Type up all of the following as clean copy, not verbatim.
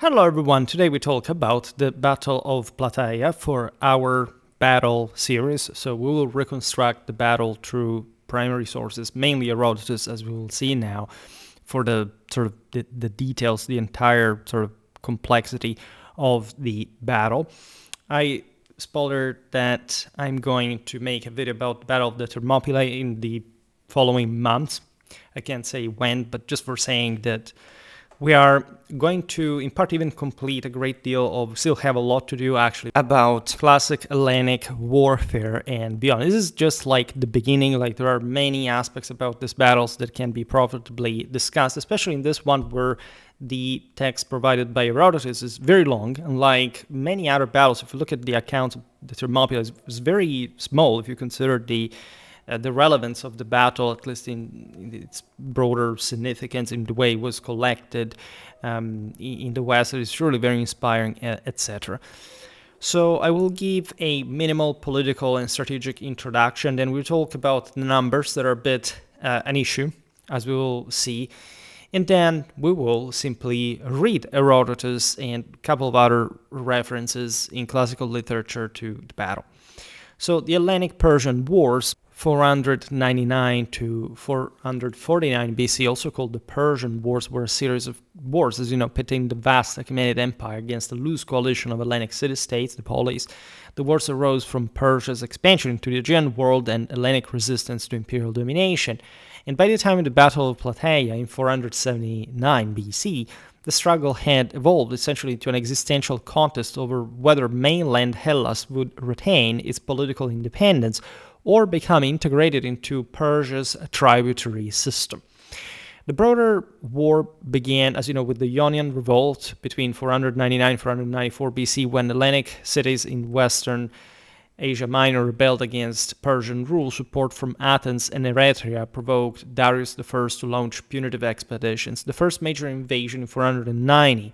Hello everyone, today we talk about the Battle of Plataea for our battle series. So we will reconstruct the battle through primary sources, mainly Herodotus, as we will see now, for the sort of the details, the entire sort of complexity of the battle. I spoiled that I'm going to make a video about the Battle of the Thermopylae in the following months. I can't say when, but just for saying that we are going to, in part, even complete a great deal of, still have a lot to do actually, about classic Hellenic warfare and beyond. This is just like the beginning, like there are many aspects about these battles that can be profitably discussed, especially in this one where the text provided by Herodotus is very long. Unlike many other battles, if you look at the accounts of the Thermopylae, it's very small if you consider the relevance of the battle, at least in its broader significance, in the way it was collected in the West. It is surely very inspiring, etc. So I will give a minimal political and strategic introduction, then we'll talk about the numbers that are a bit an issue, as we will see. And then we will simply read Herodotus and a couple of other references in classical literature to the battle. So the Hellenic-Persian Wars, 499 to 449 BC, also called the Persian Wars, were a series of wars, as you know, pitting the vast Achaemenid Empire against a loose coalition of Hellenic city-states, the polis. The wars arose from Persia's expansion into the Aegean world and Hellenic resistance to imperial domination. And by the time of the Battle of Plataea in 479 BC, the struggle had evolved essentially into an existential contest over whether mainland Hellas would retain its political independence or become integrated into Persia's tributary system. The broader war began, as you know, with the Ionian Revolt between 499 and 494 BC, when Hellenic cities in western Asia Minor rebelled against Persian rule. Support from Athens and Eretria provoked Darius I to launch punitive expeditions. The first major invasion in 490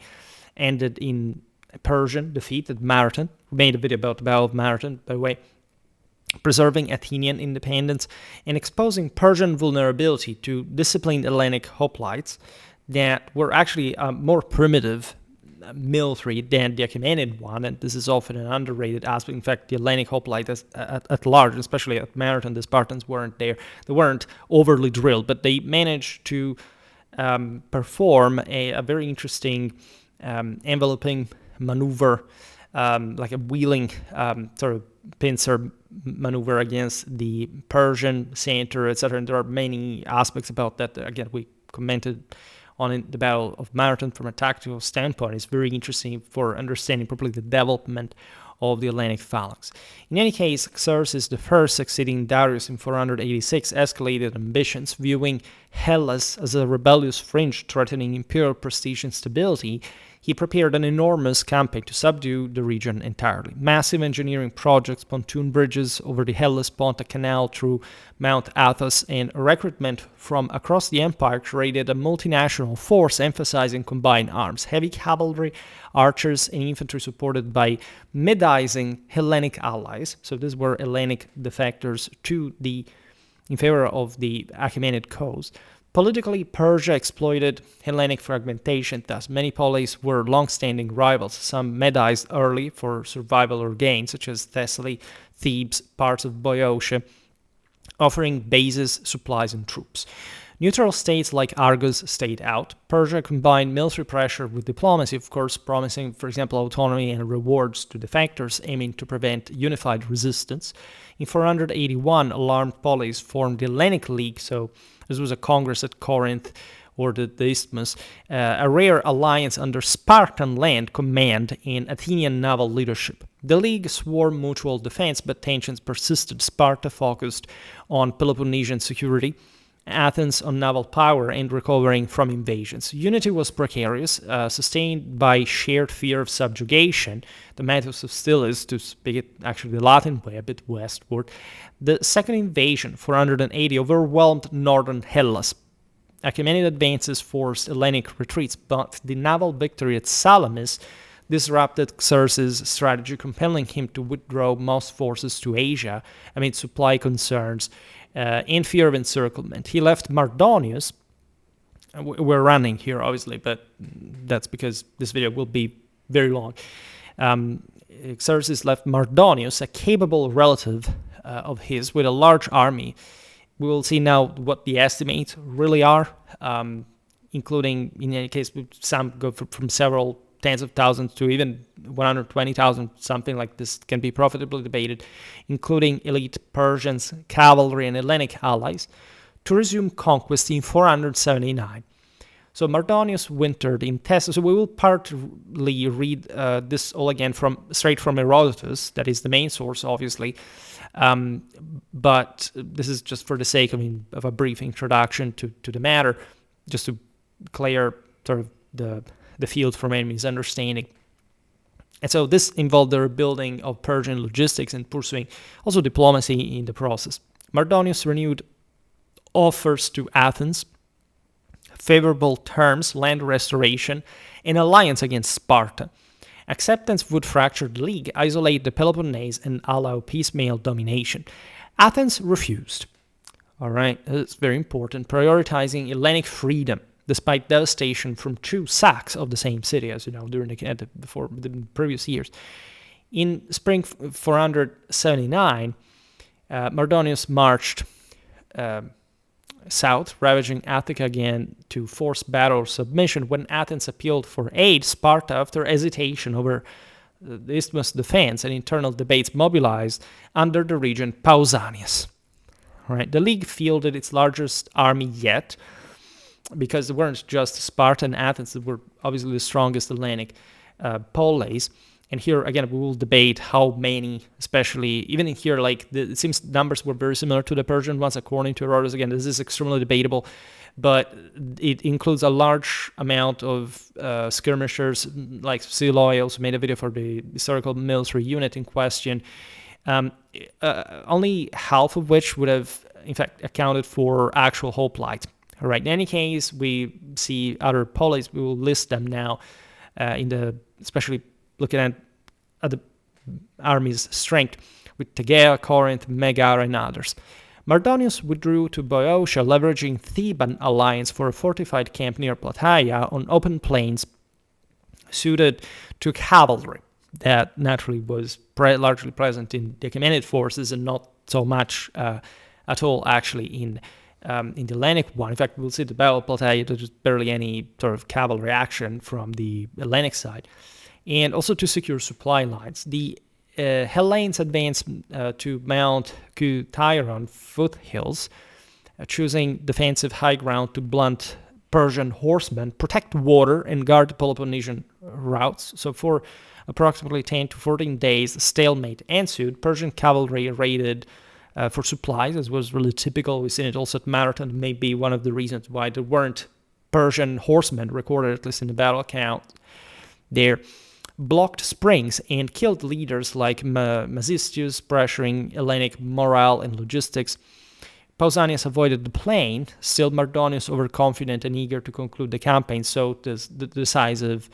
ended in a Persian defeat at Marathon. We made a video about the Battle of Marathon, by the way, preserving Athenian independence and exposing Persian vulnerability to disciplined Hellenic hoplites that were actually more primitive military than the Achaemenid one, and this is often an underrated aspect. In fact, the Hellenic hoplites at large, especially at Marathon, the Spartans weren't there. They weren't overly drilled, but they managed to perform a very interesting enveloping maneuver, like a wheeling sort of pincer maneuver against the Persian center, etc. And there are many aspects about that. Again, we commented on in the Battle of Marathon from a tactical standpoint. It's very interesting for understanding properly the development of the Hellenic phalanx. In any case, Xerxes I, succeeding Darius in 486, escalated ambitions, viewing Hellas as a rebellious fringe threatening imperial prestige and stability. He prepared an enormous campaign to subdue the region entirely. Massive engineering projects, pontoon bridges over the Hellespont Canal through Mount Athos, and recruitment from across the empire created a multinational force emphasizing combined arms, heavy cavalry, archers, and infantry supported by Medizing Hellenic allies. So these were Hellenic defectors in favor of the Achaemenid cause. Politically, Persia exploited Hellenic fragmentation, thus many polis were long-standing rivals, some medized early for survival or gain, such as Thessaly, Thebes, parts of Boeotia, offering bases, supplies, and troops. Neutral states like Argos stayed out. Persia combined military pressure with diplomacy, of course, promising, for example, autonomy and rewards to defectors, aiming to prevent unified resistance. In 481, alarmed polis formed the Hellenic League, so this was a congress at Corinth or the Isthmus, a rare alliance under Spartan land command and Athenian naval leadership. The league swore mutual defense, but tensions persisted. Sparta focused on Peloponnesian security, Athens on naval power and recovering from invasions. Unity was precarious, sustained by shared fear of subjugation. The Methodus Hostilis, to speak it actually the Latin way, a bit westward. The second invasion, 480, overwhelmed northern Hellas. Achaemenid advances forced Hellenic retreats, but the naval victory at Salamis disrupted Xerxes' strategy, compelling him to withdraw most forces to Asia amid supply concerns and fear of encirclement. He left Mardonius We're running here, obviously, but that's because this video will be very long. Xerxes left Mardonius, a capable relative of his, with a large army. We will see now what the estimates really are, including, in any case, some go from several tens of thousands to even 120,000, something like this can be profitably debated, including elite Persians, cavalry, and Hellenic allies, to resume conquest in 479. So Mardonius wintered in Thessaly. So we will partly read this all again straight from Herodotus. That is the main source, obviously. But this is just for the sake of a brief introduction to the matter, just to clear sort of the field from any misunderstanding. And so this involved the rebuilding of Persian logistics and pursuing also diplomacy in the process. Mardonius renewed offers to Athens, favorable terms, land restoration, and alliance against Sparta. Acceptance would fracture the league, isolate the Peloponnese, and allow piecemeal domination. Athens refused. All right, that's very important. Prioritizing Hellenic freedom, despite devastation from two sacks of the same city, as you know, during the previous years. In spring 479, Mardonius marched south, ravaging Attica again to force battle or submission. When Athens appealed for aid, Sparta, after hesitation over the isthmus defense and internal debates, mobilized under the regent Pausanias. Right. The league fielded its largest army yet, because there weren't just Sparta and Athens that were obviously the strongest Hellenic polis. And here, again, we will debate how many, especially, even in here, it seems numbers were very similar to the Persian ones, according to Herodotus. Again, this is extremely debatable, but it includes a large amount of skirmishers, like Siloi also made a video for the historical military unit in question, only half of which would have, in fact, accounted for actual hoplites. All right. In any case, we see other polis. We will list them now, especially looking at the army's strength, with Tegea, Corinth, Megara, and others. Mardonius withdrew to Boeotia, leveraging Theban alliance for a fortified camp near Plataea on open plains suited to cavalry. That naturally was largely present in the Achaemenid forces and not so much at all actually in the Hellenic one. In fact, we'll see the Battle of Plataea, there's barely any sort of cavalry action from the Hellenic side. And also to secure supply lines. The Hellenes advanced to Mount Kythairon foothills, choosing defensive high ground to blunt Persian horsemen, protect water, and guard the Peloponnesian routes. So for approximately 10 to 14 days, a stalemate ensued. Persian cavalry raided for supplies, as was really typical. We've seen it also at Marathon. It may be one of the reasons why there weren't Persian horsemen recorded, at least in the battle account there. Blocked springs and killed leaders like Masistius, pressuring Hellenic morale and logistics. Pausanias avoided the plain, still Mardonius overconfident and eager to conclude the campaign, so the decisive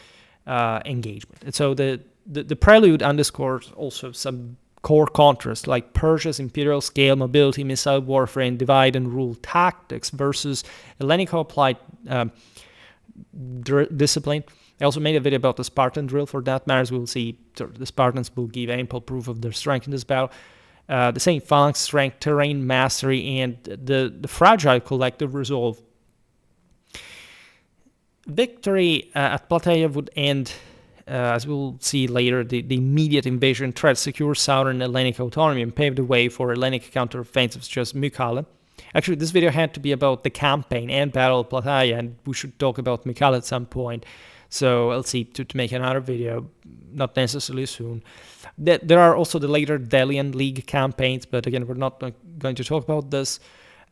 engagement. And so the Prelude underscores also some core contrasts, like Persia's imperial scale, mobility, missile warfare, and divide and rule tactics versus Hellenic applied discipline. I also made a video about the Spartan drill. For that matter, as we will see, the Spartans will give ample proof of their strength in this battle. The same phalanx strength, terrain mastery, and the fragile collective resolve. Victory at Plataea would end, as we'll see later, the immediate invasion threat, secure southern Hellenic autonomy, and paved the way for Hellenic counteroffensives such as Mycale. Actually, this video had to be about the campaign and Battle of Plataea, and we should talk about Mycale at some point. So I'll see to make another video, not necessarily soon. There are also the later Delian League campaigns, but again, we're not going to talk about this.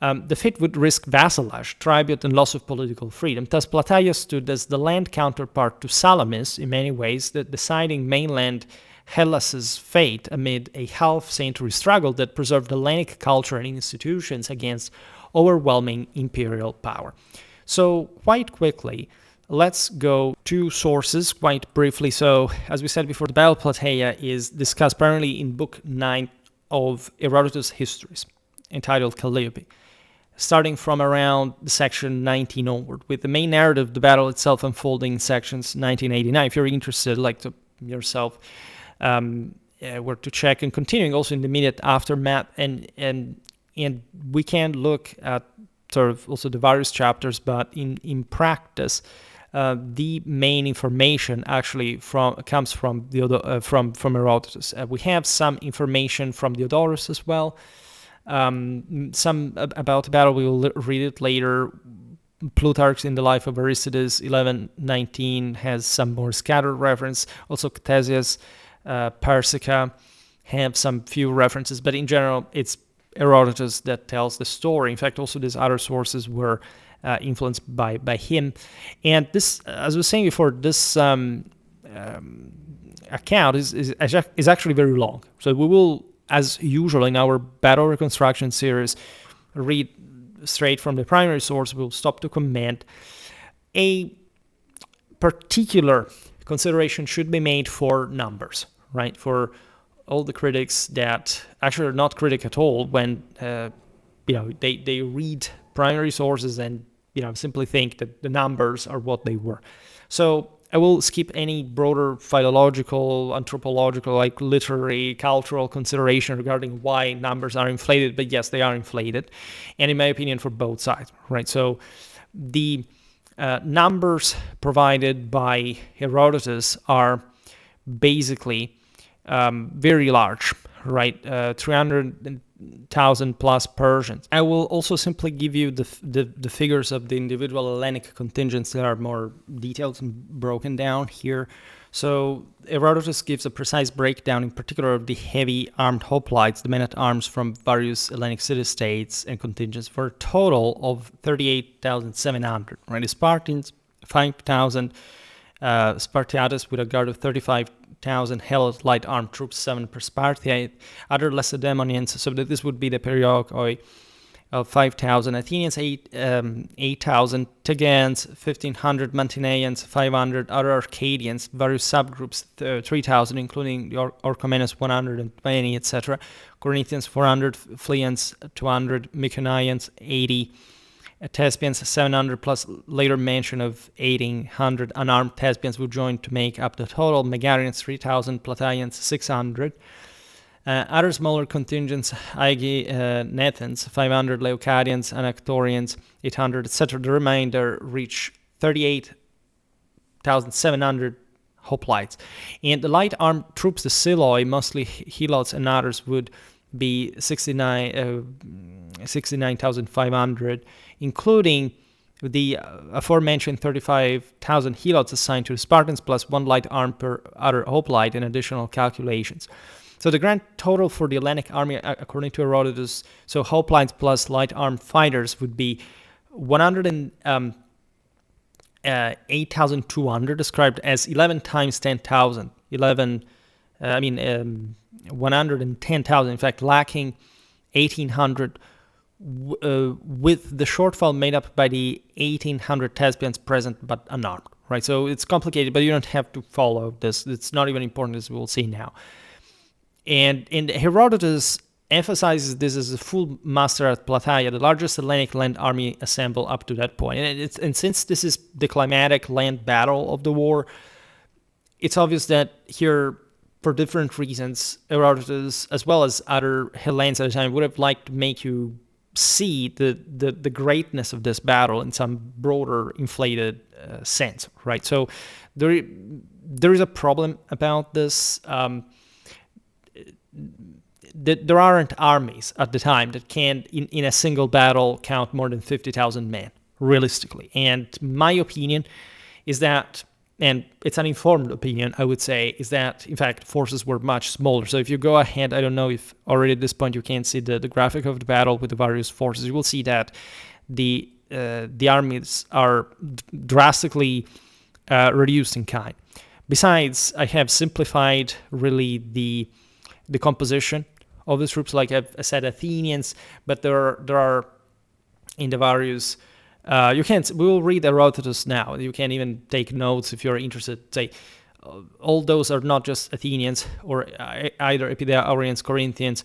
The fit would risk vassalage, tribute, and loss of political freedom. Thus, Plataea stood as the land counterpart to Salamis in many ways, deciding mainland Hellas's fate amid a half-century struggle that preserved Hellenic culture and institutions against overwhelming imperial power. So, quite quickly, let's go to sources quite briefly. So, as we said before, the Battle of Plataea is discussed primarily in Book 9 of Herodotus' Histories, entitled Calliope. starting from around section 19 onward, with the main narrative, the battle itself, unfolding in sections 1989. If you're interested, like to yourself, were to check, and continuing also in the immediate aftermath, and we can look at sort of also the various chapters, but in practice, the main information actually comes from Herodotus. We have some information from Diodorus as well. Some about the battle, we will read it later. Plutarch's In the Life of Aristides 11:19 has some more scattered reference. Also Ctesias, Persica have some few references, but in general it's Herodotus that tells the story. In fact, also these other sources were influenced by him. And this, as I was saying before, this account is actually very long. So we will, as usual in our battle reconstruction series, read straight from the primary source. We'll stop to comment. A particular consideration should be made for numbers, right? For all the critics that actually are not critic at all when they read primary sources and simply think that the numbers are what they were. So I will skip any broader philological, anthropological, like literary, cultural consideration regarding why numbers are inflated, but yes, they are inflated, and in my opinion, for both sides, right? So the numbers provided by Herodotus are basically very large, right? 300,000 plus Persians. I will also simply give you the figures of the individual Hellenic contingents that are more detailed and broken down here. So Herodotus gives a precise breakdown, in particular of the heavy armed hoplites, the men-at-arms from various Hellenic city-states and contingents, for a total of 38,700. Right? The Spartans, 5,000. Spartiatus with a guard of 35,000, Helots light armed troops, 7 per Spartiate, other Lacedaemonians, so that this would be the Perioikoi of 5,000, Athenians 8,000, Tegans 1,500, Mantineans 500, other Arcadians, various subgroups 3,000, including the Orchomenus 120, etc. Corinthians 400, Phleans 200, Mycenaeans 80. Thespians 700 plus later mention of 1,800 unarmed Thespians would join to make up the total. Megarians 3,000, Plataeans 600. Other smaller contingents, Aeginetans 500, Leucadians, Anactorians 800, etc. The remainder reach 38,700 hoplites. And the light armed troops, the Siloi, mostly Helots and others, would be 69,500, including the aforementioned 35,000 helots assigned to the Spartans, plus 1 light arm per other hoplite and additional calculations. So the grand total for the Hellenic army, according to Herodotus, so hoplites plus light armed fighters, would be 8,200, described as 11 times 10,000. 110,000, in fact, lacking 1,800, with the shortfall made up by the 1,800 Thespians present but unarmed, right? So it's complicated, but you don't have to follow this. It's not even important, as we'll see now. And Herodotus emphasizes this as a full muster at Plataea, the largest Hellenic land army assembled up to that point. And since this is the climatic land battle of the war, it's obvious that here, for different reasons, Herodotus, as well as other Hellenes at the time, would have liked to make you see the greatness of this battle in some broader, inflated sense, right? So there is a problem about this. There aren't armies at the time that can, in a single battle, count more than 50,000 men, realistically. And my opinion is that, and it's an informed opinion, I would say, is that, in fact, forces were much smaller. So if you go ahead, I don't know if already at this point you can see the graphic of the battle with the various forces, you will see that the armies are drastically reduced in kind. Besides, I have simplified really the composition of the troops, like I said, Athenians, but there are in the various. We will read Herodotus now. You can even take notes if you're interested. Say, all those are not just Athenians or either Epidaurians, Corinthians.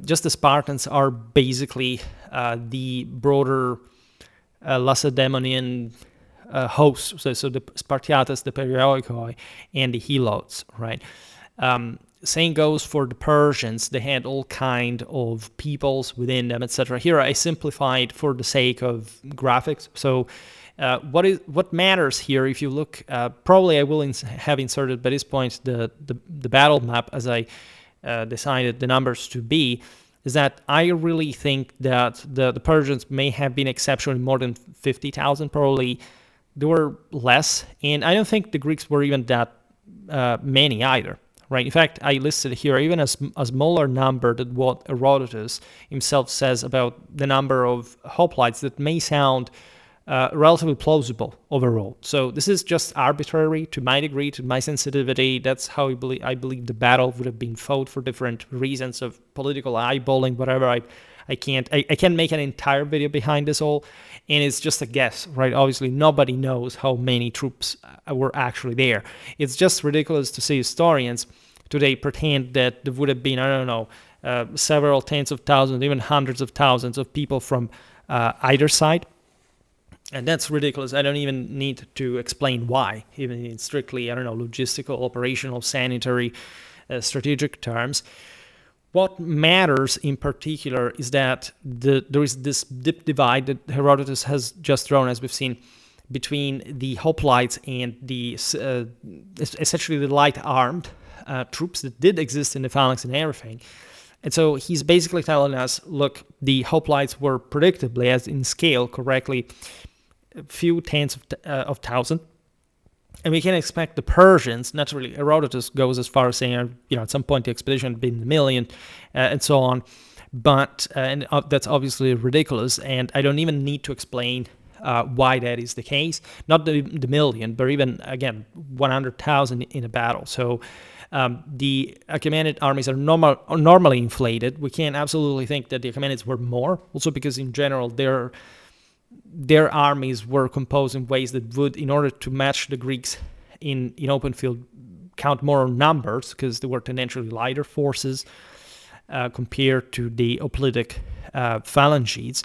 Just the Spartans are basically the broader Lacedaemonian hosts. So the Spartiates, the Perioikoi, and the Helots, right? Same goes for the Persians. They had all kind of peoples within them, etc. Here I simplified for the sake of graphics. So what matters here, if you look, probably I will have inserted by this point the battle map as I decided the numbers to be, is that I really think that the Persians may have been exceptionally more than 50,000, probably there were less, and I don't think the Greeks were even that many either. Right. In fact, I listed here even a smaller number than what Herodotus himself says about the number of hoplites that may sound relatively plausible overall. So this is just arbitrary to my degree, to my sensitivity. That's how I believe the battle would have been fought for different reasons of political eyeballing, whatever. I can't make an entire video behind this all, and it's just a guess, right? Obviously, nobody knows how many troops were actually there. It's just ridiculous to see historians today pretend that there would have been, I don't know, several tens of thousands, even hundreds of thousands of people from either side. And that's ridiculous. I don't even need to explain why, even in strictly, I don't know, logistical, operational, sanitary, strategic terms. What matters in particular is that there is this deep divide that Herodotus has just drawn, as we've seen, between the hoplites and the essentially the light-armed troops that did exist in the phalanx and everything. And so he's basically telling us, look, the hoplites were predictably, as in scale correctly, a few tens of thousand. And we can expect the Persians, naturally, Herodotus goes as far as saying, at some point the expedition had been a million, and so on. But that's obviously ridiculous, and I don't even need to explain why that is the case. Not the million, but even, again, 100,000 in a battle. So the Achaemenid armies are normally inflated. We can absolutely think that the Achaemenids were more, also because in general their armies were composed in ways that would, in order to match the Greeks in open field, count more on numbers, because they were tendentially lighter forces compared to the hoplitic phalanges.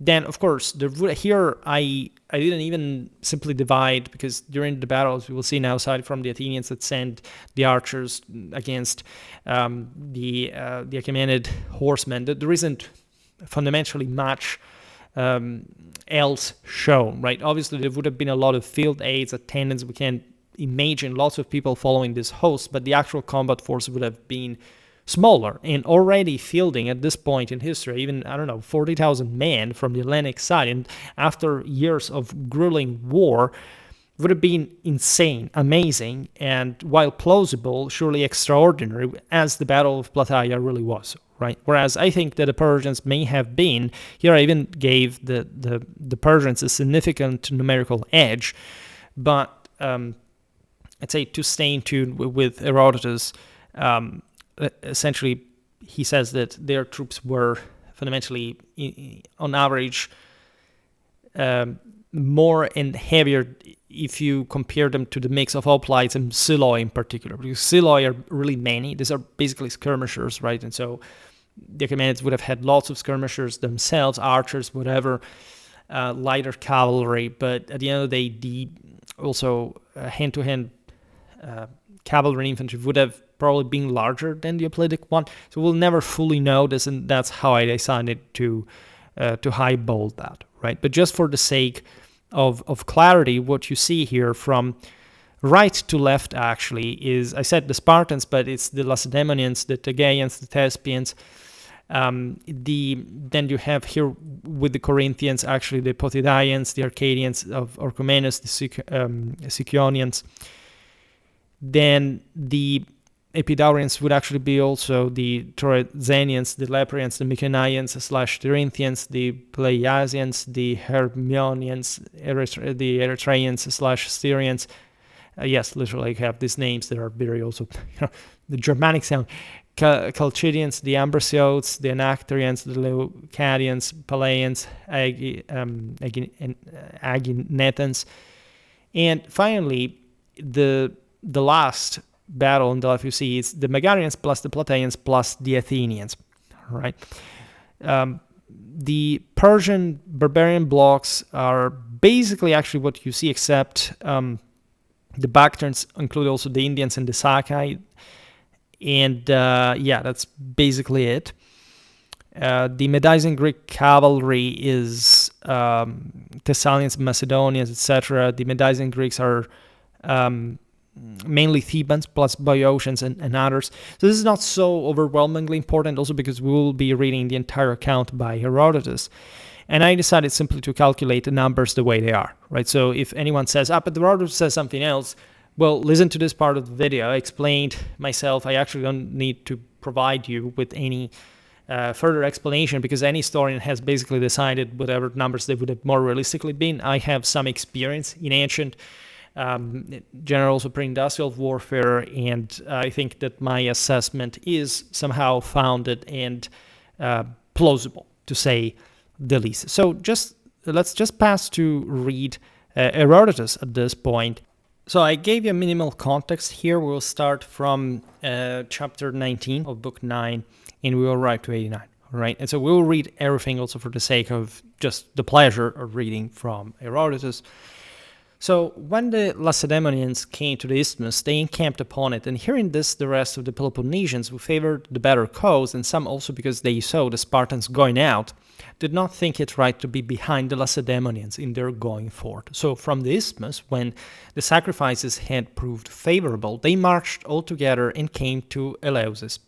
Then, of course, here I didn't even simply divide, because during the battles, we will see now, aside from the Athenians that sent the archers against the Achaemenid horsemen, there isn't fundamentally much else shown, right? Obviously, there would have been a lot of field aids, attendants. We can imagine lots of people following this host, but the actual combat force would have been smaller. And already fielding at this point in history, even, 40,000 men from the Hellenic side, and after years of grueling war, would have been insane, amazing, and while plausible, surely extraordinary, as the Battle of Plataea really was. Right. Whereas I think that the Persians may have been, here I even gave the Persians a significant numerical edge, but I'd say to stay in tune with Herodotus, essentially he says that their troops were fundamentally, on average, more and heavier if you compare them to the mix of hoplites and Siloi in particular, because Siloi are really many. These are basically skirmishers, right? And so the Achaemenids would have had lots of skirmishers themselves, archers, whatever, lighter cavalry, but at the end of the day, the also hand-to-hand cavalry and infantry would have probably been larger than the hoplitic one. So we'll never fully know this, and that's how I decided to highball that, right? But just for the sake of clarity, what you see here from right to left actually is, I said the Spartans, but it's the Lacedaemonians, the Tegeans, the Thespians. Then you have here with the Corinthians actually the Potidæans, the Arcadians of Orchomenus, the Sicyonians. Then the Epidaurians would actually be also the Troezenians, the Leprians, the Mycenaeans / Thyrinthians, the Pleiasians, the Hermionians, the Erythraeans / Styrians. Yes, literally, I have these names that are very also, the Germanic sound. Chalcidians, the Ambraciotes, the Anactorians, the Leucadians, Palaeans, Aginetans. And finally, the the last battle in the left, you see it's the Megarians plus the Plataeans plus the Athenians, right? The Persian barbarian blocks are basically actually what you see, except the Bactrians include also the Indians and the Sakai, and yeah, that's basically it. The Medician Greek cavalry is Thessalians, Macedonians, etc. The Medician Greeks are mainly Thebans plus Boeotians and others. So this is not so overwhelmingly important, also because we will be reading the entire account by Herodotus. And I decided simply to calculate the numbers the way they are, right? So if anyone says, but Herodotus says something else, well, listen to this part of the video. I explained myself. I actually don't need to provide you with any further explanation, because any historian has basically decided whatever numbers they would have more realistically been. I have some experience in ancient generals of pre-industrial warfare, and I think that my assessment is somehow founded and plausible, to say the least. So let's just pass to read Herodotus at this point. So I gave you a minimal context here. We'll start from chapter 19 of book 9, and we will arrive to 89, right? And so we'll read everything also for the sake of just the pleasure of reading from Herodotus. So when the Lacedaemonians came to the isthmus, they encamped upon it, and hearing this, the rest of the Peloponnesians, who favored the better cause, and some also because they saw the Spartans going out, did not think it right to be behind the Lacedaemonians in their going forth. So from the isthmus, when the sacrifices had proved favorable, they marched all together and came to Eleusis.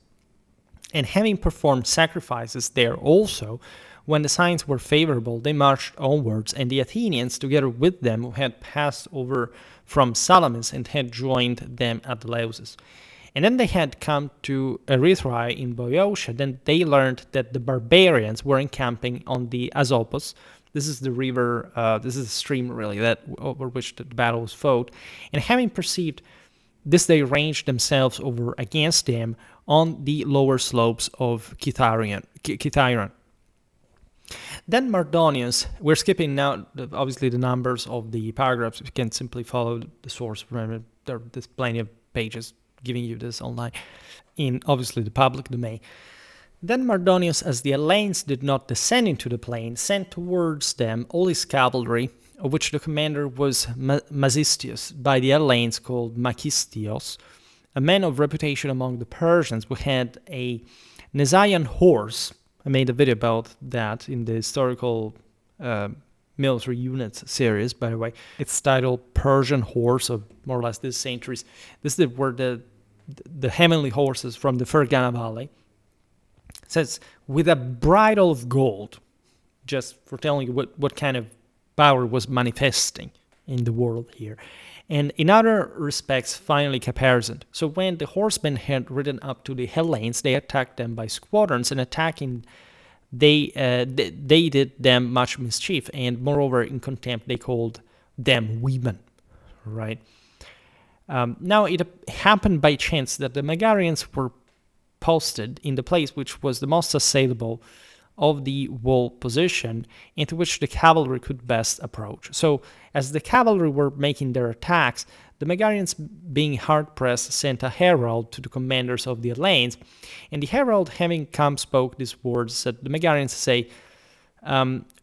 And having performed sacrifices there also, when the signs were favorable, they marched onwards, and the Athenians, together with them, who had passed over from Salamis and had joined them at Eleusis. And then they had come to Erythrae in Boeotia. Then they learned that the barbarians were encamping on the Asopus. This is the river, this is the stream really, that over which the battle was fought. And having perceived this, they ranged themselves over against them on the lower slopes of Kithaeron. Then Mardonius, we're skipping now obviously the numbers of the paragraphs. You can simply follow the source. Remember, there's plenty of pages giving you this online in obviously the public domain. Then Mardonius, as the Hellenes did not descend into the plain, sent towards them all his cavalry, of which the commander was Masistius, by the Hellenes called Machistios, a man of reputation among the Persians, who had a Nisaean horse. I made a video about that in the historical military units series, by the way. It's titled Persian Horse of more or less this centuries. This is where the heavenly horses from the Fergana Valley. It says, with a bridle of gold, just for telling you what kind of power was manifesting in the world here. And in other respects, finally caparisoned. So when the horsemen had ridden up to the Hellenes, they attacked them by squadrons, and attacking they did them much mischief, and moreover in contempt they called them women, right? Now it happened by chance that the Megarians were posted in the place which was the most assailable of the wall position, into which the cavalry could best approach. So as the cavalry were making their attacks, the Megarians, being hard-pressed, sent a herald to the commanders of the Hellenes, and the herald, having come, spoke these words, said, the Megarians say,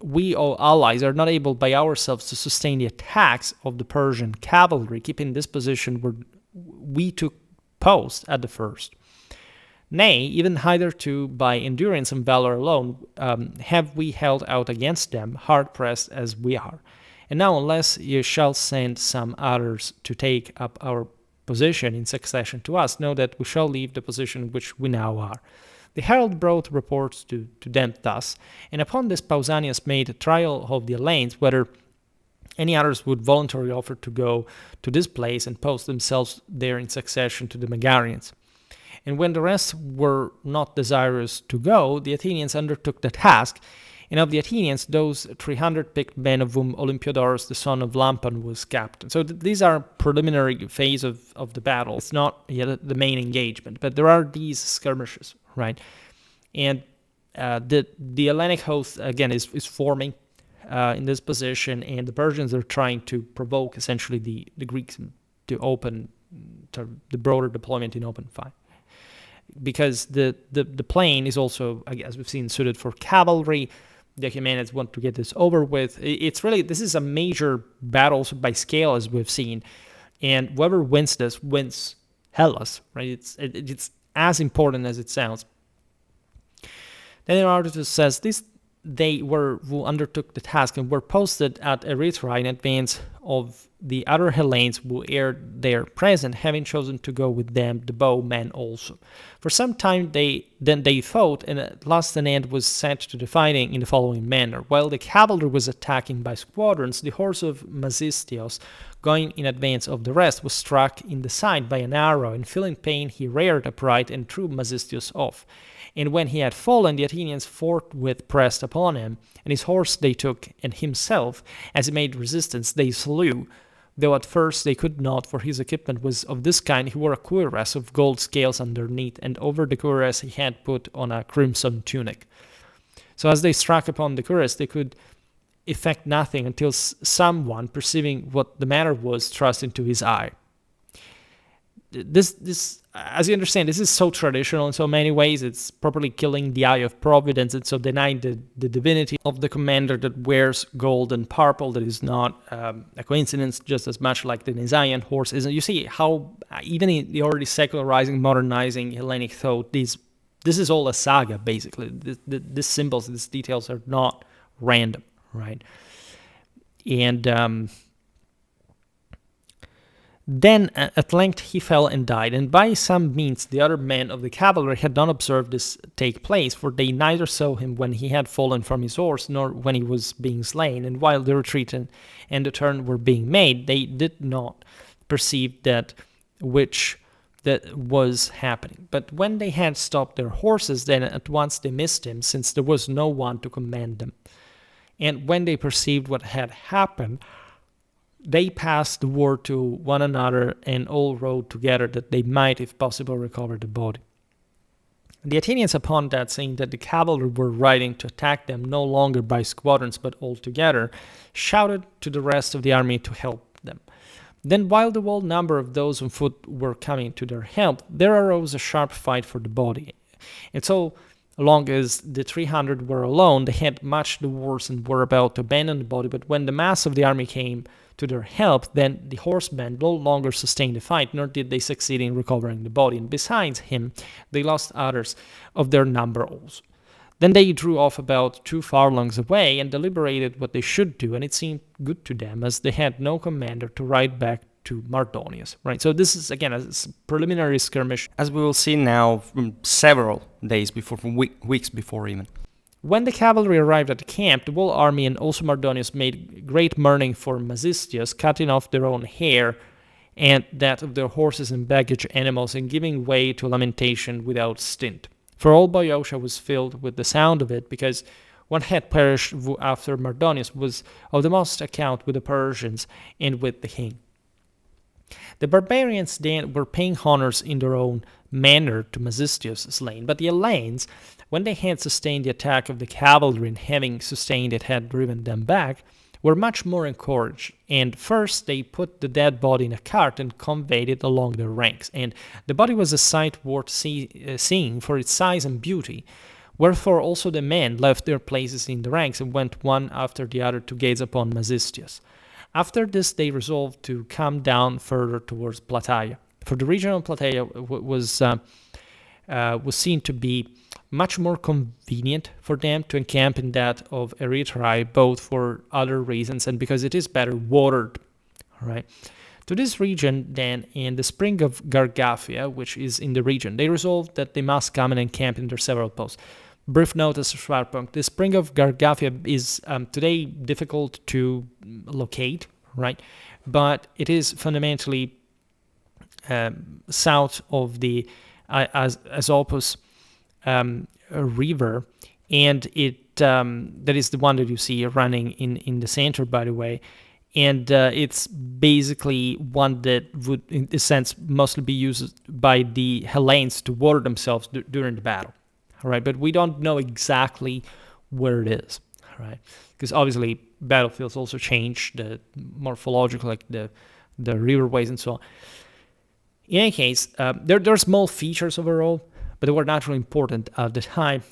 we, all allies, are not able by ourselves to sustain the attacks of the Persian cavalry, keeping this position where we took post at the first. Nay, even hitherto, by endurance and valor alone, have we held out against them, hard-pressed as we are. And now, unless you shall send some others to take up our position in succession to us, know that we shall leave the position in which we now are. The herald brought reports to them thus, and upon this Pausanias made a trial of the Hellenes, whether any others would voluntarily offer to go to this place and post themselves there in succession to the Megarians. And when the rest were not desirous to go, the Athenians undertook the task, and of the Athenians, those 300 picked men, of whom Olympiodorus, the son of Lampon, was captain. So these are preliminary phase of the battle. It's not yet the main engagement, but there are these skirmishes, right? And the Hellenic host, again, is forming in this position, and the Persians are trying to provoke, essentially, the Greeks to open the broader deployment in open fire. Because the plain is also, as we've seen, suited for cavalry. The Achaemenids want to get this over with. This is a major battle by scale, as we've seen, and whoever wins this wins Hellas, right? It's as important as it sounds. Then Herodotus says they who undertook the task and were posted at Erythra in advance of the other Hellenes who were there present, having chosen to go with them, the bowmen also. For some time they fought, and at last an end was set to the fighting in the following manner. While the cavalry was attacking by squadrons, the horse of Masistios, going in advance of the rest, was struck in the side by an arrow, and feeling pain he reared upright and threw Masistios off. And when he had fallen, the Athenians forthwith pressed upon him, and his horse they took, and himself, as he made resistance, they slew, though at first they could not, for his equipment was of this kind. He wore a cuirass of gold scales underneath, and over the cuirass he had put on a crimson tunic. So as they struck upon the cuirass, they could effect nothing until someone, perceiving what the matter was, thrust into his eye. This, as you understand, this is so traditional in so many ways. It's properly killing the eye of Providence, and so denying the divinity of the commander that wears gold and purple. That is not a coincidence, just as much like the Nisaean horse isn't. You see how even in the already secularizing, modernizing Hellenic thought, this is all a saga, basically. These symbols, these details are not random, right? And then at length he fell and died, and by some means the other men of the cavalry had not observed this take place, for they neither saw him when he had fallen from his horse, nor when he was being slain, and while the retreat and the turn were being made, they did not perceive that was happening. But when they had stopped their horses, then at once they missed him, since there was no one to command them. And when they perceived what had happened, they passed the word to one another, and all rode together that they might, if possible, recover the body. The Athenians, upon that, seeing that the cavalry were riding to attack them no longer by squadrons but all together, shouted to the rest of the army to help them. Then, while the whole number of those on foot were coming to their help, there arose a sharp fight for the body. And so long as the 300 were alone, they had much the worse and were about to abandon the body. But when the mass of the army came to their help, then the horsemen no longer sustained the fight, nor did they succeed in recovering the body. And besides him, they lost others of their number also. Then they drew off about 2 furlongs away and deliberated what they should do, and it seemed good to them, as they had no commander, to ride back to Mardonius. Right. So this is again a preliminary skirmish, as we will see now, from several days before, from weeks before even. When the cavalry arrived at the camp, the whole army and also Mardonius made great mourning for Masistius, cutting off their own hair and that of their horses and baggage animals, and giving way to lamentation without stint. For all Boeotia was filled with the sound of it, because one had perished after Mardonius was of the most account with the Persians and with the king. The barbarians then were paying honors in their own manner to Masistius slain, but the Hellenes, when they had sustained the attack of the cavalry, and having sustained it had driven them back, were much more encouraged. And first they put the dead body in a cart and conveyed it along their ranks. And the body was a sight worth seeing for its size and beauty. Wherefore also the men left their places in the ranks and went one after the other to gaze upon Masistius. After this they resolved to come down further towards Plataea, for the region of Plataea was seen to be much more convenient for them to encamp in that of Erythrae, both for other reasons and because it is better watered. Right. To this region, then, in the spring of Gargaphia, which is in the region, they resolved that they must come and encamp in their several posts. Brief note as Schwerpunkt: the spring of Gargaphia is today difficult to locate, right? But it is fundamentally south of the Asopus river, and it that is the one that you see running in the center, by the way. And it's basically one that would, in a sense, mostly be used by the Hellenes to water themselves during the battle. All right, but we don't know exactly where it is, all right? Because obviously battlefields also change, the morphological, like the riverways and so on. In any case, there are small features overall, but they were not really important at the time.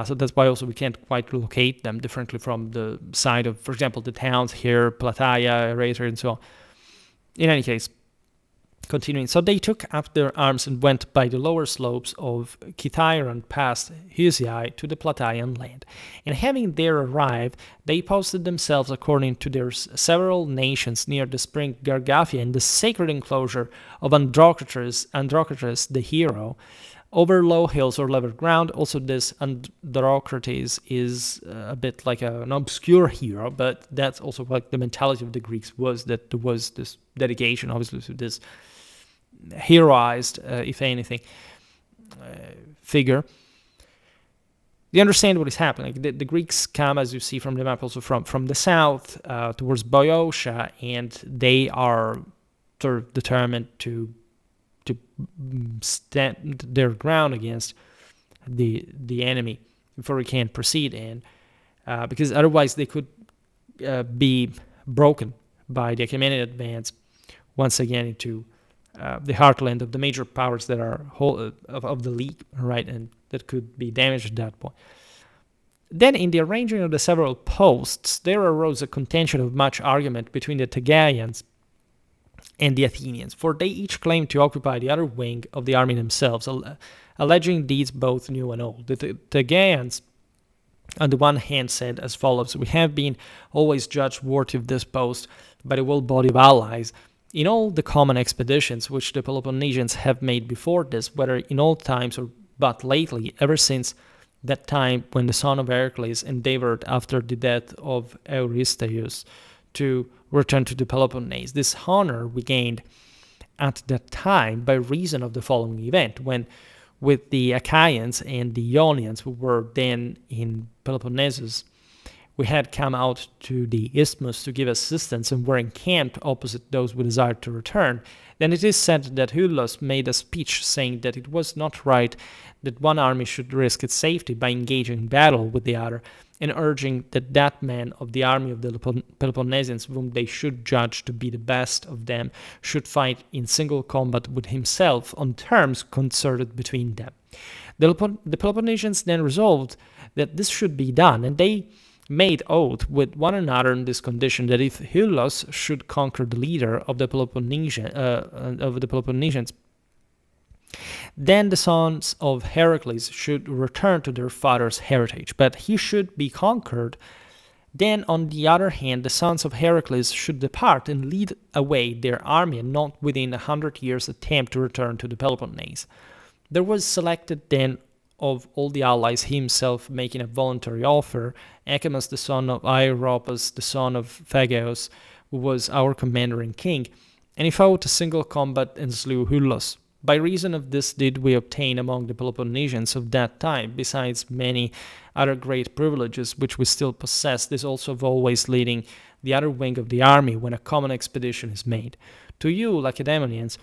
So that's why also we can't quite locate them differently from the side of, for example, the towns here, Plataea, Eraser, and so on. In any case, continuing, so they took up their arms and went by the lower slopes of Kithaeron past Hysiae to the Plataean land. And having there arrived, they posted themselves according to their several nations near the spring Gargaphia in the sacred enclosure of Androcritus the hero, over low hills or level ground. Also, this Androcritus is a bit like an obscure hero, but that's also like the mentality of the Greeks was, that there was this dedication, obviously, to this heroized, if anything, figure. They understand what is happening. The Greeks come, as you see from the map, also from the south towards Boeotia, and they are sort of determined to stand their ground against the enemy before we can proceed, and because otherwise they could be broken by the Achaemenid advance once again into the heartland of the major powers that are of the league, right, and that could be damaged at that point. Then, in the arranging of the several posts, there arose a contention of much argument between the Tegeans and the Athenians, for they each claimed to occupy the other wing of the army themselves, alleging deeds both new and old. The Tegeans, on the one hand, said as follows: "We have been always judged worthy of this post by the whole body of allies, in all the common expeditions which the Peloponnesians have made before this, whether in old times or but lately, ever since that time when the son of Heracles endeavored after the death of Eurystheus to return to the Peloponnese. This honor we gained at that time by reason of the following event, when with the Achaeans and the Ionians, who were then in Peloponnesus, we had come out to the isthmus to give assistance and were encamped opposite those who desired to return. Then it is said that Hyllus made a speech saying that it was not right that one army should risk its safety by engaging in battle with the other, and urging that that man of the army of the Peloponnesians, whom they should judge to be the best of them, should fight in single combat with himself on terms concerted between them. The Peloponnesians then resolved that this should be done, and they made oath with one another on this condition, that if Hyllus should conquer the leader of the Peloponnesians, then the sons of Heracles should return to their father's heritage, but he should be conquered. Then, on the other hand, the sons of Heracles should depart and lead away their army, and not within 100 years attempt to return to the Peloponnese. There was selected then of all the allies, himself making a voluntary offer, Acamas, the son of Aeropus, the son of Phageus, who was our commander and king, and he fought a single combat and slew Hyllus. By reason of this did we obtain among the Peloponnesians of that time, besides many other great privileges which we still possess, this also of always leading the other wing of the army when a common expedition is made. To you, Lacedaemonians,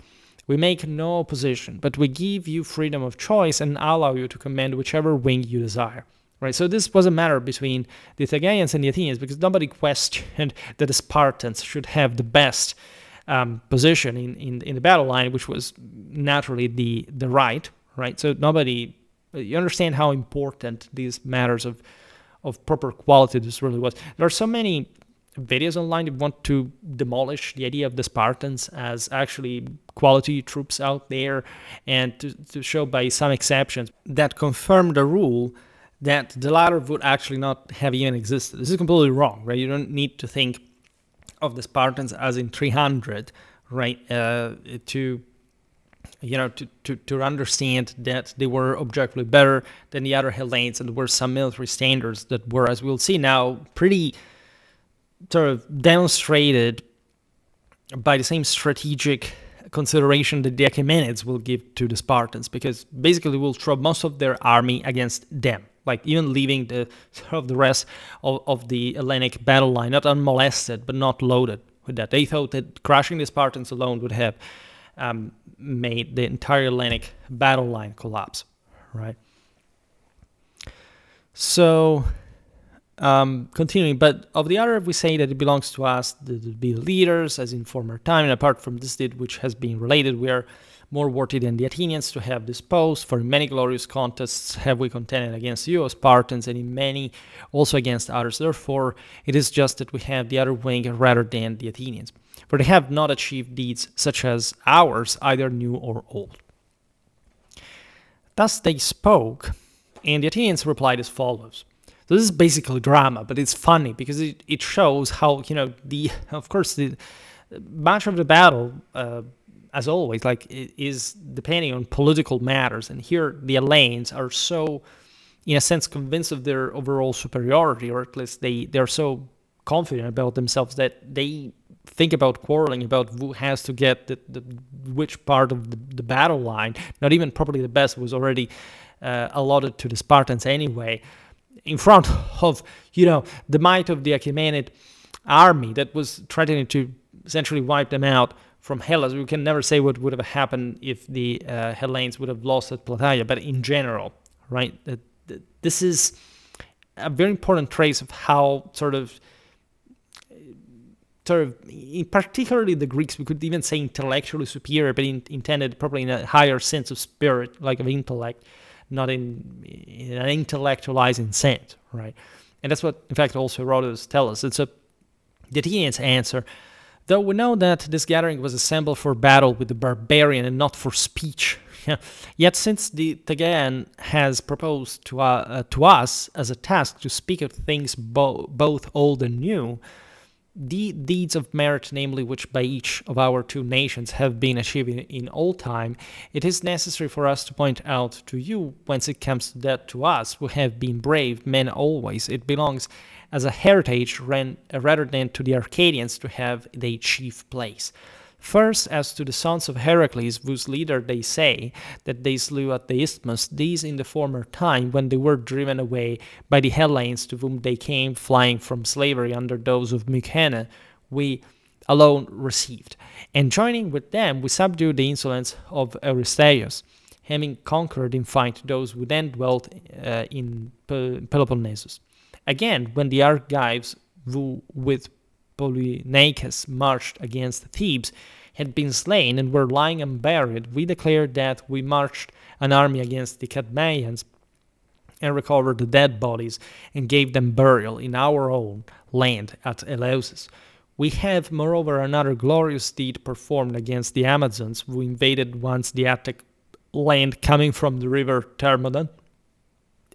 we make no opposition, but we give you freedom of choice and allow you to command whichever wing you desire." Right, so this was a matter between the Tegeans and the Athenians, because nobody questioned that the Spartans should have the best position in the battle line, which was naturally the right. So nobody, you understand how important these matters of proper quality this really was. There are so many videos online that want to demolish the idea of the Spartans as actually quality troops out there, and to show by some exceptions that confirm the rule that the latter would actually not have even existed. This is completely wrong, right? You don't need to think of the Spartans as in 300, right? To understand that they were objectively better than the other Hellenes, and there were some military standards that were, as we'll see now, pretty sort of demonstrated by the same strategic consideration that the Achaemenids will give to the Spartans, because basically we'll throw most of their army against them, like even leaving the rest of the Hellenic battle line not unmolested but not loaded with that. They thought that crushing the Spartans alone would have made the entire Hellenic battle line collapse, right? So Continuing, but of the other, we say that it belongs to us to be leaders, as in former time, and apart from this deed which has been related, we are more worthy than the Athenians to have this post, for in many glorious contests have we contended against you, Spartans, and in many also against others. Therefore, it is just that we have the other wing rather than the Athenians, for they have not achieved deeds such as ours, either new or old. Thus they spoke, and the Athenians replied as follows. So this is basically drama, but it's funny because it shows how, of course, the much of the battle, as always, is depending on political matters. And here the Hellenes are so, in a sense, convinced of their overall superiority, or at least they're so confident about themselves that they think about quarreling about who has to get which part of the battle line. Not even probably the best was already allotted to the Spartans anyway, in front of, the might of the Achaemenid army that was threatening to essentially wipe them out from Hellas. We can never say what would have happened if the Hellenes would have lost at Plataea, but in general, right, this is a very important trace of how sort of, particularly the Greeks, we could even say intellectually superior, but intended probably in a higher sense of spirit, like of intellect, not in an intellectualizing sense, right? And that's what, in fact, also Herodotus tells us. And so the Athenians answer, though we know that this gathering was assembled for battle with the barbarian and not for speech, yet since the Tegean has proposed to us as a task to speak of things both old and new, the deeds of merit, namely which by each of our two nations have been achieved in old time, it is necessary for us to point out to you, whence it comes that to us, who have been brave men always, it belongs as a heritage rather than to the Arcadians to have their chief place. First, as to the sons of Heracles, whose leader they say that they slew at the isthmus, these in the former time, when they were driven away by the Hellenes to whom they came flying from slavery under those of Mycene, we alone received. And joining with them, we subdued the insolence of Eurystheus, having conquered in fight those who then dwelt in Peloponnesus. Again, when the Argives, who with Polyneicus marched against Thebes, had been slain and were lying unburied, we declared that we marched an army against the Cadmeians and recovered the dead bodies and gave them burial in our own land at Eleusis. We have, moreover, another glorious deed performed against the Amazons, who invaded once the Attic land coming from the river Thermodon,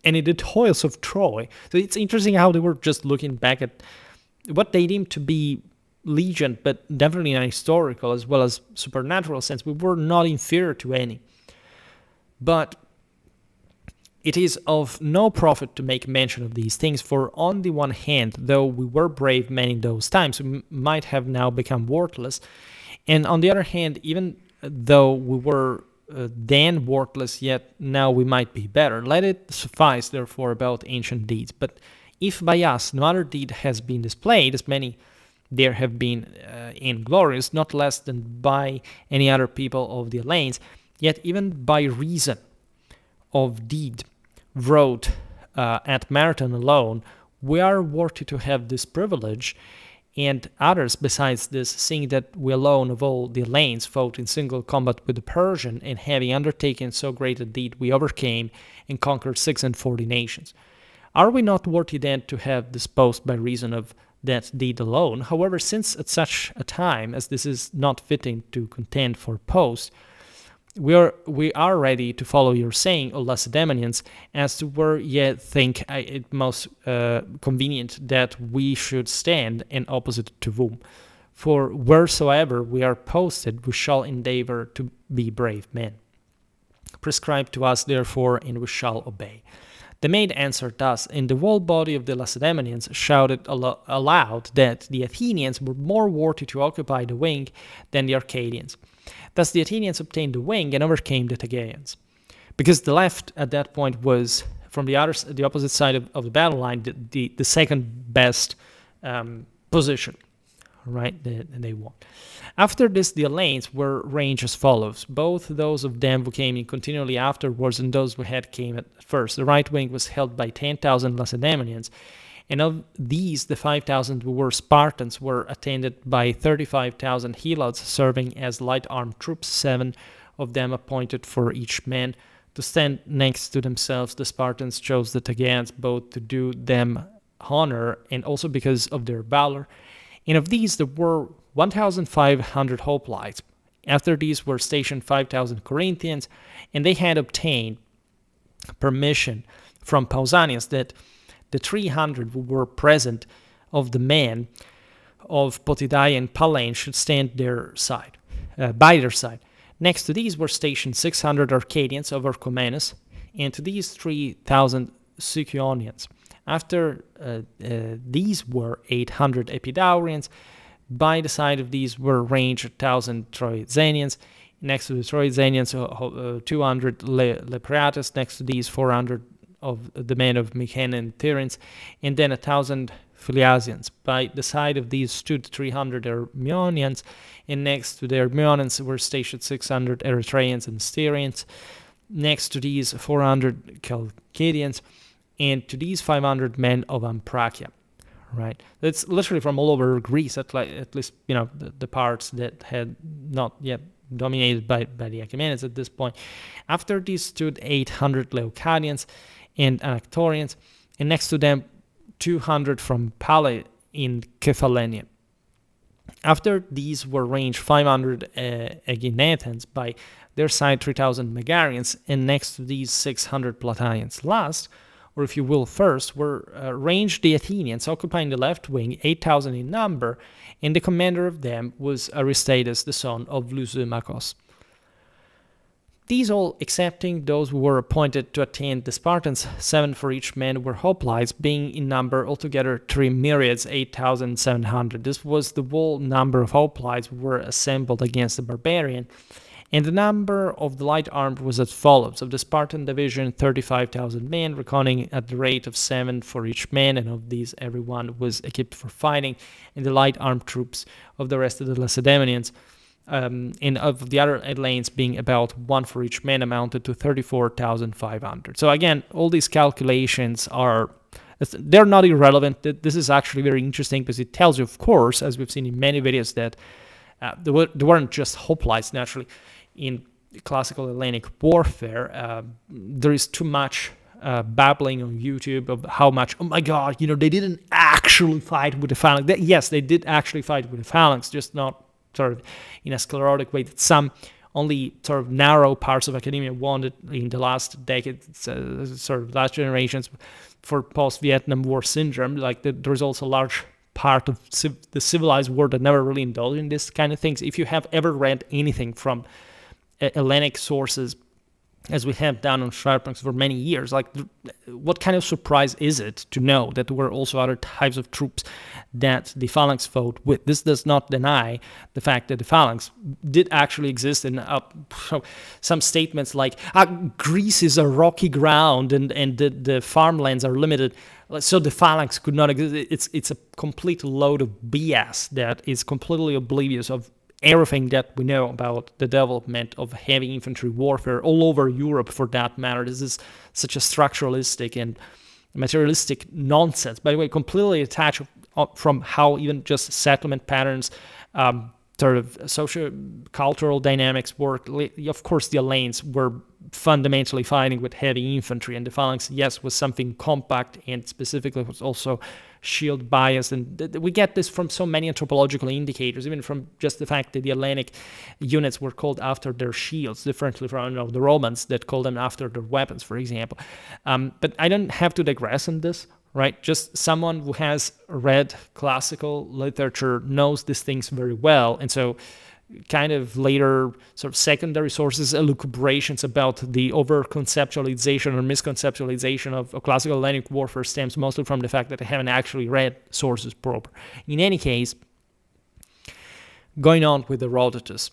and in the toils of Troy. So it's interesting how they were just looking back at what they deemed to be legend, but definitely in a historical as well as supernatural sense. We were not inferior to any. But it is of no profit to make mention of these things, for on the one hand, though we were brave men in those times, we might have now become worthless, and on the other hand, even though we were then worthless, yet now we might be better. Let it suffice, therefore, about ancient deeds. But if by us no other deed has been displayed, as many there have been inglorious, not less than by any other people of the Hellenes, yet even by reason of deed wrote at Marathon alone, we are worthy to have this privilege, and others besides this, seeing that we alone of all the Hellenes fought in single combat with the Persian, and having undertaken so great a deed, we overcame and conquered 46 nations. Are we not worthy then to have this post by reason of that deed alone? However, since at such a time as this is not fitting to contend for post, we are ready to follow your saying, O Lacedaemonians, as to where ye think it most convenient that we should stand, and opposite to whom. For wheresoever we are posted, we shall endeavor to be brave men. Prescribe to us, therefore, and we shall obey. The maid answered thus, and the whole body of the Lacedaemonians shouted aloud that the Athenians were more worthy to occupy the wing than the Arcadians. Thus the Athenians obtained the wing and overcame the Tegeans. Because the left at that point was, from the opposite side of the battle line, the second best position, right? And they won. After this, the Hellenes were ranged as follows, both those of them who came in continually afterwards and those who had came at first. The right wing was held by 10,000 Lacedaemonians, And of these, the 5,000 who were Spartans were attended by 35,000 helots serving as light armed troops, 7 of them appointed for each man to stand next to themselves. The Spartans chose the Tegeans both to do them honor and also because of their valor. And of these, there were 1,500 hoplites. After these were stationed 5,000 Corinthians, and they had obtained permission from Pausanias that the 300 who were present of the men of Potidæa and Pallene should stand by their side. Next to these were stationed 600 Arcadians of Orchomenus, and to these 3,000 Sicyonians. After these were 800 Epidaurians. By the side of these were ranged 1,000 Troezenians. Next to the Troezenians, 200 Lepreatus. Next to these, 400 of the men of Mycene and Tyrins, and then 1,000 Phliasians. By the side of these stood 300 Hermionians, and next to the Hermionians were stationed 600 Erythraeans and Styrians. Next to these, 400 Chalcidians, and to these 500 men of Ampracia. Right, it's literally from all over Greece, at least the parts that had not yet dominated by the Achaemenids at this point. After these stood 800 Leucadians and Anactorians, and next to them 200 from Pale in Cephallenia. After these were ranged 500 Aeginetans, by their side 3,000 Megarians, and next to these 600 Plataeans. Last, or if you will first, were ranged the Athenians, occupying the left wing, 8,000 in number, and the commander of them was Aristides, the son of Lysimachus. These all, excepting those who were appointed to attend the Spartans, 7 for each man, were hoplites, being in number altogether 3 myriads, 8,700. This was the whole number of hoplites who were assembled against the barbarian. And the number of the light armed was as follows. Of the Spartan division, 35,000 men, reckoning at the rate of 7 for each man, and of these everyone was equipped for fighting. And the light armed troops of the rest of the Lacedaemonians, and of the other Hellenians being about 1 for each man, amounted to 34,500. So again, all these calculations they're not irrelevant. This is actually very interesting because it tells you, of course, as we've seen in many videos, that there weren't just hoplites, naturally. In classical Hellenic warfare, there is too much babbling on YouTube of how much, oh my god, they didn't actually fight with the phalanx. Yes, they did actually fight with the phalanx, just not sort of in a sclerotic way that some only sort of narrow parts of academia wanted in the last decade, sort of last generations, for post-Vietnam War syndrome. Like there's also a large part of the civilized world that never really indulged in this kind of things. If you have ever read anything from Hellenic sources, as we have done on Schwerpunkt for many years, like what kind of surprise is it to know that there were also other types of troops that the phalanx fought with? This does not deny the fact that the phalanx did actually exist, and some statements like Greece is a rocky ground and the farmlands are limited, so the phalanx could not exist. It's a complete load of BS that is completely oblivious of everything that we know about the development of heavy infantry warfare all over Europe, for that matter. This is such a structuralistic and materialistic nonsense. By the way, completely detached from how even just settlement patterns, sort of socio-cultural dynamics work. Of course, the Hellenians were fundamentally fighting with heavy infantry, and the phalanx, yes, was something compact and specifically was also shield biased. And we get this from so many anthropological indicators, even from just the fact that the Hellenic units were called after their shields, differently from the Romans that called them after their weapons, for example. But I don't have to digress on this, right? Just someone who has read classical literature knows these things very well, and so kind of later sort of secondary sources, elucubrations about the over-conceptualization or misconceptualization of classical Hellenic warfare stems mostly from the fact that they haven't actually read sources proper. In any case, going on with the Herodotus.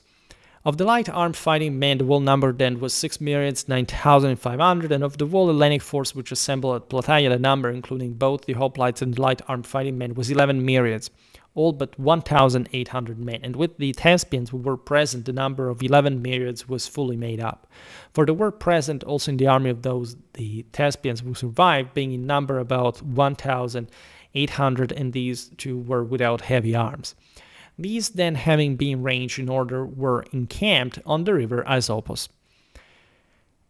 Of the light armed fighting men, the whole number then was 6 myriads, 9,500, and of the whole Hellenic force which assembled at Plataea, the number, including both the hoplites and the light armed fighting men, was 11 myriads. All but 1,800 men, and with the Thespians who were present, the number of 11 myriads was fully made up. For there were present also in the army of those the Thespians who survived, being in number about 1,000, 800, and these two were without heavy arms. These then, having been ranged in order, were encamped on the river Aesopus.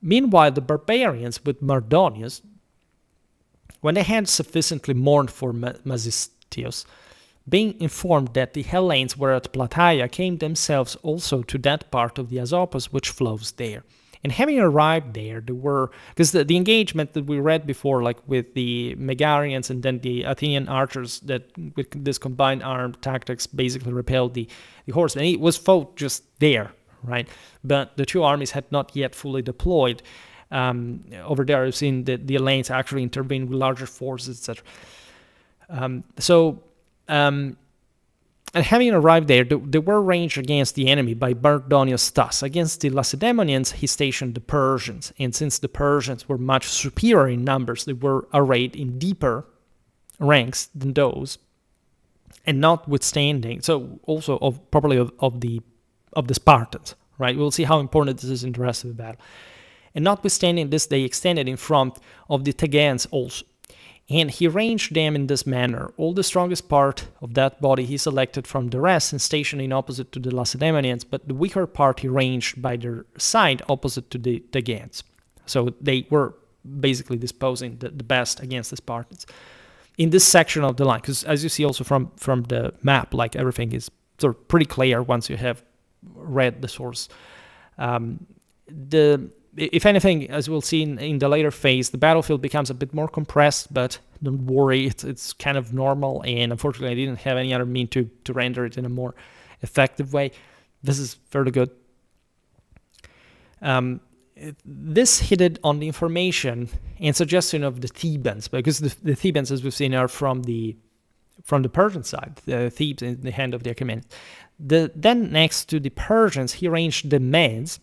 Meanwhile, the barbarians with Mardonius, when they had sufficiently mourned for Masistius, being informed that the Hellenes were at Plataea, came themselves also to that part of the Aesopus which flows there. And having arrived there, they were, because the engagement that we read before, like with the Megarians and then the Athenian archers, that with this combined armed tactics basically repelled the horsemen. It was fought just there, right? But the two armies had not yet fully deployed. Over there, I've seen that the Hellenes actually intervened with larger forces, etc. And having arrived there, they were ranged against the enemy by Mardonius thus. Against the Lacedaemonians, he stationed the Persians, and since the Persians were much superior in numbers, they were arrayed in deeper ranks than those, and notwithstanding, so also probably of the Spartans, right? We'll see how important this is in the rest of the battle. And notwithstanding this, they extended in front of the Tegeans also. And he ranged them in this manner. All the strongest part of that body he selected from the rest and stationed in opposite to the Lacedaemonians, but the weaker part he ranged by their side opposite to the Tegeans. So they were basically disposing the best against the Spartans. In this section of the line, because as you see also from the map, like everything is sort of pretty clear once you have read the source. If anything, as we'll see in the later phase, the battlefield becomes a bit more compressed, but don't worry, it's kind of normal, and unfortunately I didn't have any other mean to render it in a more effective way. This is fairly good. This hinted on the information and suggestion of the Thebans, because the Thebans, as we've seen, are from the Persian side, the Thebes in the hand of the Achaemenids. Then next to the Persians, he ranged the Medes,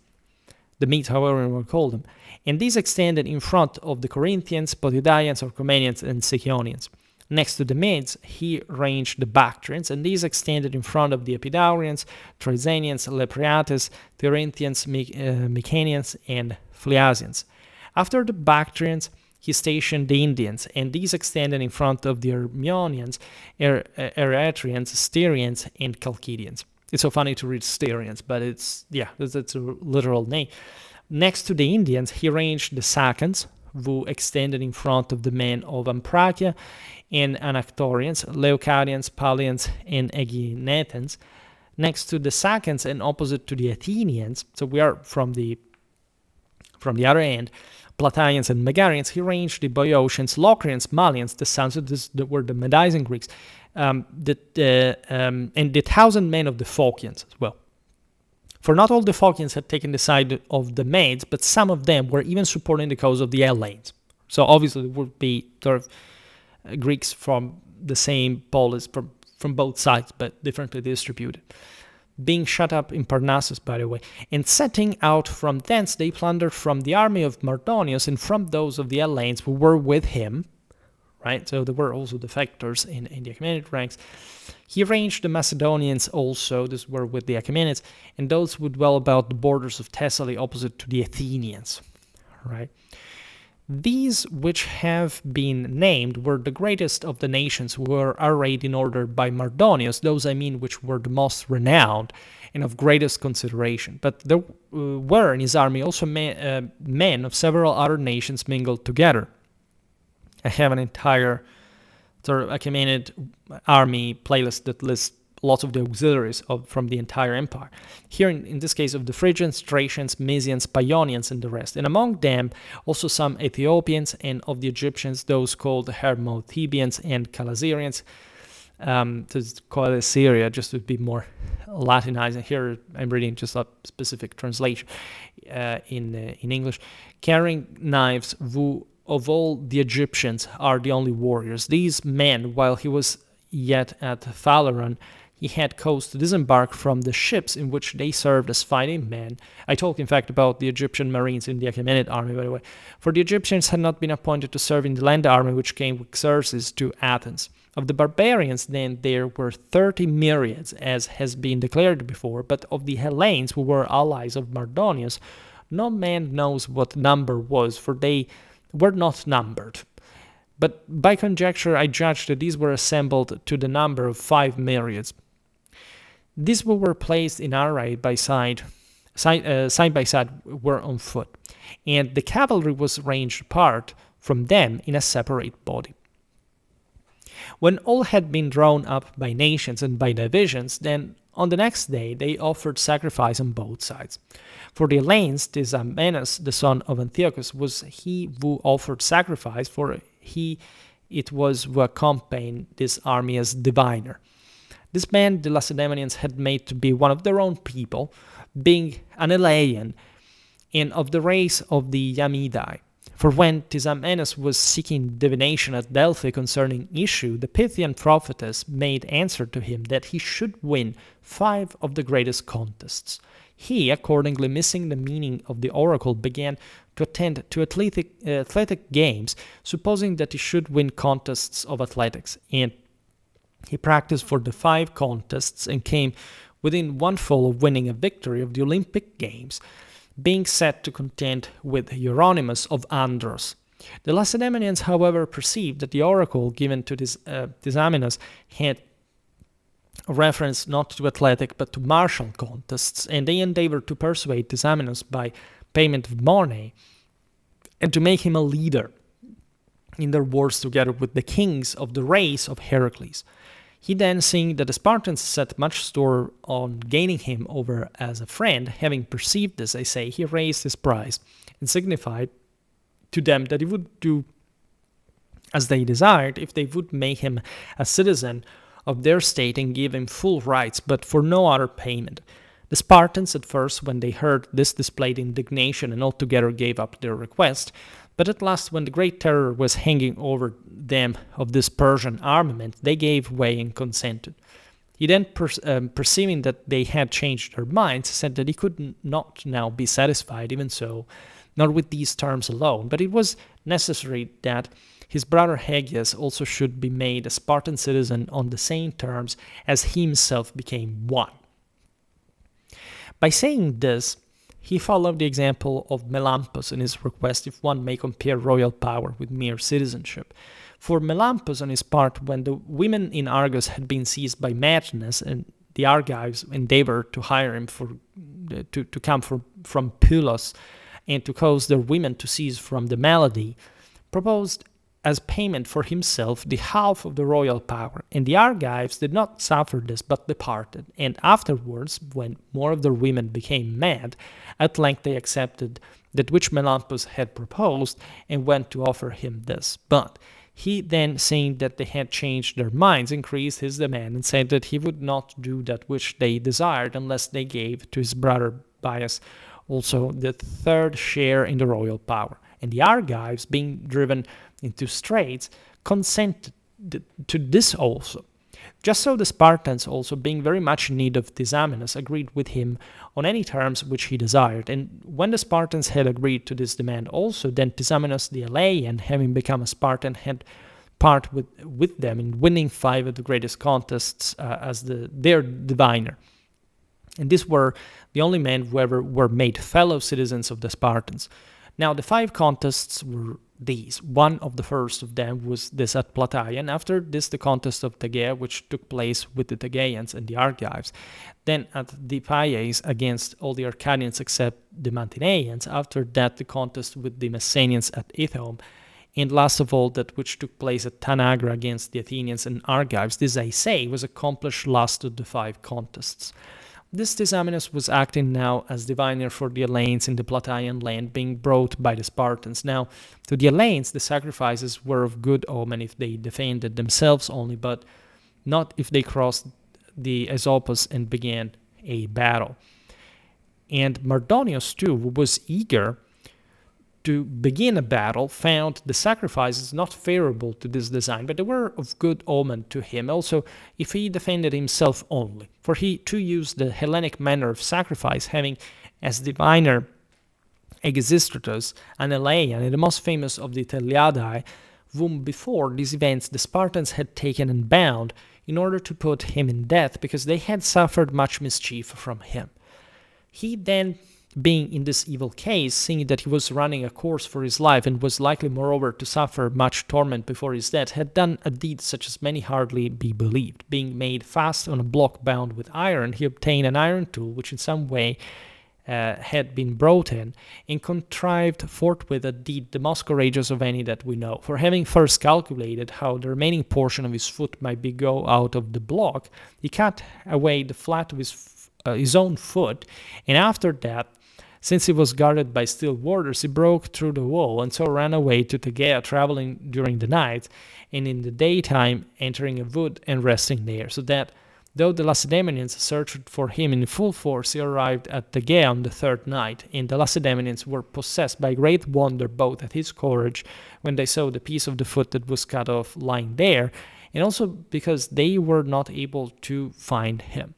however you want to call them, and these extended in front of the Corinthians, Potidæans, Orchomenians, and Sicyonians. Next to the Medes, he ranged the Bactrians, and these extended in front of the Epidaurians, Troezenians, Lepreates, Tyrinthians, Mycenians, and Phliasians. After the Bactrians, he stationed the Indians, and these extended in front of the Hermionians, Eretrians, Styrians, and Chalcidians. It's so funny to read Styrians, but it's a literal name. Next to the Indians, he ranged the Sacans, who extended in front of the men of Ampracia, and Anactorians, Leucadians, Pallians, and Aeginetans. Next to the Sacans and opposite to the Athenians, so we are from the other end, Plataeans and Megarians, he ranged the Boeotians, Locrians, Malians, the sons of that were the Medizing Greeks, and the 1,000 men of the Phocians as well. For not all the Phocians had taken the side of the Medes, but some of them were even supporting the cause of the Hellenes. So obviously there would be sort of Greeks from the same polis, from both sides, but differently distributed. Being shut up in Parnassus, by the way, and setting out from thence, they plundered from the army of Mardonius and from those of the Hellenes who were with him, right? So there were also defectors in the Achaemenid ranks. He ranged the Macedonians also, these were with the Achaemenids, and those who dwell about the borders of Thessaly opposite to the Athenians, right? These which have been named were the greatest of the nations who were arrayed in order by Mardonius, those I mean which were the most renowned and of greatest consideration. But there were in his army also men of several other nations mingled together. I have an entire sort of Achaemenid army playlist that lists lots of the auxiliaries from the entire empire. Here, in this case, of the Phrygians, Thracians, Mysians, Paionians, and the rest. And among them, also some Ethiopians, and of the Egyptians, those called Hermothebians and Chalazirians. To call it Syria, just to be more Latinized. And here I'm reading just a specific translation in English. Carrying knives, who of all the Egyptians are the only warriors. These men, while he was yet at Phaleron, he had caused to disembark from the ships in which they served as fighting men. I talk, in fact, about the Egyptian marines in the Achaemenid army, by the way. For the Egyptians had not been appointed to serve in the land army which came with Xerxes to Athens. Of the barbarians, then, there were 30 myriads, as has been declared before, but of the Hellenes, who were allies of Mardonius, no man knows what number was, for they were not numbered. but by conjecture I judge that these were assembled to the number of 5 myriads. These were placed in array side by side were on foot, and the cavalry was ranged apart from them in a separate body. When all had been drawn up by nations and by divisions, then on the next day they offered sacrifice on both sides. For the Hellenes, Tisamenus, the son of Antiochus, was he who offered sacrifice, for it was who accompanied this army as diviner. This man the Lacedaemonians had made to be one of their own people, being an Elean and of the race of the Yamidai. For when Tisamenus was seeking divination at Delphi concerning issue, the Pythian prophetess made answer to him that he should win 5 of the greatest contests. He, accordingly missing the meaning of the oracle, began to attend to athletic games, supposing that he should win contests of athletics, and he practiced for the 5 contests and came within one fall of winning a victory of the Olympic Games, being set to contend with Euronymous of Andros. The Lacedaemonians, however, perceived that the oracle given to Tisamenus had reference not to athletic but to martial contests, and they endeavored to persuade Tisamenus by payment of money and to make him a leader in their wars together with the kings of the race of Heracles. He then, seeing that the Spartans set much store on gaining him over as a friend, having perceived this, I say, he raised his price and signified to them that he would do as they desired if they would make him a citizen of their state and give him full rights, but for no other payment. The Spartans, at first, when they heard this, displayed indignation and altogether gave up their request. But at last, when the great terror was hanging over them of this Persian armament, they gave way and consented. He then, perceiving that they had changed their minds, said that he could not now be satisfied, even so, not with these terms alone, but it was necessary that his brother Hegias also should be made a Spartan citizen on the same terms as he himself became one. By saying this, he followed the example of Melampus in his request if one may compare royal power with mere citizenship. For Melampus, on his part, when the women in Argos had been seized by madness and the Argives endeavored to hire him to come from Pylos and to cause their women to cease from the malady, proposed as payment for himself the half of the royal power, and the Argives did not suffer this, but departed, and afterwards, when more of their women became mad, at length they accepted that which Melampus had proposed, and went to offer him this. But he then, seeing that they had changed their minds, increased his demand, and said that he would not do that which they desired, unless they gave to his brother Bias also the 3rd share in the royal power. And the Argives, being driven into straits, consented to this also. Just so the Spartans also, being very much in need of Tisamenus, agreed with him on any terms which he desired. And when the Spartans had agreed to this demand also, then Tisamenus the Elean, having become a Spartan, had part with them in winning 5 of the greatest contests as their diviner. And these were the only men who ever were made fellow citizens of the Spartans. Now, the 5 contests were these. One of the first of them was this at Plataea, and after this the contest of Tegea, which took place with the Tegeans and the Argives. Then at the Paias against all the Arcadians except the Mantineans. After that the contest with the Messenians at Ithome. And last of all, that which took place at Tanagra against the Athenians and Argives. This, I say, was accomplished last of the 5 contests. This Tisamenus was acting now as diviner for the Hellenes in the Plataean land, being brought by the Spartans. Now, to the Hellenes, the sacrifices were of good omen if they defended themselves only, but not if they crossed the Aesopus and began a battle. And Mardonius, too, who was eager to begin a battle, found the sacrifices not favorable to this design, but they were of good omen to him, also if he defended himself only. For he too used the Hellenic manner of sacrifice, having as diviner Egesistratus, an Elean, and the most famous of the Teliadae, whom before these events the Spartans had taken and bound in order to put him in death, because they had suffered much mischief from him. He then being in this evil case, seeing that he was running a course for his life and was likely moreover to suffer much torment before his death, had done a deed such as many hardly be believed. Being made fast on a block bound with iron, he obtained an iron tool which in some way had been brought in, and contrived forthwith a deed the most courageous of any that we know. For having first calculated how the remaining portion of his foot might be go out of the block, he cut away the flat of his own foot, and after that, since he was guarded by steel warders, he broke through the wall and so ran away to Tegea, traveling during the night, and in the daytime entering a wood and resting there, so that though the Lacedaemonians searched for him in full force, he arrived at Tegea on the third night, and the Lacedaemonians were possessed by great wonder both at his courage when they saw the piece of the foot that was cut off lying there, and also because they were not able to find him.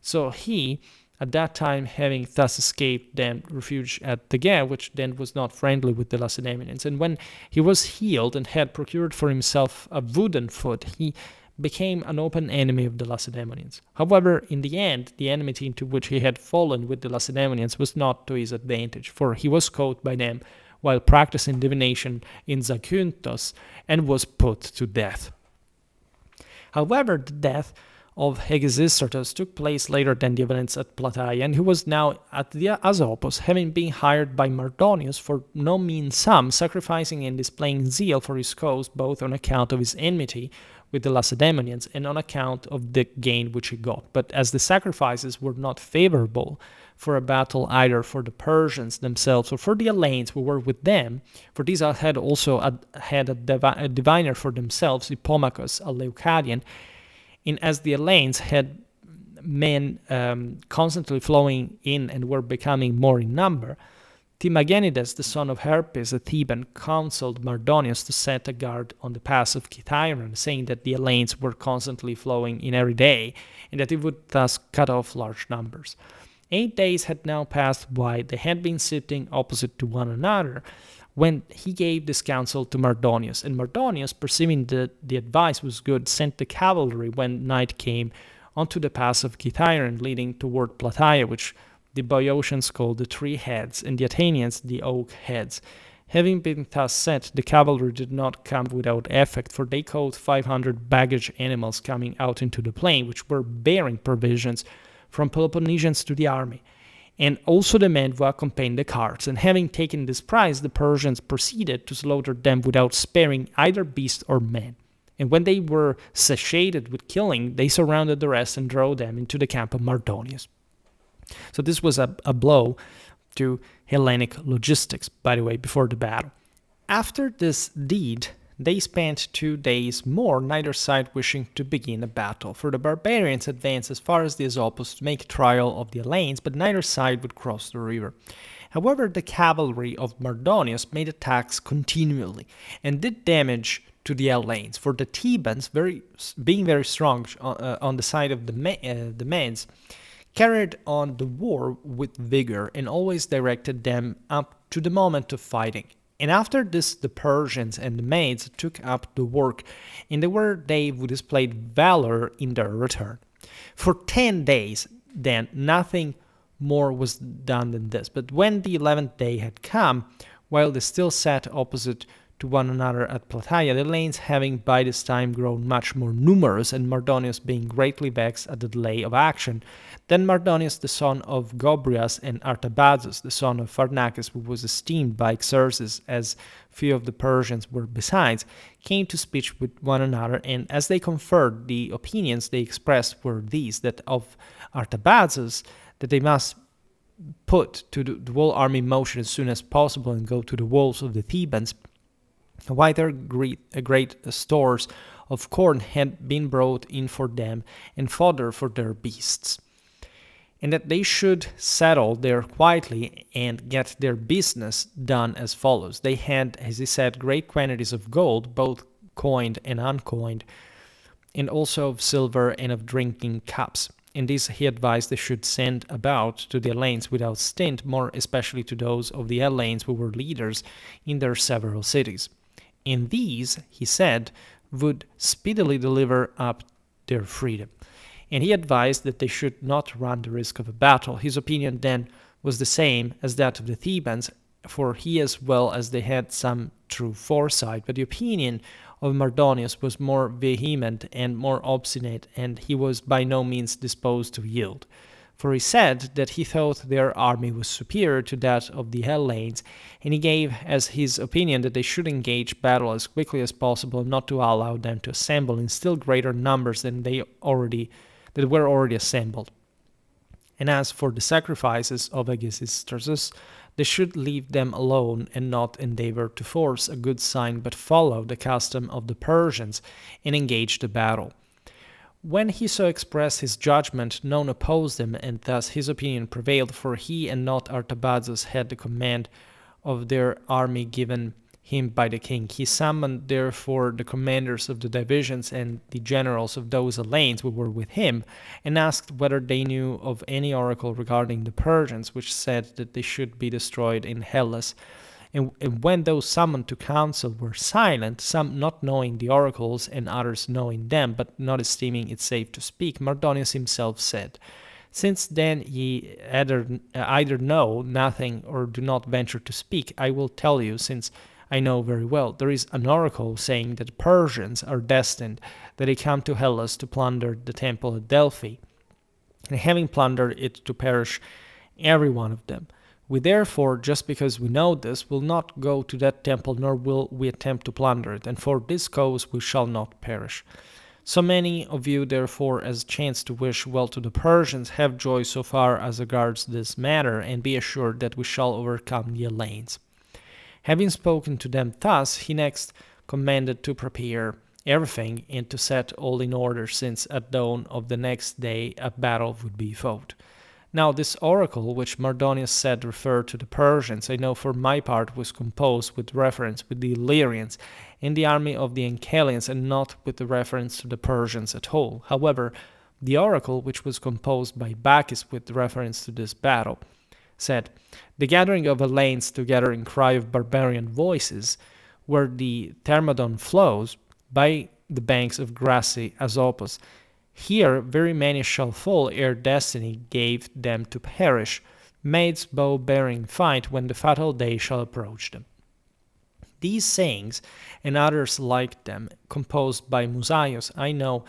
So he, at that time, having thus escaped, then refuge at Tegea, which then was not friendly with the Lacedaemonians. And when he was healed and had procured for himself a wooden foot, he became an open enemy of the Lacedaemonians. However, in the end, the enmity into which he had fallen with the Lacedaemonians was not to his advantage, for he was caught by them while practicing divination in Zakynthos and was put to death. However, the death of Hegesistratus took place later than the events at Plataea, and he was now at the Asopus, having been hired by Mardonius for no mean sum, sacrificing and displaying zeal for his cause, both on account of his enmity with the Lacedaemonians and on account of the gain which he got. But as the sacrifices were not favorable for a battle either for the Persians themselves or for the Hellenes who were with them, for these had also had a diviner for themselves, Hippomachus, a Leucadian, and as the Hellenes had men constantly flowing in and were becoming more in number, Timagenides, the son of Herpes, a Theban, counseled Mardonius to set a guard on the pass of Kithaeron, saying that the Hellenes were constantly flowing in every day, and that it would thus cut off large numbers. 8 days had now passed by. They had been sitting opposite to one another, when he gave this counsel to Mardonius. And Mardonius, perceiving that the advice was good, sent the cavalry when night came onto the pass of Kithaeron leading toward Plataea, which the Boeotians called the Three Heads, and the Athenians the Oak Heads. Having been thus set, the cavalry did not come without effect, for they caught 500 baggage animals coming out into the plain, which were bearing provisions from Peloponnesians to the army, and also the men who accompanied the carts. And having taken this prize, the Persians proceeded to slaughter them without sparing either beast or man. And when they were satiated with killing, they surrounded the rest and drove them into the camp of Mardonius. So this was a blow to Hellenic logistics, by the way, before the battle. After this deed, they spent 2 days more, neither side wishing to begin a battle, for the barbarians advanced as far as the Asopus to make trial of the Hellenes, but neither side would cross the river. However, the cavalry of Mardonius made attacks continually and did damage to the Hellenes, for the Thebans, being very strong on the side of the Medes, carried on the war with vigor and always directed them up to the moment of fighting. And after this, the Persians and the Medes took up the work, and they who displayed valor in their return. For 10 days, then, nothing more was done than this. But when the 11th day had come, while they still sat opposite to one another at Plataea, the Hellenes having by this time grown much more numerous, and Mardonius being greatly vexed at the delay of action, then Mardonius, the son of Gobrias, and Artabazus, the son of Pharnaces, who was esteemed by Xerxes, as few of the Persians were besides, came to speech with one another, and as they conferred, the opinions they expressed were these: that of Artabazus, that they must put to the whole army in motion as soon as possible and go to the walls of the Thebans, why their great stores of corn had been brought in for them and fodder for their beasts, and that they should settle there quietly and get their business done as follows. They had, as he said, great quantities of gold, both coined and uncoined, and also of silver and of drinking cups. And this he advised they should send about to the Hellenes without stint, more especially to those of the Hellenes who were leaders in their several cities. And these, he said, would speedily deliver up their freedom. And he advised that they should not run the risk of a battle. His opinion then was the same as that of the Thebans, for he as well as they had some true foresight, but the opinion of Mardonius was more vehement and more obstinate, and he was by no means disposed to yield. For he said that he thought their army was superior to that of the Hellenes, and he gave as his opinion that they should engage battle as quickly as possible, and not to allow them to assemble in still greater numbers than that were already assembled. And as for the sacrifices of Aegisthus, they should leave them alone and not endeavor to force a good sign, but follow the custom of the Persians and engage the battle. When he so expressed his judgment, none opposed him, and thus his opinion prevailed, for he and not Artabazus had the command of their army given him by the king. He summoned therefore the commanders of the divisions and the generals of those Hellenes who were with him, and asked whether they knew of any oracle regarding the Persians, which said that they should be destroyed in Hellas. And when those summoned to council were silent, some not knowing the oracles and others knowing them, but not esteeming it safe to speak, Mardonius himself said, "Since then ye either know nothing or do not venture to speak, I will tell you, since I know very well. There is an oracle saying that the Persians are destined that they come to Hellas to plunder the temple at Delphi, and having plundered it to perish every one of them. We therefore, just because we know this, will not go to that temple, nor will we attempt to plunder it, and for this cause we shall not perish. So many of you, therefore, as chance to wish well to the Persians, have joy so far as regards this matter, and be assured that we shall overcome the Hellenes." Having spoken to them thus, he next commanded to prepare everything and to set all in order, since at dawn of the next day a battle would be fought. Now this oracle, which Mardonius said referred to the Persians, I know for my part was composed with reference with the Illyrians and the army of the Ancalians, and not with the reference to the Persians at all. However, the oracle, which was composed by Bacchus with reference to this battle, said, "The gathering of Hellenes together in cry of barbarian voices, where the Thermodon flows, by the banks of grassy Asopus. Here very many shall fall ere destiny gave them to perish. Maids bow-bearing fight when the fatal day shall approach them." These sayings, and others like them, composed by Musaios, I know,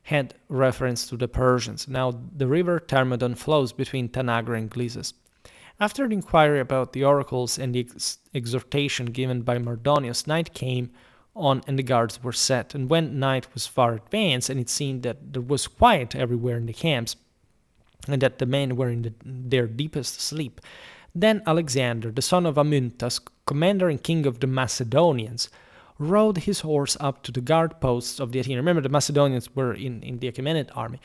had reference to the Persians. Now the river Thermodon flows between Tanagra and Glycis. After the inquiry about the oracles and the exhortation given by Mardonius, night came on and the guards were set. And when night was far advanced, and it seemed that there was quiet everywhere in the camps, and that the men were in their deepest sleep, then Alexander, the son of Amyntas, commander and king of the Macedonians, rode his horse up to the guard posts of the Athenians. Remember, the Macedonians were in the Achaemenid army,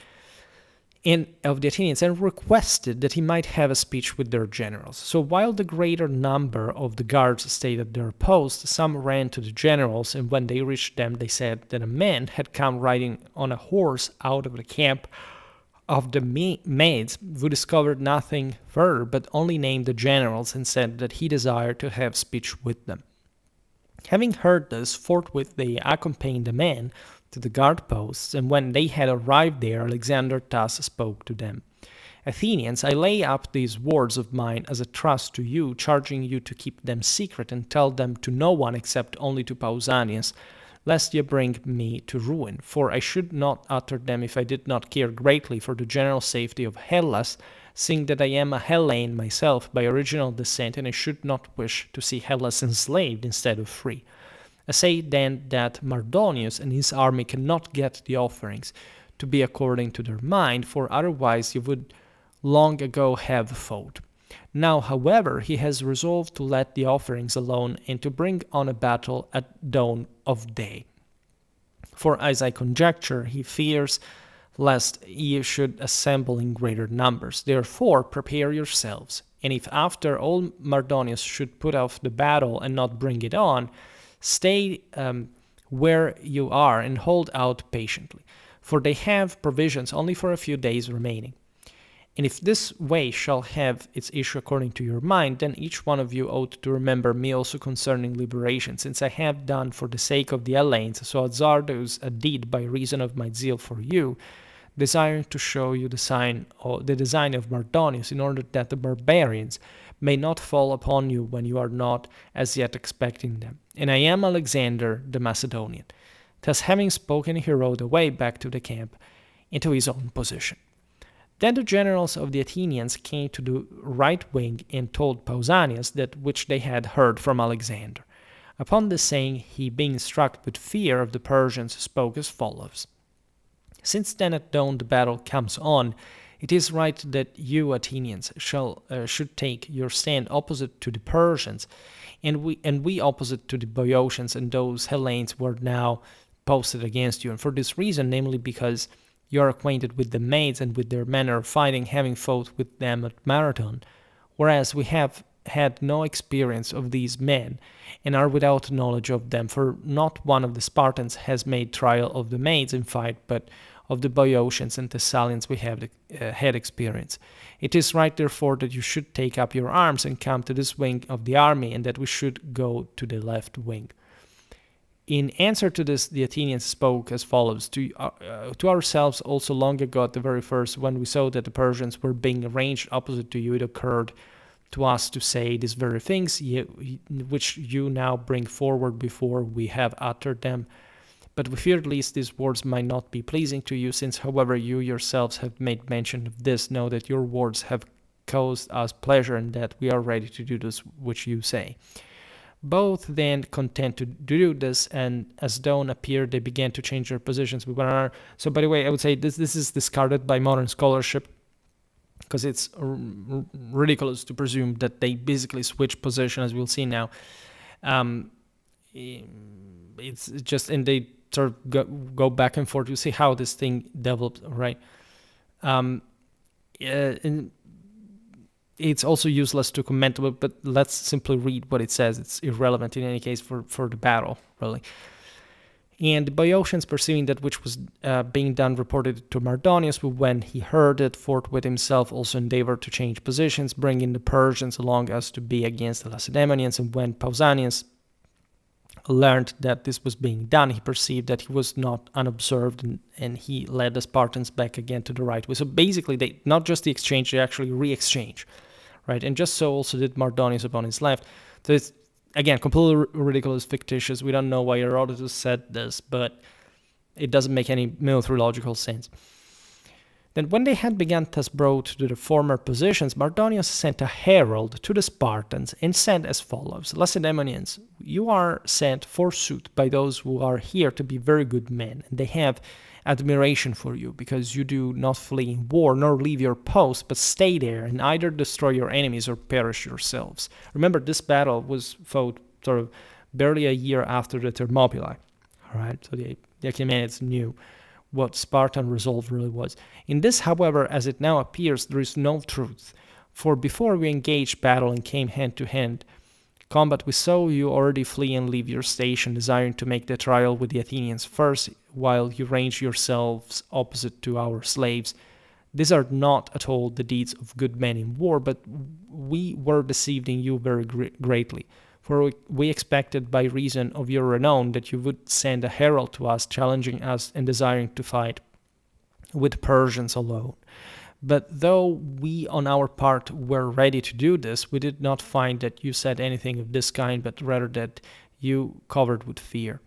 and of the Athenians, and requested that he might have a speech with their generals. So while the greater number of the guards stayed at their posts, some ran to the generals, and when they reached them, they said that a man had come riding on a horse out of the camp of the maids, who discovered nothing further, but only named the generals, and said that he desired to have speech with them. Having heard this, forthwith they accompanied the man to the guard posts, and when they had arrived there, Alexander thus spoke to them: "Athenians, I lay up these words of mine as a trust to you, charging you to keep them secret and tell them to no one except only to Pausanias, lest ye bring me to ruin. For I should not utter them if I did not care greatly for the general safety of Hellas, seeing that I am a Hellene myself by original descent, and I should not wish to see Hellas enslaved instead of free. I say then that Mardonius and his army cannot get the offerings to be according to their mind, for otherwise you would long ago have fought. Now, however, he has resolved to let the offerings alone and to bring on a battle at dawn of day. For as I conjecture, he fears lest ye should assemble in greater numbers. Therefore, prepare yourselves. And if after all Mardonius should put off the battle and not bring it on, stay where you are and hold out patiently, for they have provisions only for a few days remaining. And if this way shall have its issue according to your mind, then each one of you ought to remember me also concerning liberation, since I have done for the sake of the Hellenes so hazardous a deed by reason of my zeal for you, desiring to show you the design of Mardonius in order that the barbarians may not fall upon you when you are not as yet expecting them. And I am Alexander the Macedonian. Thus having spoken, he rode away back to the camp into his own position. Then the generals of the Athenians came to the right wing and told Pausanias that which they had heard from Alexander. Upon this saying, he, being struck with fear of the Persians, spoke as follows. Since then at dawn the battle comes on, it is right that you Athenians should take your stand opposite to the Persians, and we opposite to the Boeotians and those Hellenes who are now posted against you. And for this reason, namely because you are acquainted with the maids and with their manner of fighting, having fought with them at Marathon, whereas we have had no experience of these men, and are without knowledge of them, for not one of the Spartans has made trial of the maids in fight, but of the Boeotians and Thessalians we have had experience. It is right, therefore, that you should take up your arms and come to this wing of the army, and that we should go to the left wing. In answer to this, the Athenians spoke as follows. To ourselves also long ago at the very first, when we saw that the Persians were being arranged opposite to you, it occurred to us to say these very things, which you now bring forward before we have uttered them. But we feared lest these words might not be pleasing to you, since, however, you yourselves have made mention of this, know that your words have caused us pleasure, and that we are ready to do this which you say. Both then content to do this, and as dawn appeared, they began to change their positions with one another. So, by the way, I would say this is discarded by modern scholarship, because it's ridiculous to presume that they basically switch position, as we'll see now. It's just, and they sort of go back and forth. You see how this thing develops, right? And it's also useless to comment, but let's simply read what it says. It's irrelevant in any case for the battle, really. And the Boeotians, perceiving that which was being done, reported it to Mardonius, who, when he heard it, forthwith himself also endeavored to change positions, bringing the Persians along as to be against the Lacedaemonians. And when Pausanias learned that this was being done, he perceived that he was not unobserved, and he led the Spartans back again to the right way. So basically, they not just the exchange, they actually re-exchange, right? And just so also did Mardonius upon his left. So it's, again, completely ridiculous, fictitious. We don't know why Herodotus said this, but it doesn't make any military logical sense. Then when they had begun thus brought to the former positions, Mardonius sent a herald to the Spartans and said as follows: Lacedaemonians, you are sent forsooth by those who are here to be very good men, and they have admiration for you, because you do not flee in war, nor leave your post, but stay there, and either destroy your enemies or perish yourselves. Remember, this battle was fought sort of barely a year after the Thermopylae, all right? So the Achaemenids knew what Spartan resolve really was. In this, however, as it now appears, there is no truth. For before we engaged battle and came hand-to-hand combat, we saw you already flee and leave your station, desiring to make the trial with the Athenians first, while you range yourselves opposite to our slaves. These are not at all the deeds of good men in war, but we were deceived in you very greatly. For we expected, by reason of your renown, that you would send a herald to us, challenging us and desiring to fight with Persians alone. But though we on our part were ready to do this, we did not find that you said anything of this kind, but rather that you covered with fear.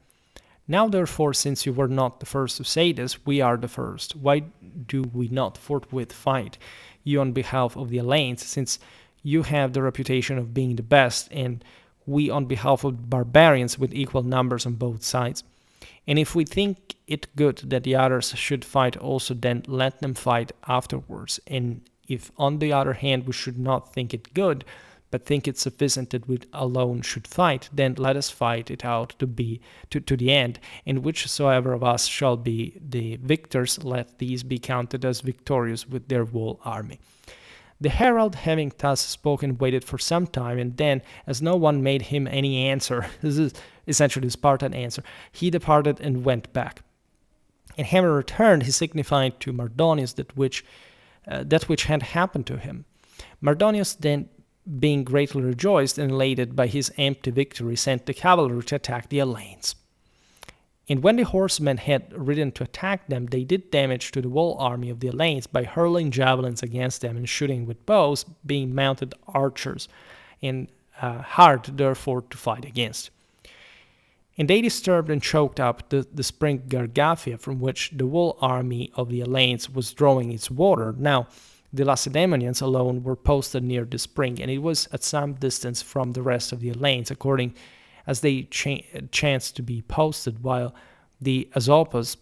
Now therefore, since you were not the first to say this, we are the first. Why do we not forthwith fight you on behalf of the Hellenes, since you have the reputation of being the best, and we on behalf of the barbarians with equal numbers on both sides? And if we think it good that the others should fight also, then let them fight afterwards. And if on the other hand we should not think it good, but think it sufficient that we alone should fight, then let us fight it out to the end, and whichsoever of us shall be the victors, let these be counted as victorious with their whole army. The herald, having thus spoken, waited for some time, and then, as no one made him any answer, this is essentially the Spartan answer, he departed and went back. And having returned, he signified to Mardonius that which had happened to him. Mardonius then, being greatly rejoiced and elated by his empty victory, sent the cavalry to attack the Hellenes. And when the horsemen had ridden to attack them, they did damage to the whole army of the Hellenists by hurling javelins against them and shooting with bows, being mounted archers, and hard, therefore, to fight against. And they disturbed and choked up the spring Gargaphia, from which the whole army of the Hellenists was drawing its water. Now, the Lacedaemonians alone were posted near the spring, and it was at some distance from the rest of the Hellenists, according as they chanced to be posted, while the Azopus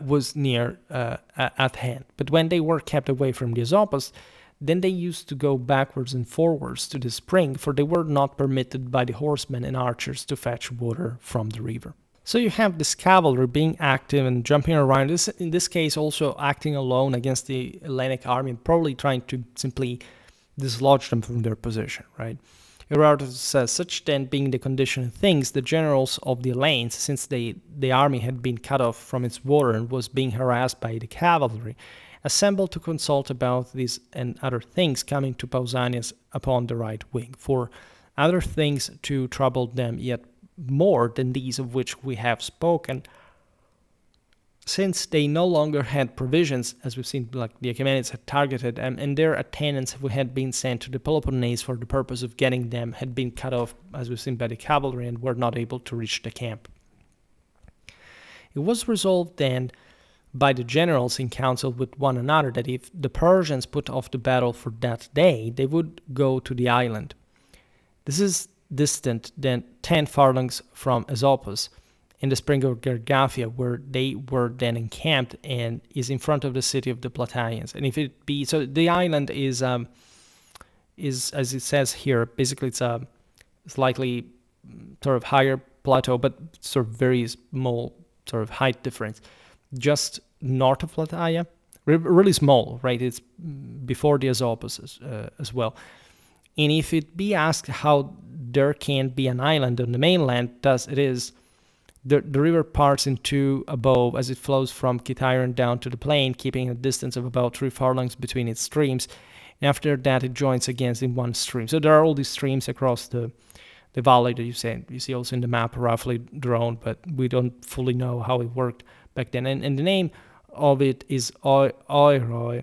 was near at hand. But when they were kept away from the Azopus, then they used to go backwards and forwards to the spring, for they were not permitted by the horsemen and archers to fetch water from the river. So you have this cavalry being active and jumping around, in this case also acting alone against the Hellenic army, probably trying to simply dislodge them from their position, right? Herodotus says, such then being the condition of things, the generals of the Hellenists, since the army had been cut off from its water and was being harassed by the cavalry, assembled to consult about these and other things, coming to Pausanias upon the right wing. For other things to trouble them yet more than these of which we have spoken, since they no longer had provisions, as we've seen, like the Achaemenids had targeted, and their attendants who had been sent to the Peloponnese for the purpose of getting them had been cut off, as we've seen, by the cavalry and were not able to reach the camp. It was resolved then by the generals in council with one another that if the Persians put off the battle for that day, they would go to the island. This is distant then 10 furlongs from Azopus, in the spring of Gargaphia, where they were then encamped, and is in front of the city of the Plataeans. And if it be so, the island is as it says here, basically it's a slightly sort of higher plateau, but sort of very small sort of height difference, just north of Plataea, really small, right? It's before the Azopus as well. And if it be asked how there can be an island on the mainland, thus it is. The river parts in two above as it flows from Kithairon down to the plain, keeping a distance of about 3 furlongs between its streams. And after that, it joins again in one stream. So there are all these streams across the valley that you see also in the map, roughly drawn, but we don't fully know how it worked back then. And the name of it is Oiroi,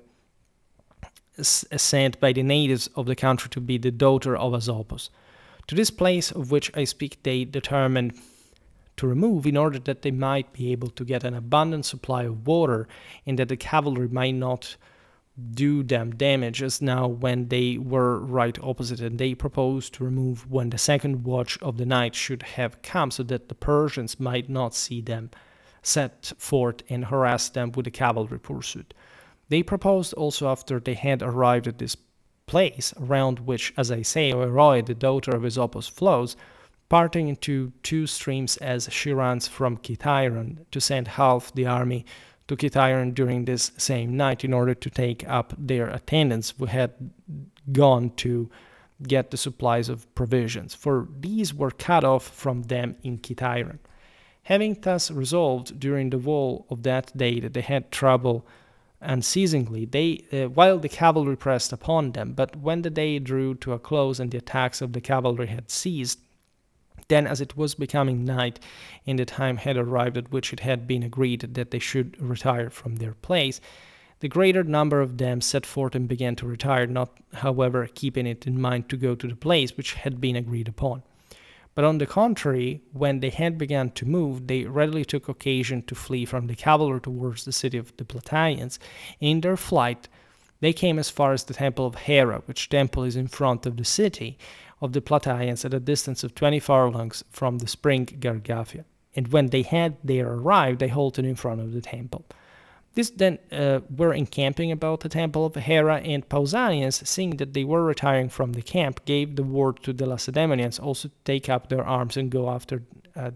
sent by the natives of the country to be the daughter of Azopus. To this place of which I speak, they determined to remove in order that they might be able to get an abundant supply of water, and that the cavalry might not do them damage, as now when they were right opposite, and they proposed to remove when the second watch of the night should have come, so that the Persians might not see them set forth and harass them with the cavalry pursuit. They proposed also, after they had arrived at this place, around which, as I say, Oiroi, the daughter of Azopus, flows, parting into two streams as she runs from Kithairon, to send half the army to Kithairon during this same night, in order to take up their attendants who had gone to get the supplies of provisions, for these were cut off from them in Kithairon. Having thus resolved during the whole of that day that they had trouble unceasingly, while the cavalry pressed upon them, but when the day drew to a close and the attacks of the cavalry had ceased, then, as it was becoming night, and the time had arrived at which it had been agreed that they should retire from their place, the greater number of them set forth and began to retire, not, however, keeping it in mind to go to the place which had been agreed upon. But on the contrary, when they had begun to move, they readily took occasion to flee from the cavalry towards the city of the Plataeans. In their flight, they came as far as the temple of Hera, which temple is in front of the city of the Plataeans at a distance of 20 furlongs from the spring Gargaphia. And when they had there arrived, they halted in front of the temple. This then were encamping about the temple of Hera, and Pausanias, seeing that they were retiring from the camp, gave the word to the Lacedaemonians also to take up their arms and go after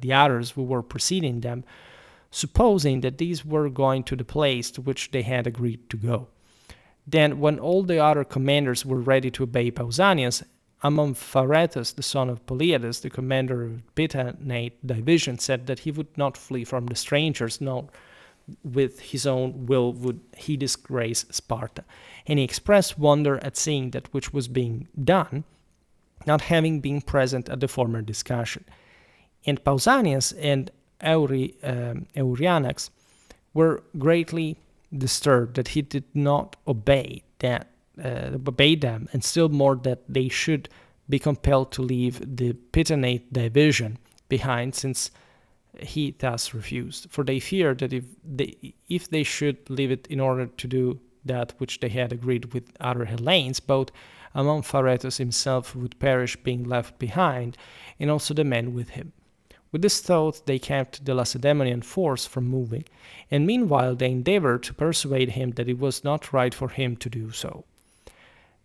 the others who were preceding them, supposing that these were going to the place to which they had agreed to go. Then, when all the other commanders were ready to obey Pausanias, Amompharetus, the son of Polyidus, the commander of the Pitanate division, said that he would not flee from the strangers, nor with his own will would he disgrace Sparta. And he expressed wonder at seeing that which was being done, not having been present at the former discussion. And Pausanias and Eurianax were greatly disturbed that he did not obey them, and still more that they should be compelled to leave the Pitanate division behind, since he thus refused. For they feared that if they should leave it in order to do that which they had agreed with other Hellenes, both Amompharetus himself would perish being left behind, and also the men with him. With this thought they kept the Lacedaemonian force from moving, and meanwhile they endeavored to persuade him that it was not right for him to do so.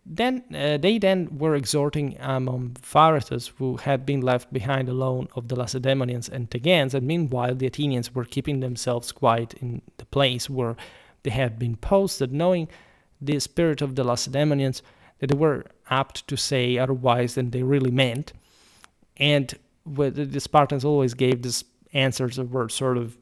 They then were exhorting Amompharetus, who had been left behind alone, of the Lacedaemonians and Tegans, and meanwhile the Athenians were keeping themselves quiet in the place where they had been posted, knowing the spirit of the Lacedaemonians, that they were apt to say otherwise than they really meant. And the Spartans always gave these answers that were sort of,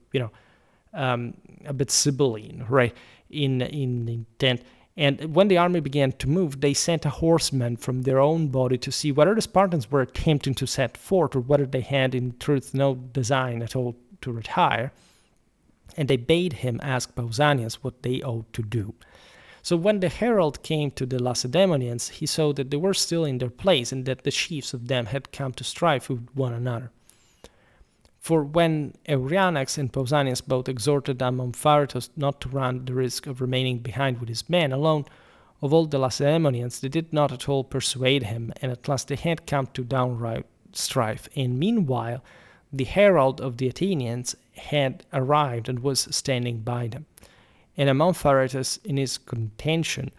a bit sibylline, right, in intent. And when the army began to move, they sent a horseman from their own body to see whether the Spartans were attempting to set forth, or whether they had in truth no design at all to retire. And they bade him ask Pausanias what they ought to do. So when the herald came to the Lacedaemonians, he saw that they were still in their place, and that the chiefs of them had come to strive with one another. For when Eurianax and Pausanias both exhorted Amompharetus not to run the risk of remaining behind with his men alone, of all the Lacedaemonians they did not at all persuade him, and at last they had come to downright strife. And meanwhile the herald of the Athenians had arrived and was standing by them. And Amompharetus, in his contention,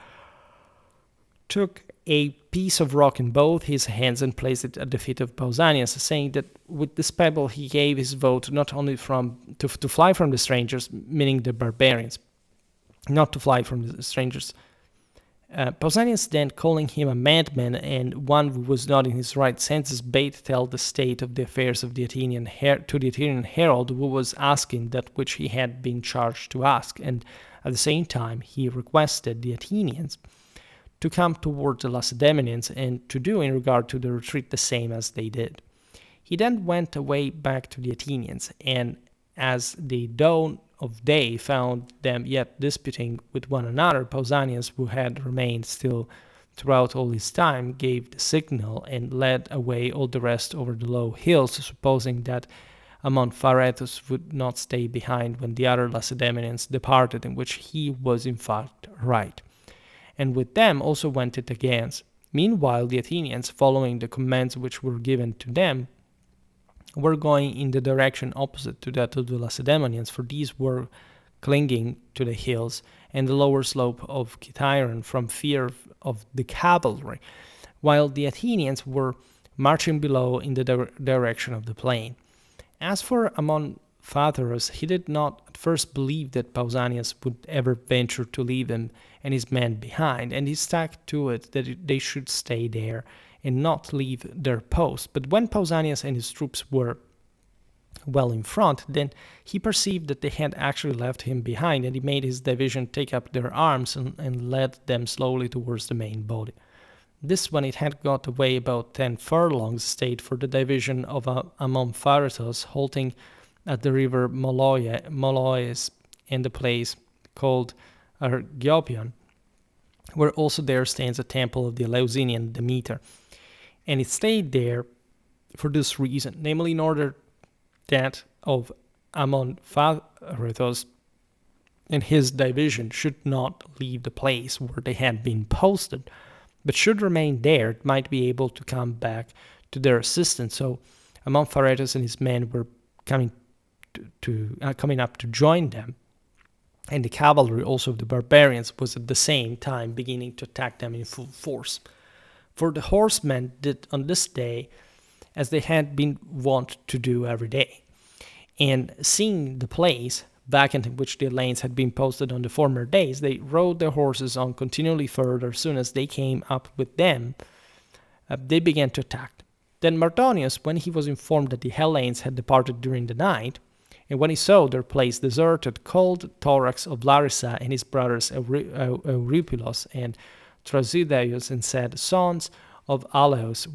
took a piece of rock in both his hands and placed it at the feet of Pausanias, saying that with this pebble he gave his vote not only to fly from the strangers, meaning the barbarians, not to fly from the strangers. Pausanias then, calling him a madman and one who was not in his right senses, bade tell the state of the affairs of the Athenian to the Athenian herald, who was asking that which he had been charged to ask, and at the same time he requested the Athenians to come toward the Lacedaemonians, and to do in regard to the retreat the same as they did. He then went away back to the Athenians, and as the dawn of day found them yet disputing with one another, Pausanias, who had remained still throughout all this time, gave the signal and led away all the rest over the low hills, supposing that Amompharetus would not stay behind when the other Lacedaemonians departed, in which he was in fact right. And with them also went the Tegans. Meanwhile the Athenians, following the commands which were given to them, were going in the direction opposite to that of the Lacedaemonians, for these were clinging to the hills and the lower slope of Cithaeron from fear of the cavalry, while the Athenians were marching below in the direction of the plain. As for Amompharetus, he did not at first believe that Pausanias would ever venture to leave him and his men behind, and he stuck to it that they should stay there and not leave their post. But when Pausanias and his troops were well in front, then he perceived that they had actually left him behind, and he made his division take up their arms and led them slowly towards the main body. This, when it had got away about 10 furlongs, stayed for the division of Amompharetus, halting at the river Moloes in the place called Argiopion, where also there stands a temple of the Eleusinian Demeter. And it stayed there for this reason, namely in order that of Amompharetus and his division should not leave the place where they had been posted, but should remain there, might be able to come back to their assistance. So Amompharetus and his men were coming up to join them, and the cavalry also of the barbarians was at the same time beginning to attack them in full force. For the horsemen did on this day as they had been wont to do every day, and seeing the place vacant in which the lanes had been posted on the former days, they rode their horses on continually further. As soon as they came up with them, they began to attack. Then Mardonius, when he was informed that the Hellenes had departed during the night, and when he saw their place deserted, called Thorax of Larissa and his brothers Eurypylus and Thrasydeus, and said, "Sons of Alos,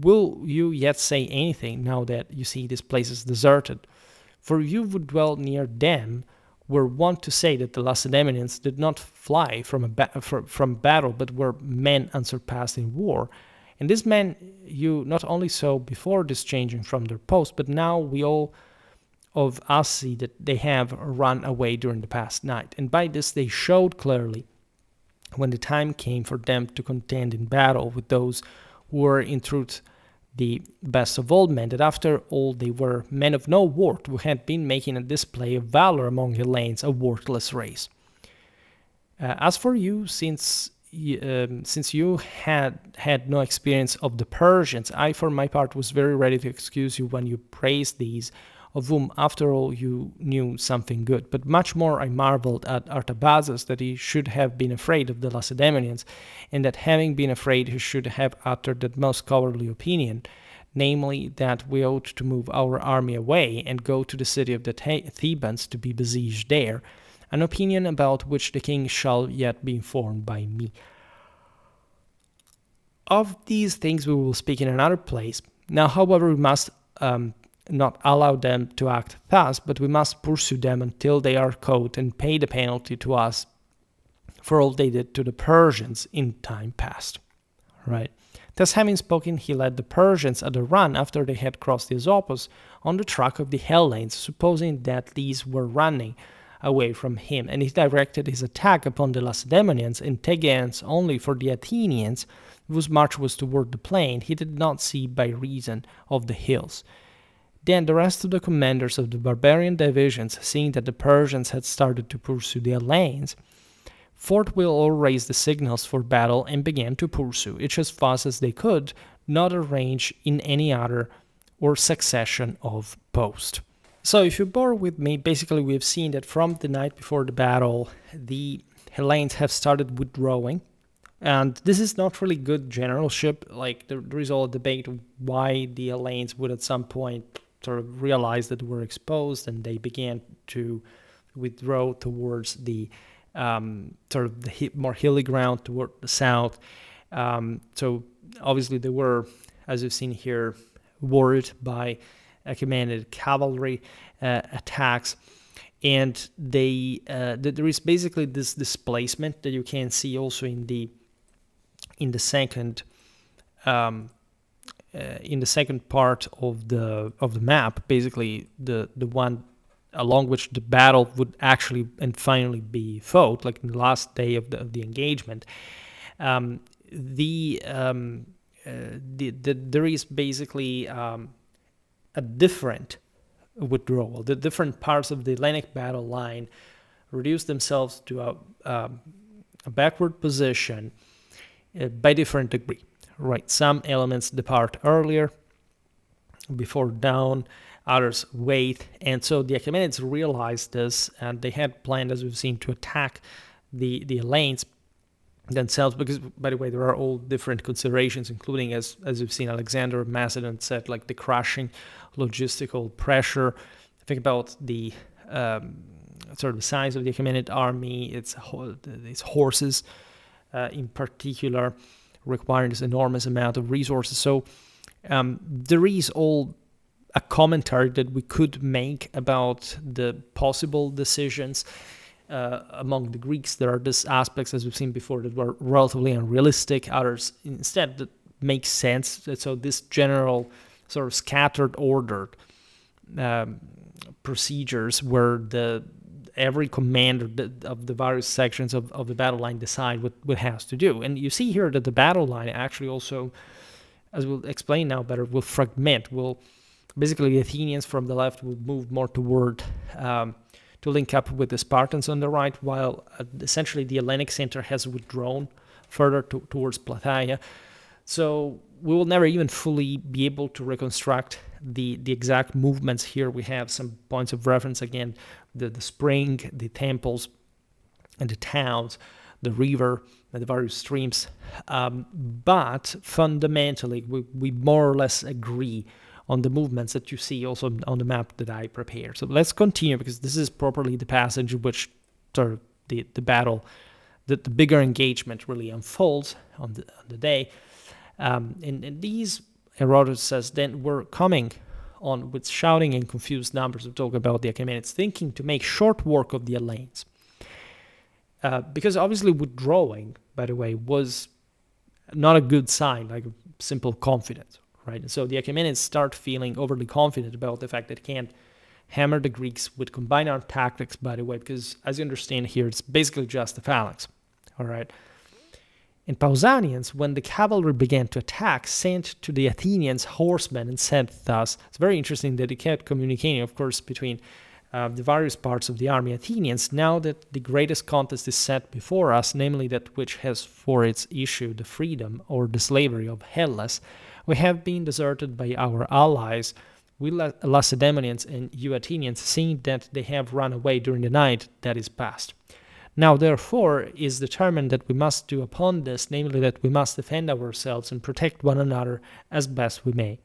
will you yet say anything now that you see these places deserted? For you who dwell near them were wont to say that the Lacedaemonians did not fly from battle, but were men unsurpassed in war. And these men you not only saw before this changing from their post, but now we all of us see that they have run away during the past night. And by this they showed clearly, when the time came for them to contend in battle with those who were in truth the best of all men, that after all they were men of no worth, who had been making a display of valor among Hellenes, a worthless race. As for you, since you had no experience of the Persians, I for my part was very ready to excuse you when you praised these, of whom after all you knew something good. But much more I marveled at Artabazus, that he should have been afraid of the Lacedaemonians, and that having been afraid he should have uttered that most cowardly opinion, namely that we ought to move our army away and go to the city of the Thebans to be besieged there, an opinion about which the king shall yet be informed by me. Of these things we will speak in another place. Now, however, we must not allow them to act thus, but we must pursue them until they are caught and pay the penalty to us for all they did to the Persians in time past. Right. Thus having spoken, he led the Persians at a run after they had crossed the Esopus on the track of the Hellenes, supposing that these were running away from him, and he directed his attack upon the Lacedaemonians and Tegeans only, for the Athenians, whose march was toward the plain, he did not see by reason of the hills. Then the rest of the commanders of the barbarian divisions, seeing that the Persians had started to pursue the Hellenes, forthwith all raised the signals for battle and began to pursue, each as fast as they could, not arranged in any order or succession of post. So if you bore with me, basically we've seen that from the night before the battle, the Hellenes have started withdrawing. And this is not really good generalship. Like there is all a debate why the Hellenes would at some point sort of realize that we're exposed, and they began to withdraw towards the sort of the more hilly ground toward the south. So obviously they were, as you've seen here, worried by commanded cavalry attacks, and there is basically this displacement that you can see also in the second part of the map, basically the one along which the battle would actually and finally be fought, like in the last day of the engagement. There is basically a different withdrawal. The different parts of the Hellenic battle line reduce themselves to a backward position by different degree. Right, some elements depart earlier, before dawn, others wait, and so the Achaemenids realized this, and they had planned, as we've seen, to attack the Hellenes themselves, because, by the way, there are all different considerations, including, as we've seen, Alexander of Macedon said, like the crushing logistical pressure. Think about the sort of the size of the Achaemenid army, its horses in particular, requiring this enormous amount of resources. So there is all a commentary that we could make about the possible decisions among the Greeks. There are these aspects, as we've seen before, that were relatively unrealistic. Others, instead, that make sense. So this general sort of scattered ordered procedures where every commander of the various sections of the battle line decide what has to do. And you see here that the battle line actually also, as we'll explain now better, will fragment. Basically, the Athenians from the left will move more toward to link up with the Spartans on the right, while essentially the Hellenic center has withdrawn further towards Plataea. So we will never even fully be able to reconstruct the exact movements here. We have some points of reference again, the spring, the temples, and the towns, the river, and the various streams. But fundamentally, we more or less agree on the movements that you see also on the map that I prepared. So let's continue, because this is properly the passage in which sort of the battle, the bigger engagement really unfolds on the day. And these, Herodotus says, then were coming on with shouting and confused numbers of talk about the Achaemenids, thinking to make short work of the Hellenians. Because obviously withdrawing, by the way, was not a good sign, like a simple confidence, right? And so the Achaemenids start feeling overly confident about the fact that they can't hammer the Greeks with combined arm tactics, by the way, because as you understand here, it's basically just the phalanx, all right? And Pausanians, when the cavalry began to attack, sent to the Athenians horsemen and said thus, it's very interesting that they kept communicating, of course, between the various parts of the army. Athenians, now that the greatest contest is set before us, namely that which has for its issue the freedom or the slavery of Hellas, we have been deserted by our allies. We Lacedaemonians and you Athenians, seeing that they have run away during the night that is past. Now, therefore, is determined that we must do upon this, namely that we must defend ourselves and protect one another as best we may.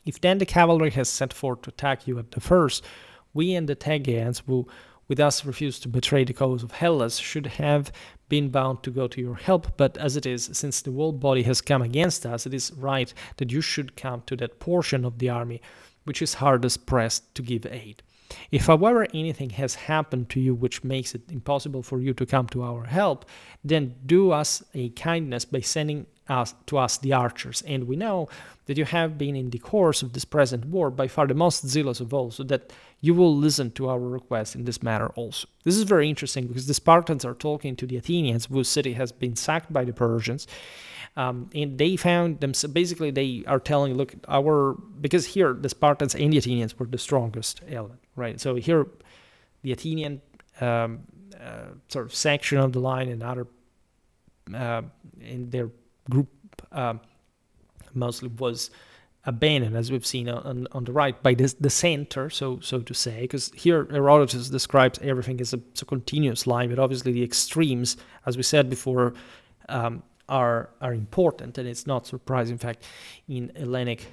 If then the cavalry has set forth to attack you at the first, we and the Tegeans, who with us refuse to betray the cause of Hellas, should have been bound to go to your help, but as it is, since the whole body has come against us, it is right that you should come to that portion of the army which is hardest pressed to give aid. If, however, anything has happened to you which makes it impossible for you to come to our help, then do us a kindness by sending to us the archers. And we know that you have been in the course of this present war by far the most zealous of all, so that you will listen to our request in this matter also. This is very interesting because the Spartans are talking to the Athenians, whose city has been sacked by the Persians. And they found them, so basically they are telling, look, because here the Spartans and the Athenians were the strongest element, right? So here the Athenian sort of section of the line and other in their group mostly was abandoned, as we've seen on the right, by the center, so to say, because here Herodotus describes everything as a continuous line, but obviously the extremes, as we said before, are important, and it's not surprising, in fact, in Hellenic,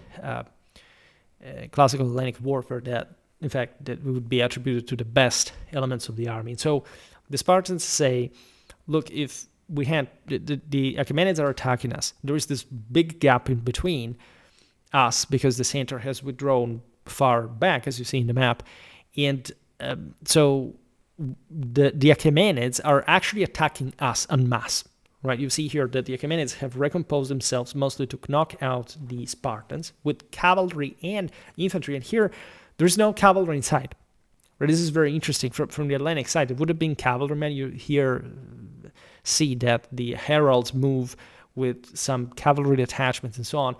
classical Hellenic warfare that, in fact, that would be attributed to the best elements of the army. And so the Spartans say, look, if we had, the Achaemenids are attacking us, there is this big gap in between us because the center has withdrawn far back, as you see in the map, and so the Achaemenids are actually attacking us en masse. Right, you see here that the Achaemenids have recomposed themselves mostly to knock out the Spartans with cavalry and infantry, and here there's no cavalry inside. Right, this is very interesting from the Hellenic side. It would have been cavalrymen. You here see that the heralds move with some cavalry detachments and so on,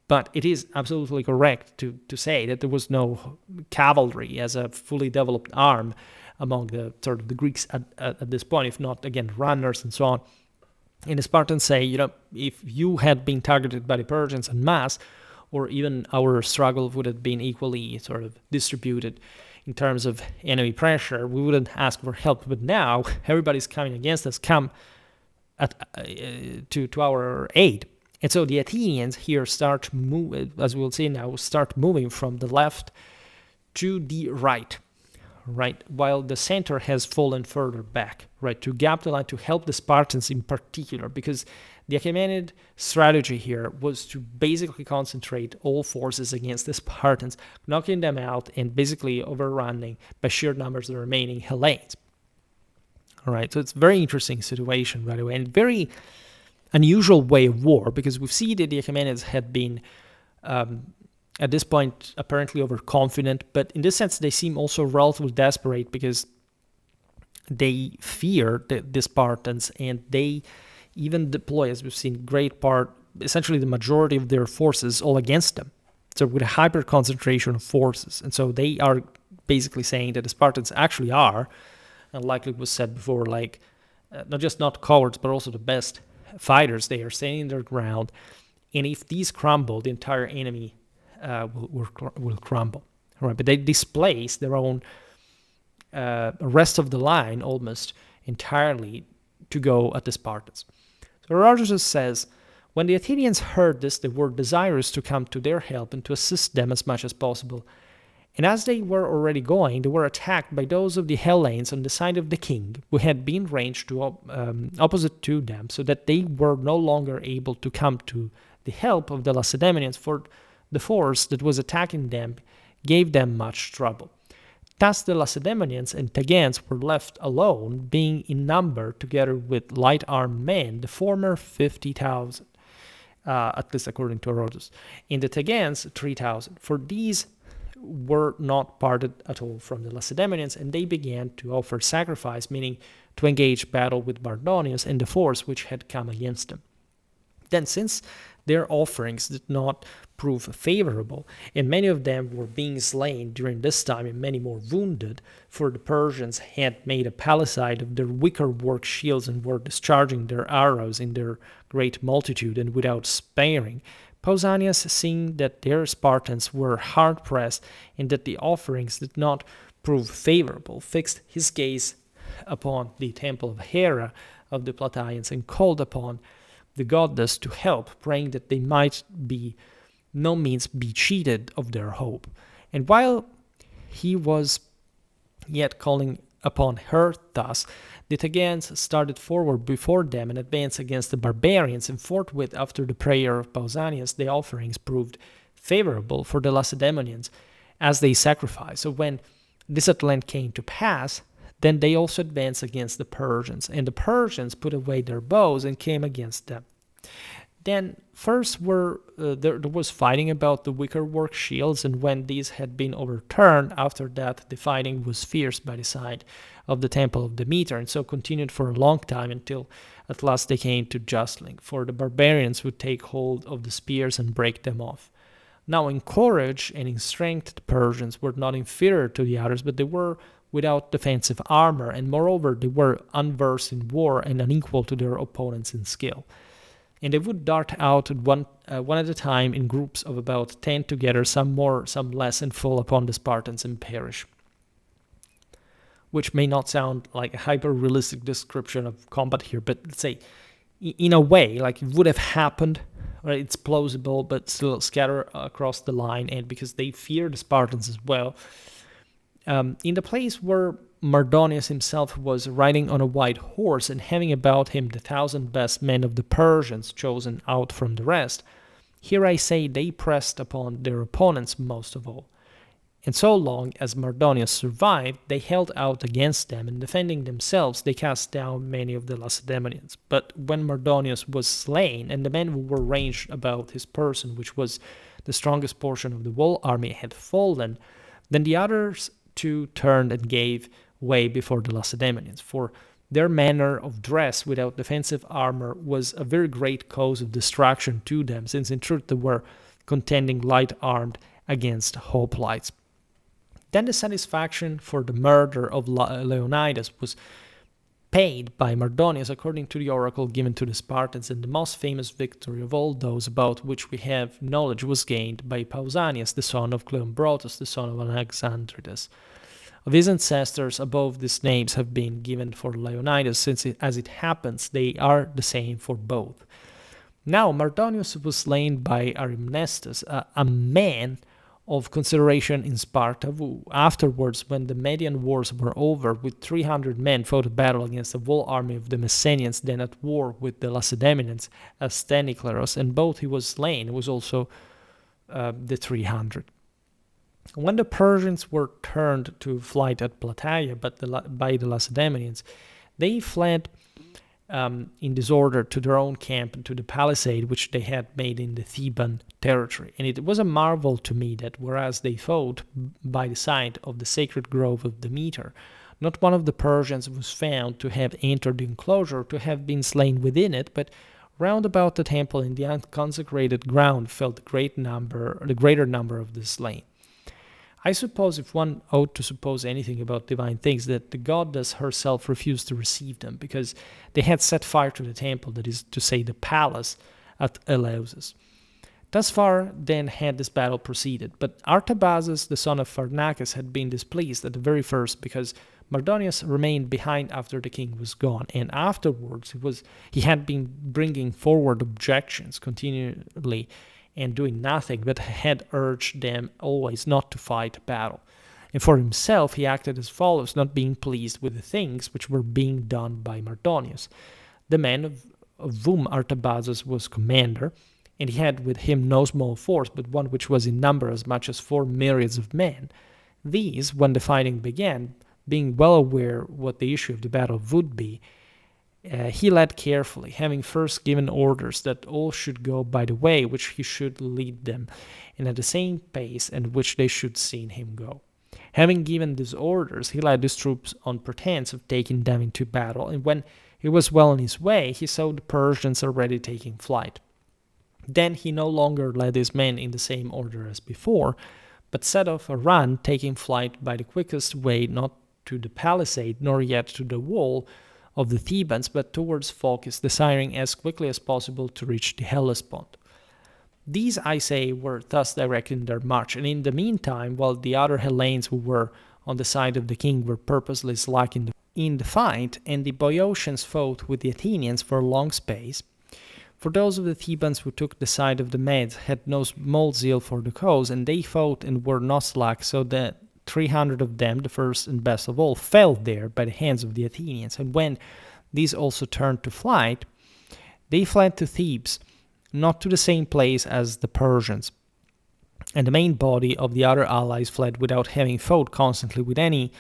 but it is absolutely correct to say that there was no cavalry as a fully developed arm among the sort of the Greeks at this point, if not, again, runners and so on. And the Spartans say, if you had been targeted by the Persians en masse, or even our struggle would have been equally sort of distributed in terms of enemy pressure, we wouldn't ask for help. But now everybody's coming against us, come to our aid. And so the Athenians here start moving, as we'll see now, start moving from the left to the right, while the center has fallen further back, right, to gap the line, to help the Spartans in particular, because the Achaemenid strategy here was to basically concentrate all forces against the Spartans, knocking them out and basically overrunning by sheer numbers the remaining Hellenes. All right, so it's a very interesting situation, by the way, and very unusual way of war, because we see that the Achaemenids had been at this point apparently overconfident, but in this sense they seem also relatively desperate because they fear the Spartans, and they even deploy, as we've seen, great part, essentially the majority of their forces all against them. So with a hyper concentration of forces. And so they are basically saying that the Spartans actually are, and like it was said before, like not cowards, but also the best fighters. They are standing their ground, and if these crumble, the entire enemy will crumble. All right, but they displace their own rest of the line almost entirely to go at the Spartans. So Herodotus says, when the Athenians heard this, they were desirous to come to their help and to assist them as much as possible. And as they were already going, they were attacked by those of the Hellenes on the side of the king, who had been ranged opposite to them, so that they were no longer able to come to the help of the Lacedaemonians, for the force that was attacking them gave them much trouble. Thus the Lacedaemonians and Tegeans were left alone, being in number, together with light-armed men, the former 50,000, at least according to Herodotus, and the Tegeans 3,000. For these were not parted at all from the Lacedaemonians, and they began to offer sacrifice, meaning to engage battle with Mardonius and the force which had come against them. Then, since their offerings did not prove favorable, and many of them were being slain during this time and many more wounded, for the Persians had made a palisade of their wicker-work shields and were discharging their arrows in their great multitude and without sparing, Pausanias, seeing that their Spartans were hard-pressed and that the offerings did not prove favorable, fixed his gaze upon the temple of Hera of the Plataeans and called upon the goddess to help, praying that they might be no means be cheated of their hope. And while he was yet calling upon her thus, the Tegeans started forward before them and advanced against the barbarians, and forthwith after the prayer of Pausanias, the offerings proved favorable for the Lacedaemonians as they sacrificed. So when this at length came to pass, then they also advanced against the Persians, and the Persians put away their bows and came against them. Then first there was fighting about the wicker-work shields, and when these had been overturned, after that the fighting was fierce by the side of the temple of Demeter, and so continued for a long time until at last they came to justling, for the barbarians would take hold of the spears and break them off. Now in courage and in strength the Persians were not inferior to the others, but they were without defensive armor, and moreover they were unversed in war and unequal to their opponents in skill. And they would dart out one at a time in groups of about 10 together, some more, some less, and fall upon the Spartans and perish. Which may not sound like a hyper-realistic description of combat here, but let's say, in a way, like it would have happened, right? It's plausible, but still scatter across the line, and because they fear the Spartans as well. In the place where Mardonius himself was riding on a white horse and having about him the 1,000 best men of the Persians chosen out from the rest, here I say they pressed upon their opponents most of all. And so long as Mardonius survived, they held out against them, and defending themselves, they cast down many of the Lacedaemonians. But when Mardonius was slain, and the men who were ranged about his person, which was the strongest portion of the whole army, had fallen, then the others too turned and gave way before the Lacedaemonians, for their manner of dress without defensive armor was a very great cause of distraction to them, since in truth they were contending light-armed against hoplites. Then the satisfaction for the murder of Leonidas was paid by Mardonius according to the oracle given to the Spartans, and the most famous victory of all those about which we have knowledge was gained by Pausanias, the son of Cleombrotus, the son of Anaxandridas. Of his ancestors above these names have been given for Leonidas, since as it happens they are the same for both. Now Mardonius was slain by Arimnestus, a man of consideration in Sparta, who afterwards, when the Median wars were over, with 300 men fought a battle against the whole army of the Messenians, then at war with the Lacedaemonians as Sthenocleros, and both he was slain. It was also the 300. When the Persians were turned to flight at Plataea by the Lacedaemonians, they fled in disorder to their own camp and to the palisade which they had made in the Theban territory. And it was a marvel to me that whereas they fought by the side of the sacred grove of Demeter, not one of the Persians was found to have entered the enclosure, to have been slain within it, but round about the temple in the unconsecrated ground fell the greater number of the slain. I suppose, if one ought to suppose anything about divine things, that the goddess herself refused to receive them, because they had set fire to the temple, that is to say, the palace at Eleusis. Thus far, then, had this battle proceeded, but Artabazus, the son of Pharnacus, had been displeased at the very first, because Mardonius remained behind after the king was gone, and afterwards he had been bringing forward objections continually, and doing nothing, but had urged them always not to fight a battle. And for himself he acted as follows, not being pleased with the things which were being done by Mardonius, the man of whom Artabazus was commander, and he had with him no small force, but one which was in number as much as 4 myriads of men. These, when the fighting began, being well aware what the issue of the battle would be, he led carefully, having first given orders that all should go by the way which he should lead them, and at the same pace at which they should see him go. Having given these orders, he led his troops on pretense of taking them into battle, and when he was well on his way, he saw the Persians already taking flight. Then he no longer led his men in the same order as before, but set off a run, taking flight by the quickest way, not to the palisade, nor yet to the wall of the Thebans, but towards Phocis, desiring as quickly as possible to reach the Hellespont. These, I say, were thus directing their march, and in the meantime, while the other Hellenes who were on the side of the king were purposely slacking in the fight, and the Boeotians fought with the Athenians for a long space, for those of the Thebans who took the side of the Medes had no small zeal for the cause, and they fought and were not slack, so that 300 of them, the first and best of all, fell there by the hands of the Athenians. And when these also turned to flight, they fled to Thebes, not to the same place as the Persians. And the main body of the other allies fled without having fought constantly with any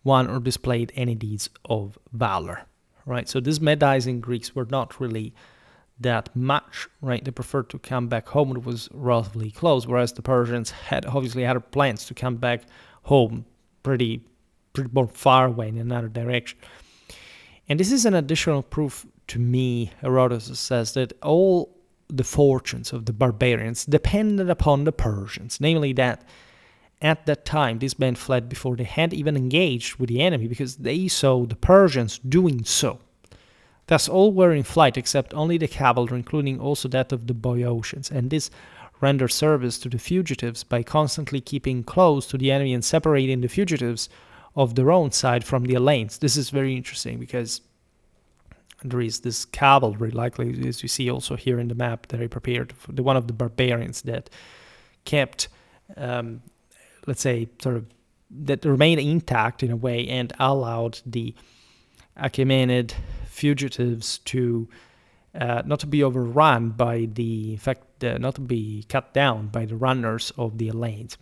one or displayed any deeds of valor. Right? So these Medizing Greeks were not really that much, right? They preferred to come back home. It was relatively close, whereas the Persians had obviously had plans to come back home pretty more far away in another direction. And this is an additional proof to me, Herodotus says, that all the fortunes of the barbarians depended upon the Persians, namely that at that time these men fled before they had even engaged with the enemy, because they saw the Persians doing so. Thus all were in flight except only the cavalry, including also that of the Boeotians, and this rendered service to the fugitives by constantly keeping close to the enemy and separating the fugitives of their own side from the Hellenes. This is very interesting because there is this cavalry, likely as you see also here in the map that I prepared, the one of the barbarians that kept, let's say, sort of, that remained intact in a way and allowed the Achaemenid fugitives to not to be overrun by the, in fact, not to be cut down by the runners of the Hellenes.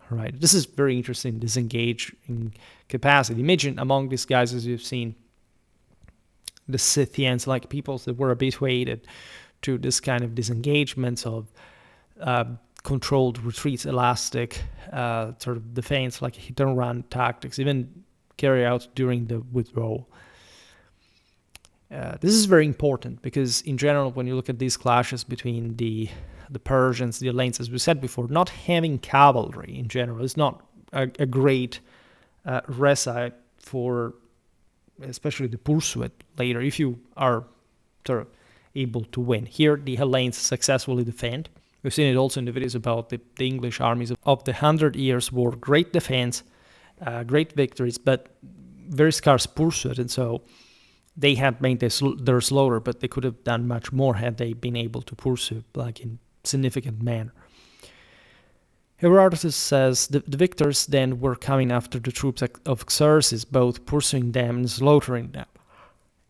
Right. This is very interesting, this engaging capacity. Imagine among these guys, as you've seen, the Scythians, like peoples that were habituated to this kind of disengagements of controlled retreats, elastic sort of defense, like hit and run tactics, even carry out during the withdrawal. This is very important because in general, when you look at these clashes between the Persians, the Hellenes, as we said before, not having cavalry in general is not a great recipe for especially the pursuit later, if you are sort of able to win. Here, the Hellenes successfully defend. We've seen it also in the videos about the English armies of the 100 Years' War. Great defense, great victories, but very scarce pursuit, and so they had made their slaughter, but they could have done much more had they been able to pursue, like in significant manner. Herodotus says the victors then were coming after the troops of Xerxes, both pursuing them and slaughtering them.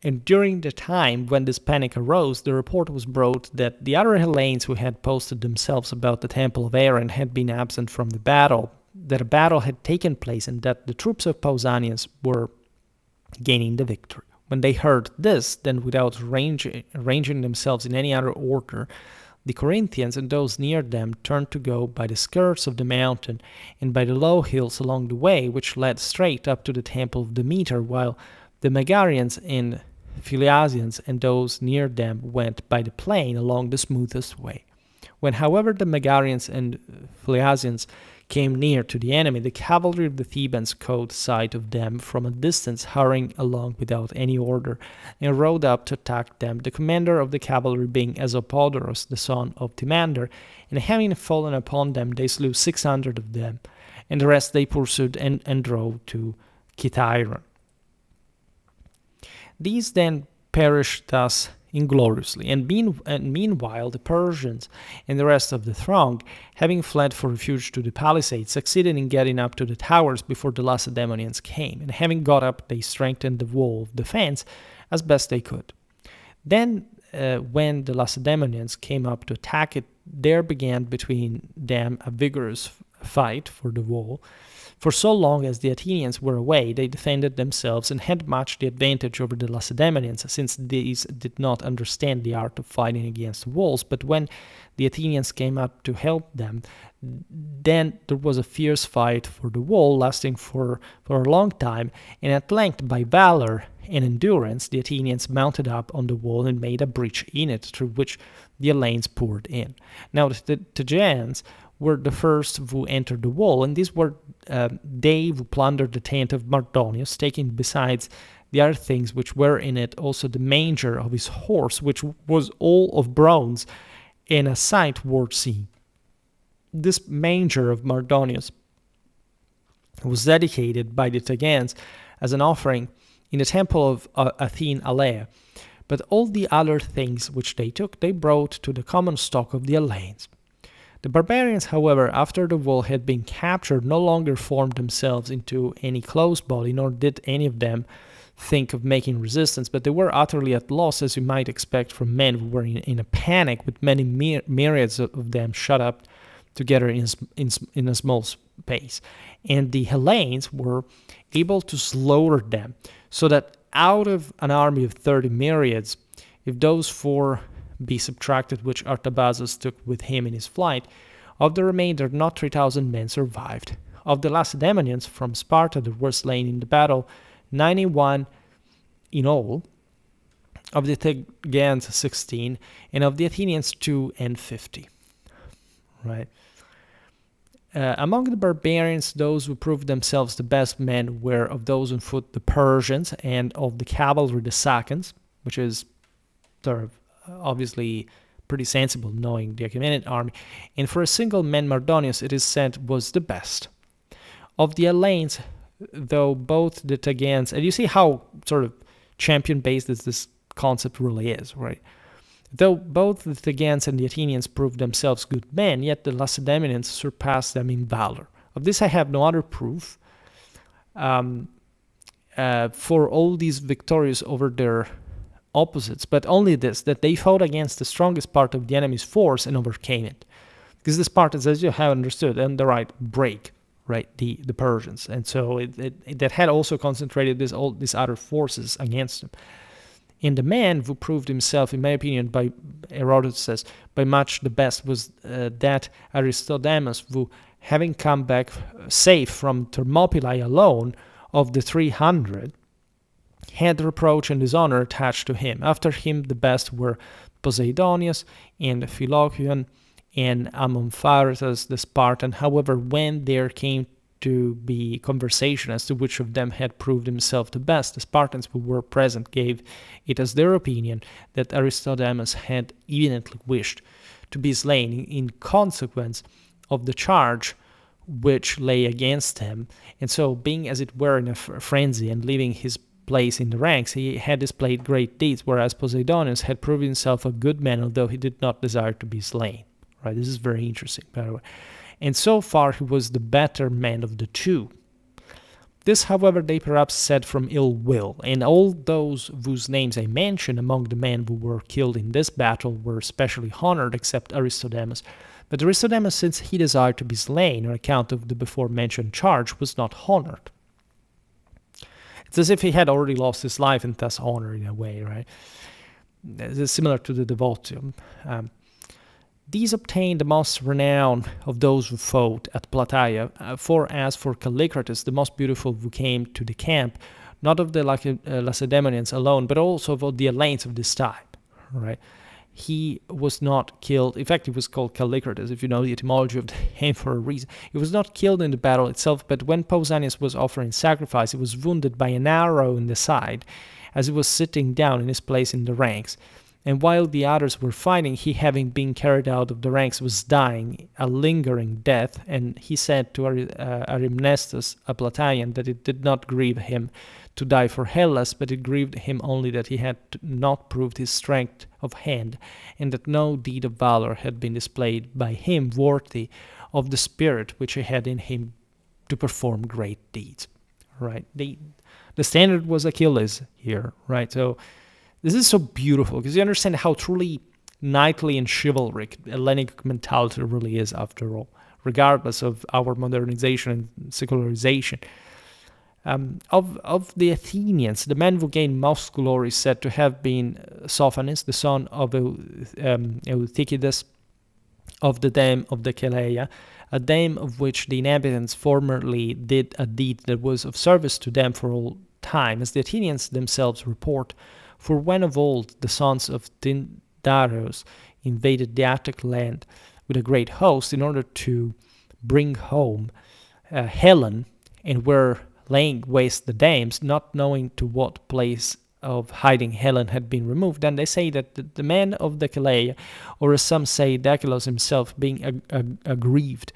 And during the time when this panic arose, the report was brought that the other Hellenes who had posted themselves about the temple of Aaron had been absent from the battle, that a battle had taken place, and that the troops of Pausanias were gaining the victory. When they heard this, then without arranging themselves in any other order, the Corinthians and those near them turned to go by the skirts of the mountain and by the low hills along the way which led straight up to the temple of Demeter, while the Megarians and Phliasians and those near them went by the plain along the smoothest way. When, however, the Megarians and Phliasians came near to the enemy, the cavalry of the Thebans caught sight of them from a distance, hurrying along without any order, and rode up to attack them, the commander of the cavalry being Asopodoros, the son of Timander, and having fallen upon them, they slew 600 of them, and the rest they pursued and drove to Kitairon. These then perished thus ingloriously. And meanwhile, the Persians and the rest of the throng, having fled for refuge to the palisades, succeeded in getting up to the towers before the Lacedaemonians came. And having got up, they strengthened the wall of defense as best they could. Then, when the Lacedaemonians came up to attack it, there began between them a vigorous fight for the wall. For so long as the Athenians were away, they defended themselves and had much the advantage over the Lacedaemonians, since these did not understand the art of fighting against walls. But when the Athenians came up to help them, then there was a fierce fight for the wall, lasting for a long time, and at length, by valor and endurance, the Athenians mounted up on the wall and made a breach in it, through which the Hellenes poured in. Now the Tegeans were the first who entered the wall, and these were they who plundered the tent of Mardonius, taking besides the other things which were in it also the manger of his horse, which was all of bronze, and a sight worth seeing. This manger of Mardonius was dedicated by the Tegeans as an offering in the temple of Athene Alea, but all the other things which they took, they brought to the common stock of the Hellenes. The barbarians, however, after the wall had been captured, no longer formed themselves into any close body, nor did any of them think of making resistance, but they were utterly at loss, as you might expect from men who were in a panic, with many myriads of them shut up together in a small space. And the Hellenes were able to slaughter them, so that out of an army of 30 myriads, if those 4 be subtracted which Artabazus took with him in his flight, of the remainder not 3,000 men survived. Of the Lacedaemonians from Sparta that were slain in the battle, 91 in all, of the Tegeans 16, and of the Athenians 250. Right. Among the barbarians, those who proved themselves the best men were of those on foot the Persians, and of the cavalry the Sacans, which is sort of obviously pretty sensible knowing the Achaemenid army, and for a single man Mardonius, it is said, was the best. Of the Hellenes, though both the Tegeans, and you see how sort of champion-based this concept really is, right? Though both the Tegeans and the Athenians proved themselves good men, yet the Lacedaemonians surpassed them in valor. Of this I have no other proof. For all these victories over their opposites, but only this, that they fought against the strongest part of the enemy's force and overcame it. Because the Spartans, as you have understood, and the right break, right, the Persians, and so that had also concentrated all these other forces against them. And the man who proved himself, in my opinion, by Herodotus says, by much the best was that Aristodemus, who, having come back safe from Thermopylae alone, of the 300, had reproach and dishonor attached to him. After him, the best were Poseidonius and Philocyon and Amompharetus the Spartan. However, when there came to be conversation as to which of them had proved himself the best, the Spartans who were present gave it as their opinion that Aristodemus had evidently wished to be slain in consequence of the charge which lay against him, and so being as it were in a frenzy and leaving his place in the ranks, he had displayed great deeds, whereas Poseidonius had proved himself a good man, although he did not desire to be slain. Right? This is very interesting, by the way. And so far he was the better man of the two. This, however, they perhaps said from ill will, and all those whose names I mentioned among the men who were killed in this battle were specially honored, except Aristodemus. But Aristodemus, since he desired to be slain on account of the before-mentioned charge, was not honored. It's as if he had already lost his life and thus honored in a way, right? It's similar to the devotium. These obtained the most renown of those who fought at Plataea, for as for Callicrates, the most beautiful who came to the camp, not of the Lacedaemonians alone, but also of the Hellenes of this time, right? He was not killed. In fact, he was called Callicrates, if you know the etymology of the name for a reason. He was not killed in the battle itself, but when Pausanias was offering sacrifice, he was wounded by an arrow in the side as he was sitting down in his place in the ranks. And while the others were fighting, he, having been carried out of the ranks, was dying a lingering death. And he said to Arimnestus, a Plataean, that it did not grieve him to die for Hellas, but it grieved him only that he had not proved his strength of hand, and that no deed of valor had been displayed by him worthy of the spirit which he had in him to perform great deeds. Right? The standard was Achilles here, right? So this is so beautiful because you understand how truly knightly and chivalric Hellenic mentality really is, after all, regardless of our modernization and secularization. Of the Athenians, the man who gained most glory is said to have been Sophanes, the son of Euthychides, of the dam of the Plataea, a dam of which the inhabitants formerly did a deed that was of service to them for all time, as the Athenians themselves report. For when of old the sons of Tyndareus invaded the Attic land with a great host in order to bring home Helen, and were laying waste the dams, not knowing to what place of hiding Helen had been removed, then they say that the man of the Plataea, or as some say Dactylos himself, being aggrieved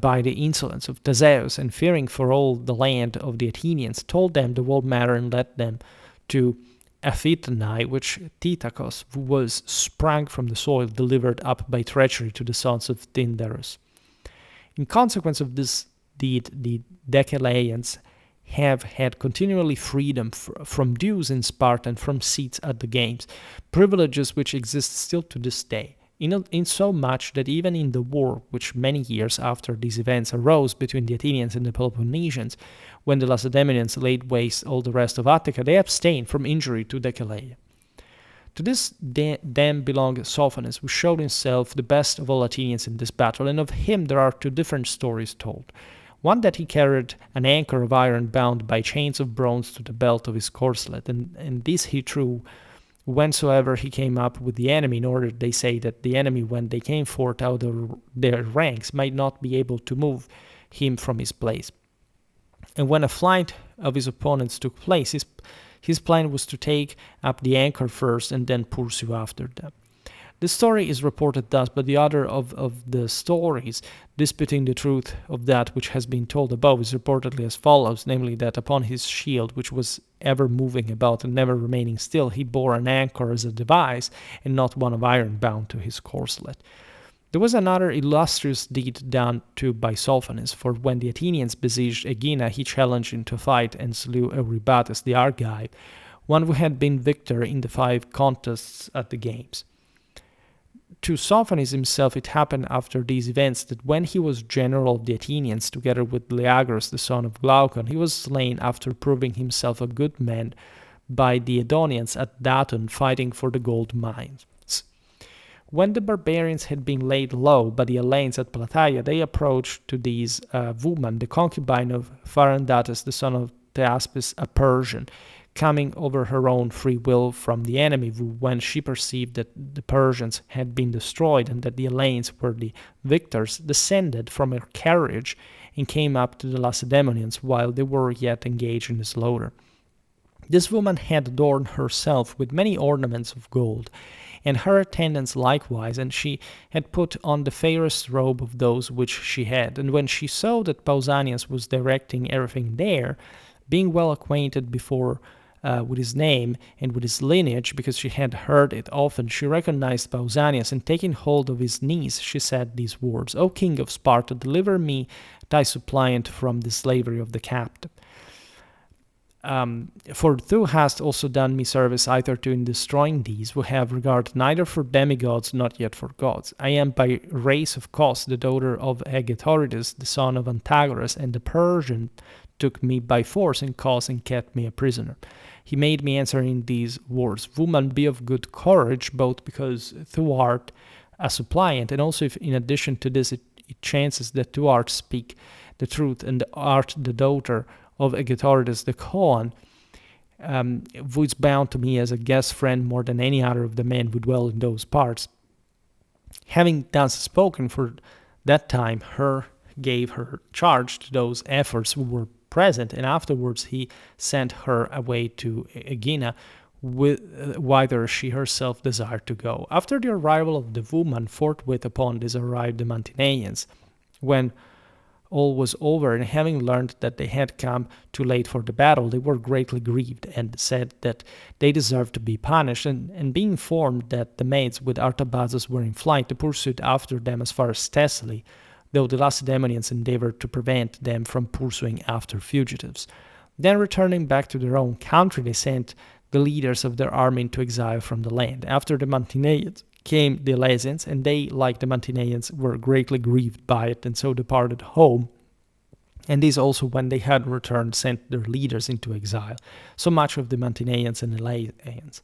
by the insolence of Theseus, and fearing for all the land of the Athenians, told them the whole matter and led them to Aphitanae, which Tithacus, who was sprung from the soil, delivered up by treachery to the sons of Tyndareus. In consequence of this deed, the Decelaians have had continually freedom from dues in Sparta and from seats at the games, privileges which exist still to this day, in so much that even in the war which many years after these events arose between the Athenians and the Peloponnesians, when the Lacedaemonians laid waste all the rest of Attica, they abstained from injury to Decelea. To this dam belonged Sophanes, who showed himself the best of all Athenians in this battle, and of him there are two different stories told. One, that he carried an anchor of iron bound by chains of bronze to the belt of his corslet, and this he threw whensoever he came up with the enemy, in order, they say, that the enemy, when they came forth out of their ranks, might not be able to move him from his place. And when a flight of his opponents took place, his plan was to take up the anchor first and then pursue after them. The story is reported thus, but the other of the stories, disputing the truth of that which has been told above, is reportedly as follows, namely that upon his shield, which was ever moving about and never remaining still, he bore an anchor as a device, and not one of iron bound to his corslet. There was another illustrious deed done too by Sophanes, for when the Athenians besieged Aegina, he challenged into fight and slew Eurybates the Argive, one who had been victor in the 5 contests at the games. To Sophanes himself it happened after these events that when he was general of the Athenians, together with Leagrus the son of Glaucon, he was slain after proving himself a good man by the Edonians at Daton, fighting for the gold mines. When the barbarians had been laid low by the Hellenes at Plataea, they approached to these woman, the concubine of Pharandates the son of Theaspis, a Persian, coming over her own free will from the enemy, who, when she perceived that the Persians had been destroyed and that the Hellenes were the victors, descended from her carriage and came up to the Lacedaemonians while they were yet engaged in the slaughter. This woman had adorned herself with many ornaments of gold, and her attendants likewise, and she had put on the fairest robe of those which she had. And when she saw that Pausanias was directing everything there, being well acquainted before with his name and with his lineage, because she had heard it often, she recognized Pausanias, and taking hold of his knees, she said these words, "O king of Sparta, deliver me, thy suppliant, from the slavery of the captive. For thou hast also done me service hitherto in destroying these, who have regard neither for demigods, not yet for gods. I am by race of Cos, the daughter of Aegitoridas, the son of Antagoras, and the Persian took me by force in Cos and kept me a prisoner. He made me answer in these words, Woman, be of good courage, both because thou art a suppliant, and also if in addition to this it chances that thou art speak the truth, and art the daughter of Aegitoridas the Coan, who is bound to me as a guest friend more than any other of the men who dwell in those parts. Having thus spoken for that time, her gave her charge to those efforts who were present, and afterwards he sent her away to Aegina, whither she herself desired to go. After the arrival of the woman, forthwith upon this arrived the Mantineans. When all was over, and having learned that they had come too late for the battle, they were greatly grieved, and said that they deserved to be punished, and being informed that the maids with Artabazus were in flight, they pursued after them as far as Thessaly, though the Lacedaemonians endeavored to prevent them from pursuing after fugitives. Then returning back to their own country, they sent the leaders of their army into exile from the land. After the Mantineans came the Elezians, and they, like the Mantineans, were greatly grieved by it, and so departed home. And these also, when they had returned, sent their leaders into exile. So much of the Mantineans and Elezians.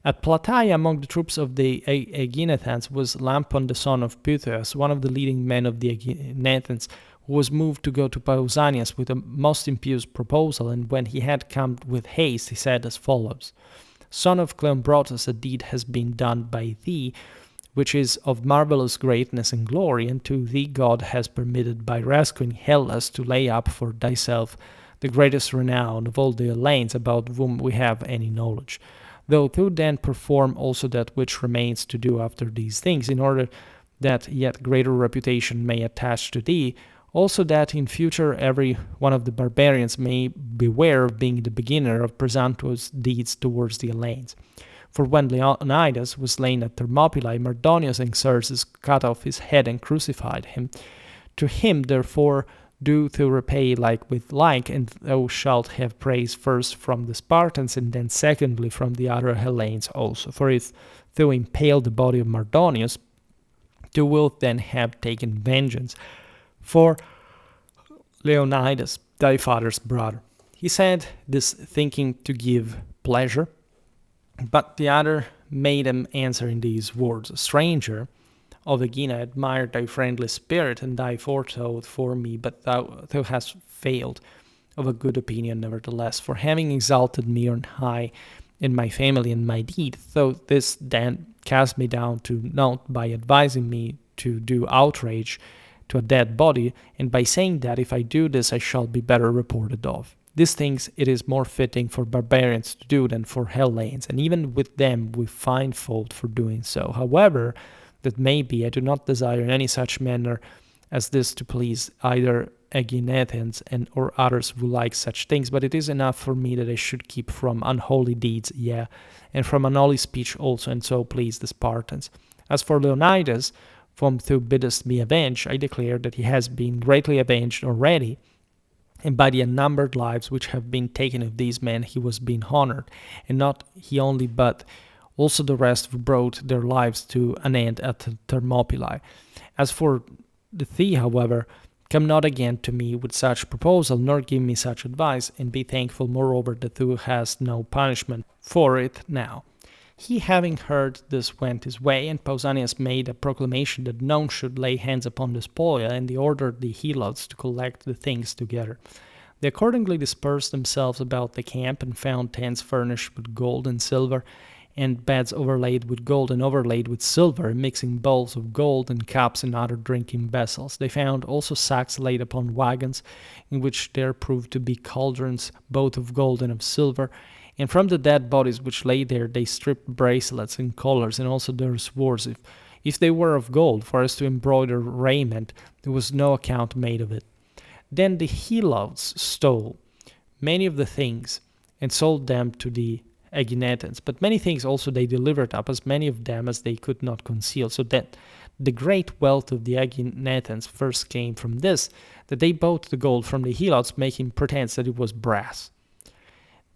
At Plataea, among the troops of the Aeginetans, was Lampon, the son of Pythias, one of the leading men of the Aeginetans, who was moved to go to Pausanias with a most impious proposal, and when he had come with haste, he said as follows: Son of Cleombrotus, a deed has been done by thee, which is of marvelous greatness and glory, and to thee God has permitted by rescuing Hellas to lay up for thyself the greatest renown of all the Hellenes about whom we have any knowledge. Though thou then perform also that which remains to do after these things, in order that yet greater reputation may attach to thee, also that in future every one of the barbarians may beware of being the beginner of presumptuous deeds towards the Hellenes. For when Leonidas was slain at Thermopylae, Mardonius and Xerxes cut off his head and crucified him. To him, therefore, do thou repay like with like, and thou shalt have praise first from the Spartans, and then secondly from the other Hellenes also. For if thou impale the body of Mardonius, thou wilt then have taken vengeance for Leonidas, thy father's brother. He said this thinking to give pleasure, but the other made him answer in these words: Stranger of Aegina, admired thy friendly spirit and thy forethought for me, but thou hast failed of a good opinion nevertheless, for having exalted me on high in my family and my deed, though this then cast me down to naught by advising me to do outrage to a dead body, and by saying that if I do this I shall be better reported of. These things it is more fitting for barbarians to do than for Hellenes, and even with them we find fault for doing so. However, that may be, I do not desire in any such manner as this to please either Aeginetans and or others who like such things, but it is enough for me that I should keep from unholy deeds, yea, and from unholy speech also, and so please the Spartans. As for Leonidas, whom thou biddest me avenge, I declare that he has been greatly avenged already, and by the unnumbered lives which have been taken of these men he was being honored, and not he only, but also the rest who brought their lives to an end at Thermopylae. As for thee, however, come not again to me with such proposal, nor give me such advice, and be thankful moreover that thou hast no punishment for it now. He, having heard this, went his way, and Pausanias made a proclamation that none should lay hands upon the spoil, and he ordered the Helots to collect the things together. They accordingly dispersed themselves about the camp, and found tents furnished with gold and silver, and beds overlaid with gold and overlaid with silver, mixing bowls of gold and cups and other drinking vessels. They found also sacks laid upon wagons, in which there proved to be cauldrons both of gold and of silver, and from the dead bodies which lay there they stripped bracelets and collars, and also their swords, if they were of gold, for as to embroider raiment, there was no account made of it. Then the Helots stole many of the things, and sold them to the Aeginetans, but many things also they delivered up, as many of them as they could not conceal, so that the great wealth of the Aeginetans first came from this, that they bought the gold from the Helots, making pretense that it was brass.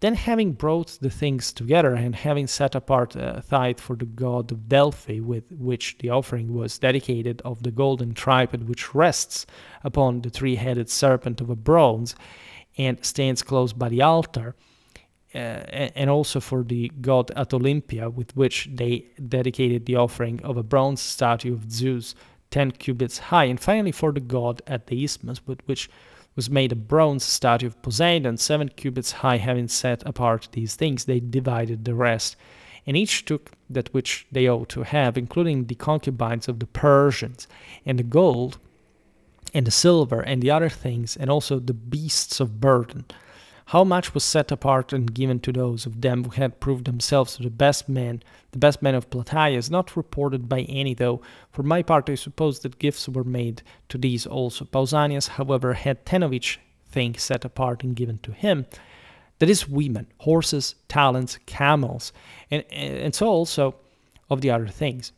Then having brought the things together, and having set apart a tithe for the god of Delphi, with which the offering was dedicated, of the golden tripod which rests upon the three-headed serpent of a bronze, and stands close by the altar, and also for the god at Olympia, with which they dedicated the offering of a bronze statue of Zeus 10 cubits high, and finally for the god at the isthmus, with which was made a bronze statue of Poseidon 7 cubits high. Having set apart these things, they divided the rest, and each took that which they ought to have, including the concubines of the Persians, and the gold, and the silver, and the other things, and also the beasts of burden. How much was set apart and given to those of them who had proved themselves the best men of Plataea, is not reported by any, though for my part I suppose that gifts were made to these also. Pausanias, however, had 10 of each thing set apart and given to him, that is, women, horses, talents, camels, and so also of the other things.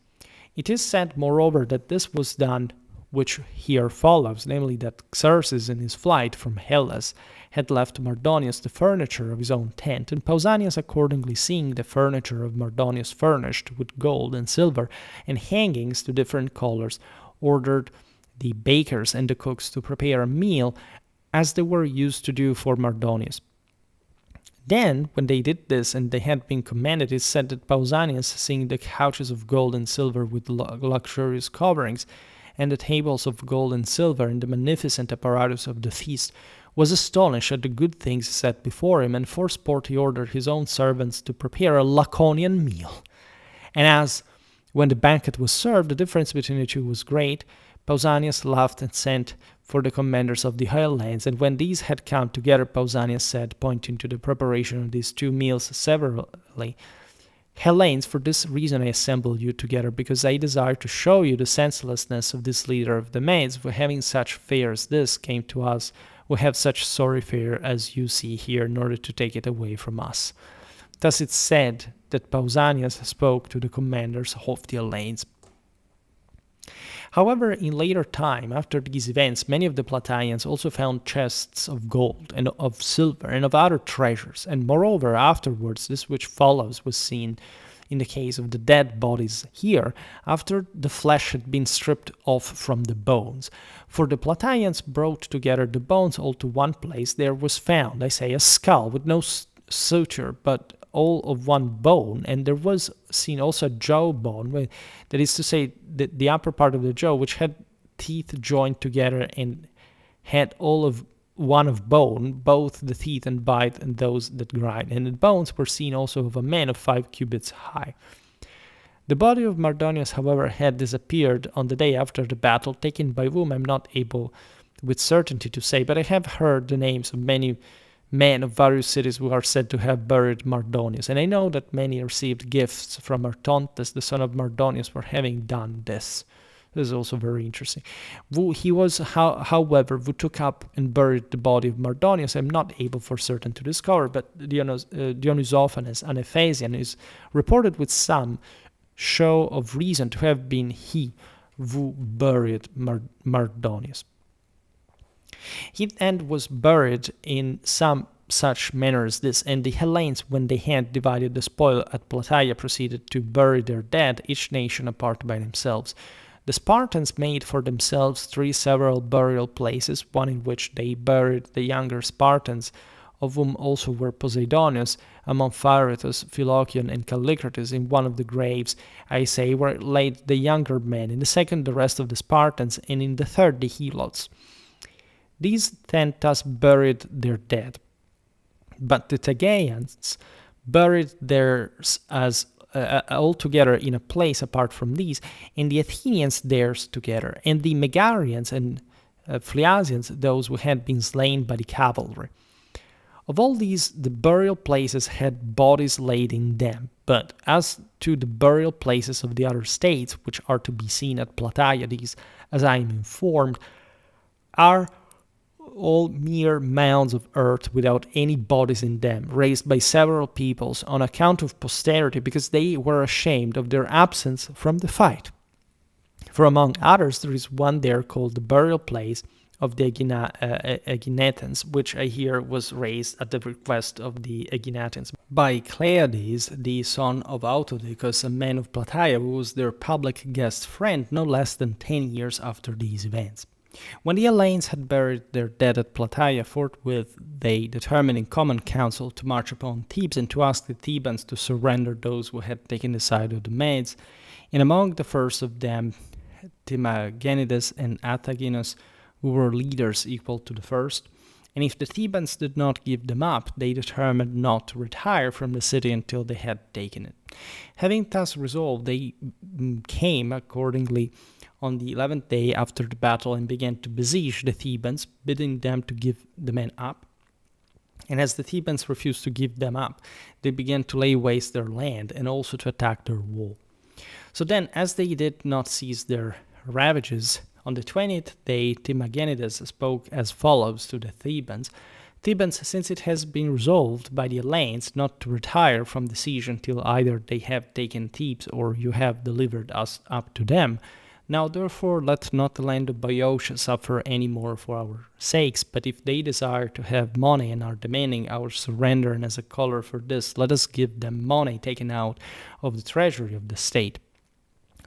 It is said, moreover, that this was done which here follows, namely that Xerxes in his flight from Hellas had left Mardonius the furniture of his own tent, and Pausanias, accordingly seeing the furniture of Mardonius furnished with gold and silver and hangings to different colors, ordered the bakers and the cooks to prepare a meal as they were used to do for Mardonius. Then, when they did this and they had been commanded, it said that Pausanias, seeing the couches of gold and silver with luxurious coverings, and the tables of gold and silver, and the magnificent apparatus of the feast, was astonished at the good things set before him, and for sport he ordered his own servants to prepare a Laconian meal. And as, when the banquet was served, the difference between the two was great, Pausanias laughed and sent for the commanders of the Hellenes, and when these had come together, Pausanias said, pointing to the preparation of these two meals severally, Hellenes, for this reason I assemble you together, because I desire to show you the senselessness of this leader of the Maids, for having such fare as this came to us, we have such sorry fare as you see here, in order to take it away from us. Thus it said that Pausanias spoke to the commanders of the Hellenes. However, in later time, after these events, many of the Plataeans also found chests of gold and of silver and of other treasures, and moreover, afterwards, this which follows was seen in the case of the dead bodies here, after the flesh had been stripped off from the bones. For the Plataeans brought together the bones all to one place, there was found, I say, a skull with no suture, but all of one bone, and there was seen also a jaw bone, that is to say, the upper part of the jaw, which had teeth joined together and had all of one of bone, both the teeth and bite and those that grind. And the bones were seen also of a man of 5 cubits high. The body of Mardonius, however, had disappeared on the day after the battle, taken by whom I am not able with certainty to say, but I have heard the names of many men of various cities who are said to have buried Mardonius, and I know that many received gifts from Artontes, the son of Mardonius, for having done this. This is also very interesting. He was, however, who took up and buried the body of Mardonius, I'm not able for certain to discover, but Dionysiophanes, an Ephesian, is reported with some show of reason to have been he who buried Mardonius. He then was buried in some such manner as this, and the Hellenes, when they had divided the spoil at Plataea, proceeded to bury their dead, each nation apart by themselves. The Spartans made for themselves 3 several burial places, one in which they buried the younger Spartans, of whom also were Poseidonius, among Phaeretus, Philocyon, and Callicrates. In one of the graves, I say, were laid the younger men, in the second the rest of the Spartans, and in the third the Helots. These then thus buried their dead, but the Tegeans buried theirs as all together in a place apart from these, and the Athenians theirs together, and the Megarians and Phliasians those who had been slain by the cavalry. Of all these, the burial places had bodies laid in them, but as to the burial places of the other states, which are to be seen at Plataea, these, as I am informed, are all mere mounds of earth without any bodies in them, raised by several peoples on account of posterity, because they were ashamed of their absence from the fight. For among others, there is one there called the burial place of the Aeginetans, which I hear was raised at the request of the Aeginetans by Cleades, the son of Autodicus, a man of Plataea, who was their public guest friend no less than 10 years after these events. When the Hellenes had buried their dead at Plataea, forthwith they determined in common council to march upon Thebes and to ask the Thebans to surrender those who had taken the side of the Maids. And among the first of them, Timagenides and Ataginus, who were leaders equal to the first. And if the Thebans did not give them up, they determined not to retire from the city until they had taken it. Having thus resolved, they came accordingly on the 11th day after the battle and began to besiege the Thebans, bidding them to give the men up. And as the Thebans refused to give them up, they began to lay waste their land and also to attack their wall. So then, as they did not cease their ravages, on the 20th day Timagenides spoke as follows to the Thebans. Thebans, since it has been resolved by the Eleans not to retire from the siege until either they have taken Thebes or you have delivered us up to them, now therefore let not the land of Boeotia suffer any more for our sakes, but if they desire to have money and are demanding our surrender, and as a color for this, let us give them money taken out of the treasury of the state.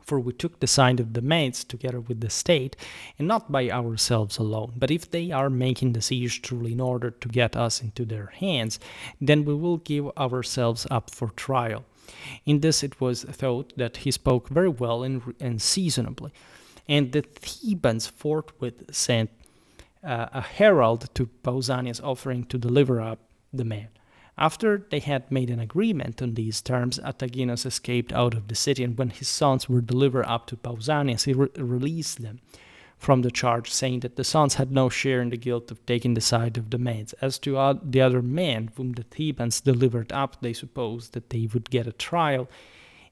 For we took the side of the Medes together with the state, and not by ourselves alone. But if they are making the siege truly in order to get us into their hands, then we will give ourselves up for trial. In this it was thought that he spoke very well and seasonably. And the Thebans forthwith sent a herald to Pausanias offering to deliver up the man. After they had made an agreement on these terms, Ataginos escaped out of the city, and when his sons were delivered up to Pausanias, he released them from the charge, saying that the sons had no share in the guilt of taking the side of the Medes. As to the other men whom the Thebans delivered up, they supposed that they would get a trial,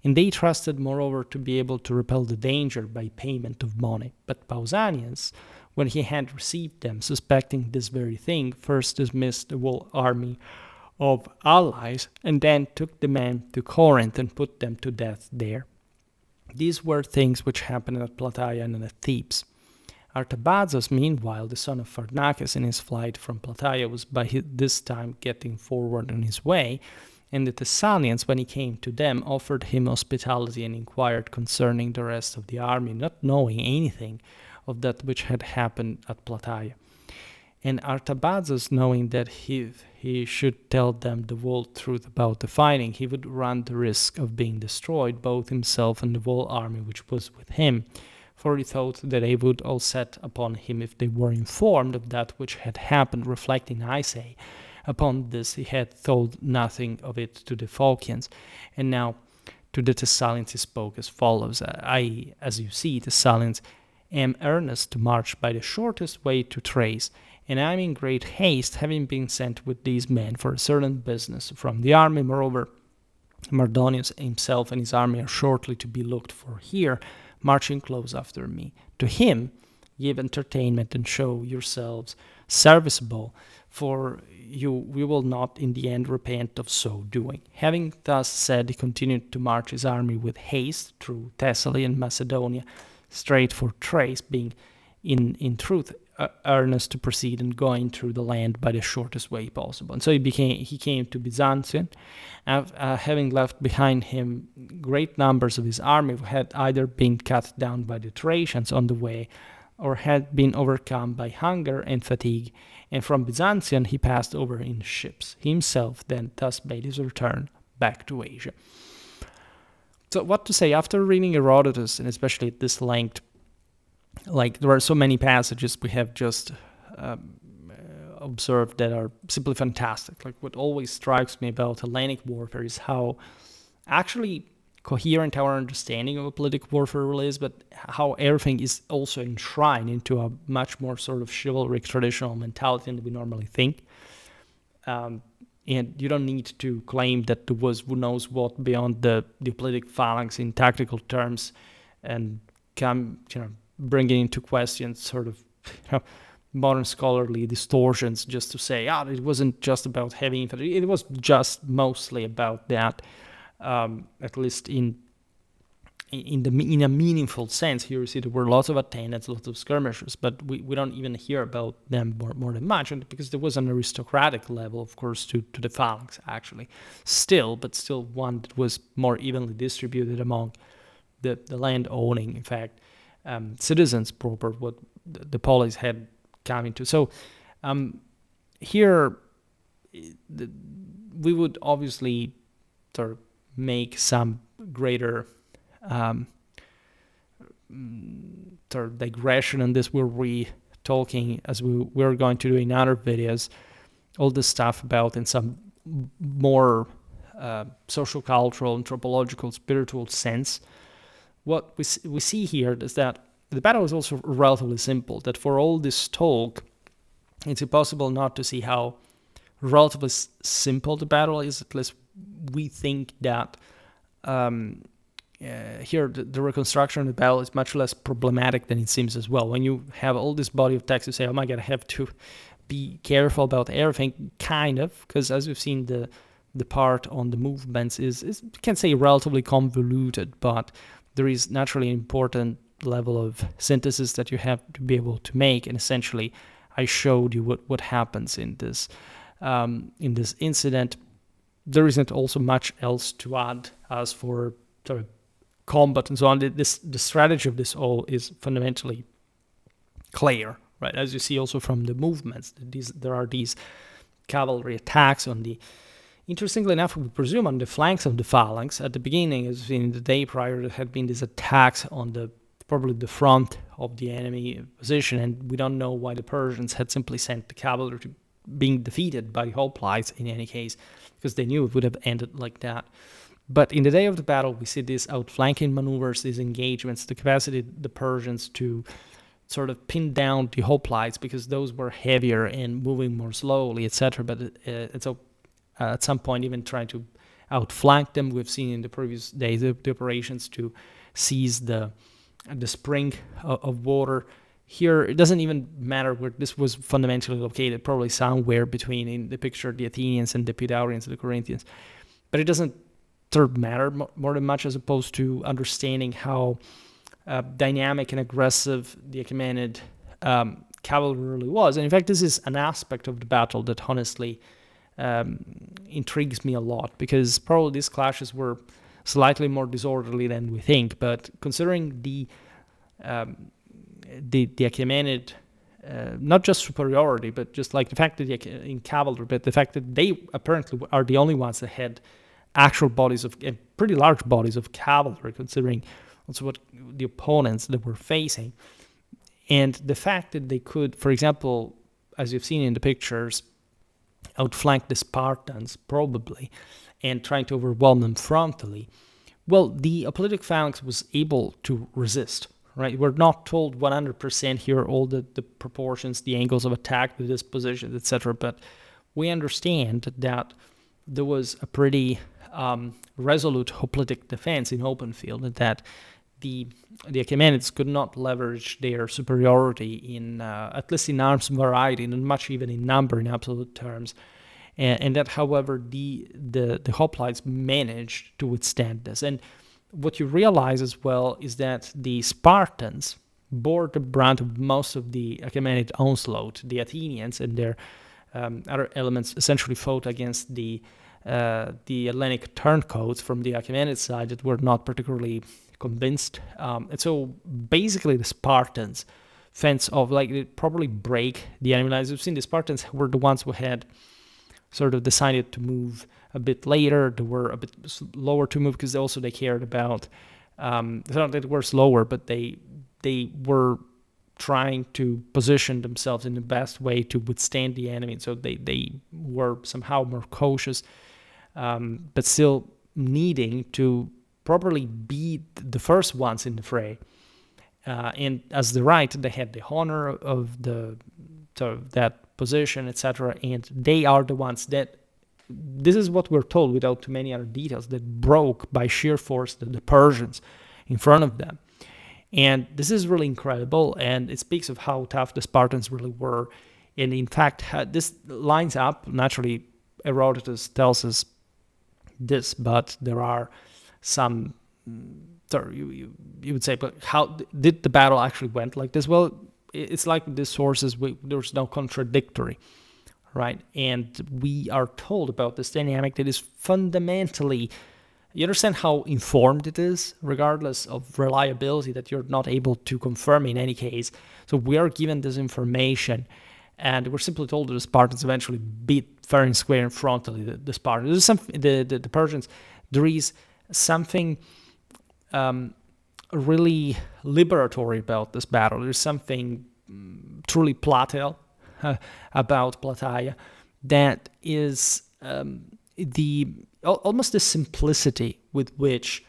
and they trusted moreover to be able to repel the danger by payment of money. But Pausanias, when he had received them, suspecting this very thing, first dismissed the whole army of allies, and then took the men to Corinth and put them to death there. These were things which happened at Plataea and at Thebes. Artabazos, meanwhile, the son of Pharnaces, in his flight from Plataea, was by this time getting forward on his way, and the Thessalians, when he came to them, offered him hospitality and inquired concerning the rest of the army, not knowing anything of that which had happened at Plataea. And Artabazos, knowing that he should tell them the whole truth about the fighting, he would run the risk of being destroyed, both himself and the whole army which was with him, for he thought that they would all set upon him if they were informed of that which had happened. Reflecting, I say, upon this, he had told nothing of it to the Phocians. And now to the Thessalians he spoke as follows. I, as you see, Thessalians, am earnest to march by the shortest way to Thrace, and I am in great haste, having been sent with these men for a certain business from the army. Moreover, Mardonius himself and his army are shortly to be looked for here, marching close after me. To him give entertainment and show yourselves serviceable, for we will not in the end repent of so doing. Having thus said, he continued to march his army with haste through Thessaly and Macedonia, straight for Thrace, being in truth earnest to proceed and going through the land by the shortest way possible. And so he came to Byzantium, having left behind him great numbers of his army who had either been cut down by the Thracians on the way or had been overcome by hunger and fatigue, and from Byzantium he passed over in ships. He himself then thus made his return back to Asia. So what to say, after reading Herodotus, and especially at this length, like there are so many passages we have just observed that are simply fantastic. Like what always strikes me about Hellenic warfare is how actually coherent our understanding of a political warfare really is, but how everything is also enshrined into a much more sort of chivalric traditional mentality than we normally think. And you don't need to claim that there was who knows what beyond the political phalanx in tactical terms and bringing into question sort of modern scholarly distortions just to say, it wasn't just about heavy infantry. It was just mostly about that, at least in a meaningful sense. Here you see there were lots of attendants, lots of skirmishers, but we don't even hear about them more than much, and because there was an aristocratic level, of course, to the phalanx actually, still one that was more evenly distributed among the land owning, in fact, citizens proper, what the polis had come into. So here we would obviously sort of make some greater sort of digression on this. We're talking, as we're going to do in other videos, all this stuff about in some more social, cultural, anthropological, spiritual sense. What we see here is that the battle is also relatively simple, that for all this talk, it's impossible not to see how relatively simple the battle is. At least we think that here the reconstruction of the battle is much less problematic than it seems as well. When you have all this body of text, you say, oh my god, I have to be careful about everything, kind of, because as we've seen, the part on the movements is you can say relatively convoluted, but there is naturally an important level of synthesis that you have to be able to make. And essentially, I showed you what happens in this incident. There isn't also much else to add as for sort of combat and so on. The strategy of this all is fundamentally clear, right? As you see also from the movements, there are these cavalry attacks on the, interestingly enough, we presume on the flanks of the phalanx. At the beginning, as in the day prior, there had been these attacks on probably the front of the enemy position, and we don't know why the Persians had simply sent the cavalry to being defeated by the hoplites in any case, because they knew it would have ended like that. But in the day of the battle, we see these outflanking maneuvers, these engagements, the capacity of the Persians to sort of pin down the hoplites because those were heavier and moving more slowly, etc. But so at some point, even trying to outflank them. We've seen in the previous days the operations to seize the spring of water. Here, it doesn't even matter where this was fundamentally located, probably somewhere between, in the picture, the Athenians and the Epidaurians and the Corinthians. But it doesn't sort of matter more than much, as opposed to understanding how dynamic and aggressive the Achaemenid cavalry really was. And in fact, this is an aspect of the battle that honestly intrigues me a lot, because probably these clashes were slightly more disorderly than we think. But considering the Achaemenid, not just superiority, but just like the fact that in cavalry, but the fact that they apparently are the only ones that had actual bodies of pretty large bodies of cavalry, considering also what the opponents that were facing, and the fact that they could, for example, as you've seen in the pictures, outflank the Spartans probably, and trying to overwhelm them frontally. Well, the Hoplitic phalanx was able to resist. Right, we're not told 100% here all the proportions, the angles of attack, the dispositions, etc. But we understand that there was a pretty resolute hoplitic defense in open field, and that the Achaemenids could not leverage their superiority in at least in arms variety, and much even in number in absolute terms, and that, however, the hoplites managed to withstand this. And what you realize as well is that the Spartans bore the brunt of most of the Achaemenid onslaught. The Athenians and their other elements essentially fought against the Hellenic turncoats from the Achaemenid side that were not particularly convinced. And so basically the Spartans fence off, like, they probably break the enemy lines. We've seen the Spartans were the ones who had sort of decided to move a bit later. They were a bit slower to move because also they cared about, it's not that they were slower, but they were trying to position themselves in the best way to withstand the enemy. So they were somehow more cautious, but still needing to properly be the first ones in the fray. And as the right, they had the honor of that position, etc. And they are the ones that, this is what we're told without too many other details, that broke by sheer force the Persians in front of them. And this is really incredible, and it speaks of how tough the Spartans really were. And in fact, this lines up, naturally, Herodotus tells us this, but there are some, you would say, but how did the battle actually went like this? Well, it's like with these sources, there's no contradictory, right? And we are told about this dynamic that is fundamentally, you understand how informed it is, regardless of reliability, that you're not able to confirm in any case. So we are given this information, and we're simply told that the Spartans eventually beat fair and square and frontally the Spartans. The Persians. There is something really liberatory about this battle. There's something truly Plataea about Plataea that is almost the simplicity with which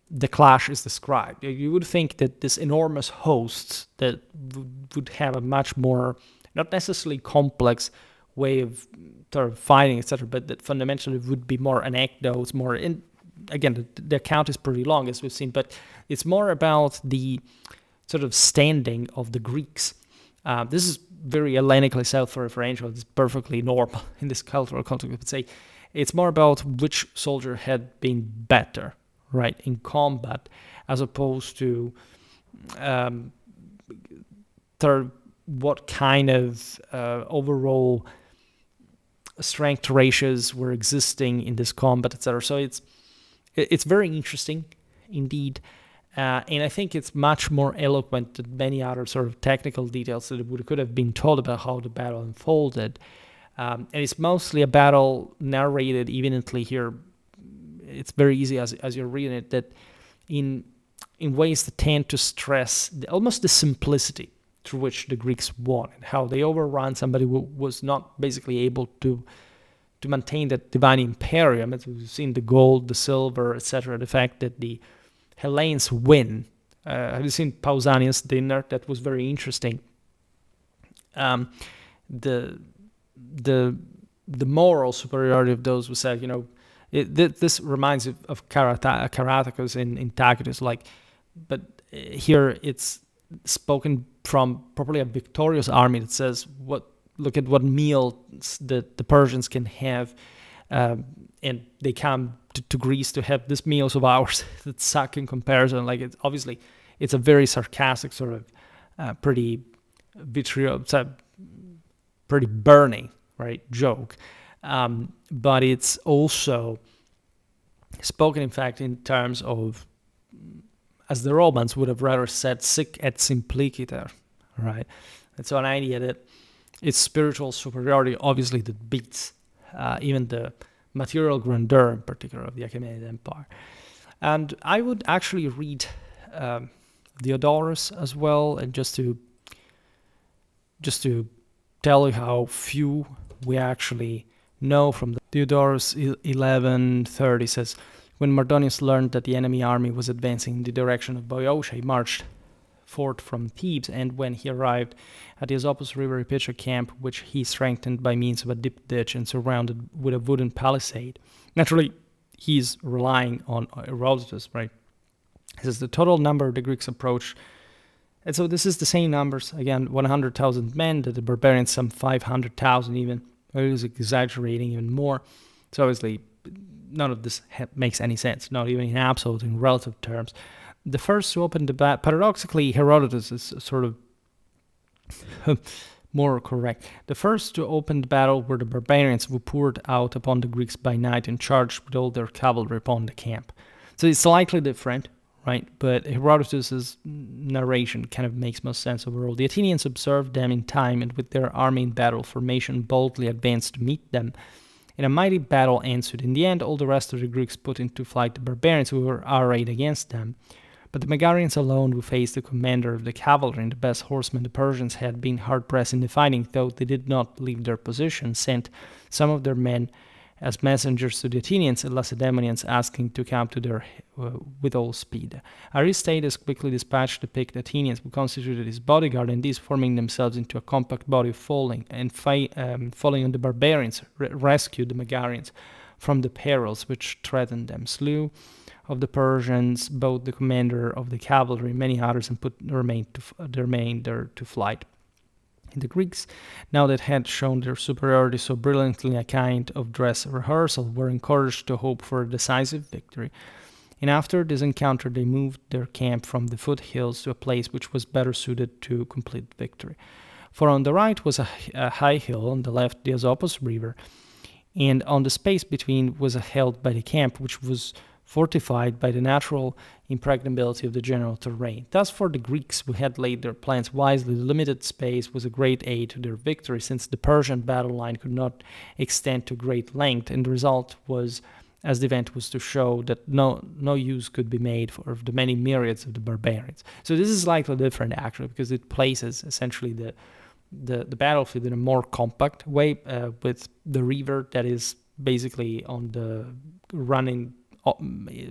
the clash is described. You would think that this enormous host that would have a much more, not necessarily complex way of sort of fighting, etc. But that fundamentally would be more anecdotes, more in. Again, the account is pretty long, as we've seen, but it's more about the sort of standing of the Greeks. This is very Hellenically self-referential. It's perfectly normal in this cultural context. I would say it's more about which soldier had been better, right, in combat, as opposed to what kind of overall strength ratios were existing in this combat, etc. So it's very interesting indeed. And I think it's much more eloquent than many other sort of technical details that could have been told about how the battle unfolded. And it's mostly a battle narrated evidently here. It's very easy as you're reading it, that in ways that tend to stress almost the simplicity through which the Greeks won, and how they overrun somebody who was not basically able to maintain that divine imperium. As we've seen, the gold, the silver, etc. The fact that the Hellenes win. Have you seen Pausanias' dinner? That was very interesting. The moral superiority of those who said, this reminds of Karatakos in Tacitus, but here it's spoken from probably a victorious army that says, look at what meals the Persians can have, and they come to Greece to have these meals of ours that suck in comparison. It's a very sarcastic sort of pretty pretty burning, right, joke. But it's also spoken, in fact, in terms of, as the Romans would have rather said, sic et simpliciter, right? And so an idea that it's spiritual superiority, obviously, that beats even the material grandeur, in particular, of the Achaemenid Empire. And I would actually read Diodorus as well, and just to tell you how few we actually know from the Diodorus 1130 says, when Mardonius learned that the enemy army was advancing in the direction of Boeotia, he marched forth from Thebes, and when he arrived at the Asopus River, he pitched a camp which he strengthened by means of a deep ditch and surrounded with a wooden palisade. Naturally, he's relying on Herodotus, right? He says the total number of the Greeks approached, and so this is the same numbers, again, 100,000 men, that the barbarians some 500,000 even. He was exaggerating even more. So obviously, none of this makes any sense, not even in absolute, in relative terms. The first to open the battle, paradoxically, Herodotus is sort of more correct. The first to open the battle were the barbarians, who poured out upon the Greeks by night and charged with all their cavalry upon the camp. So it's slightly different, right? But Herodotus' narration kind of makes most sense overall. The Athenians observed them in time, and with their army in battle formation boldly advanced to meet them. And a mighty battle ensued. In the end, all the rest of the Greeks put into flight the barbarians who were arrayed against them. But the Megarians alone, who faced the commander of the cavalry and the best horsemen the Persians had been hard-pressed in the fighting, though they did not leave their position, sent some of their men as messengers to the Athenians and Lacedaemonians, asking to come to their with all speed. Aristaeus quickly dispatched the picked Athenians, who constituted his bodyguard, and these, forming themselves into a compact body, falling on the barbarians, rescued the Megarians from the perils which threatened them, slew of the Persians both the commander of the cavalry and many others, and put the remainder to flight. The Greeks, now that had shown their superiority so brilliantly a kind of dress rehearsal, were encouraged to hope for a decisive victory. And after this encounter, they moved their camp from the foothills to a place which was better suited to complete victory. For on the right was a high hill, on the left the Asopus River, and on the space between was held by the camp, which was fortified by the natural impregnability of the general terrain. Thus, for the Greeks, who had laid their plans wisely, the limited space was a great aid to their victory, since the Persian battle line could not extend to great length, and the result was, as the event was to show, that no use could be made for the many myriads of the barbarians. So this is slightly different, actually, because it places essentially the battlefield in a more compact way, with the river that is basically on the running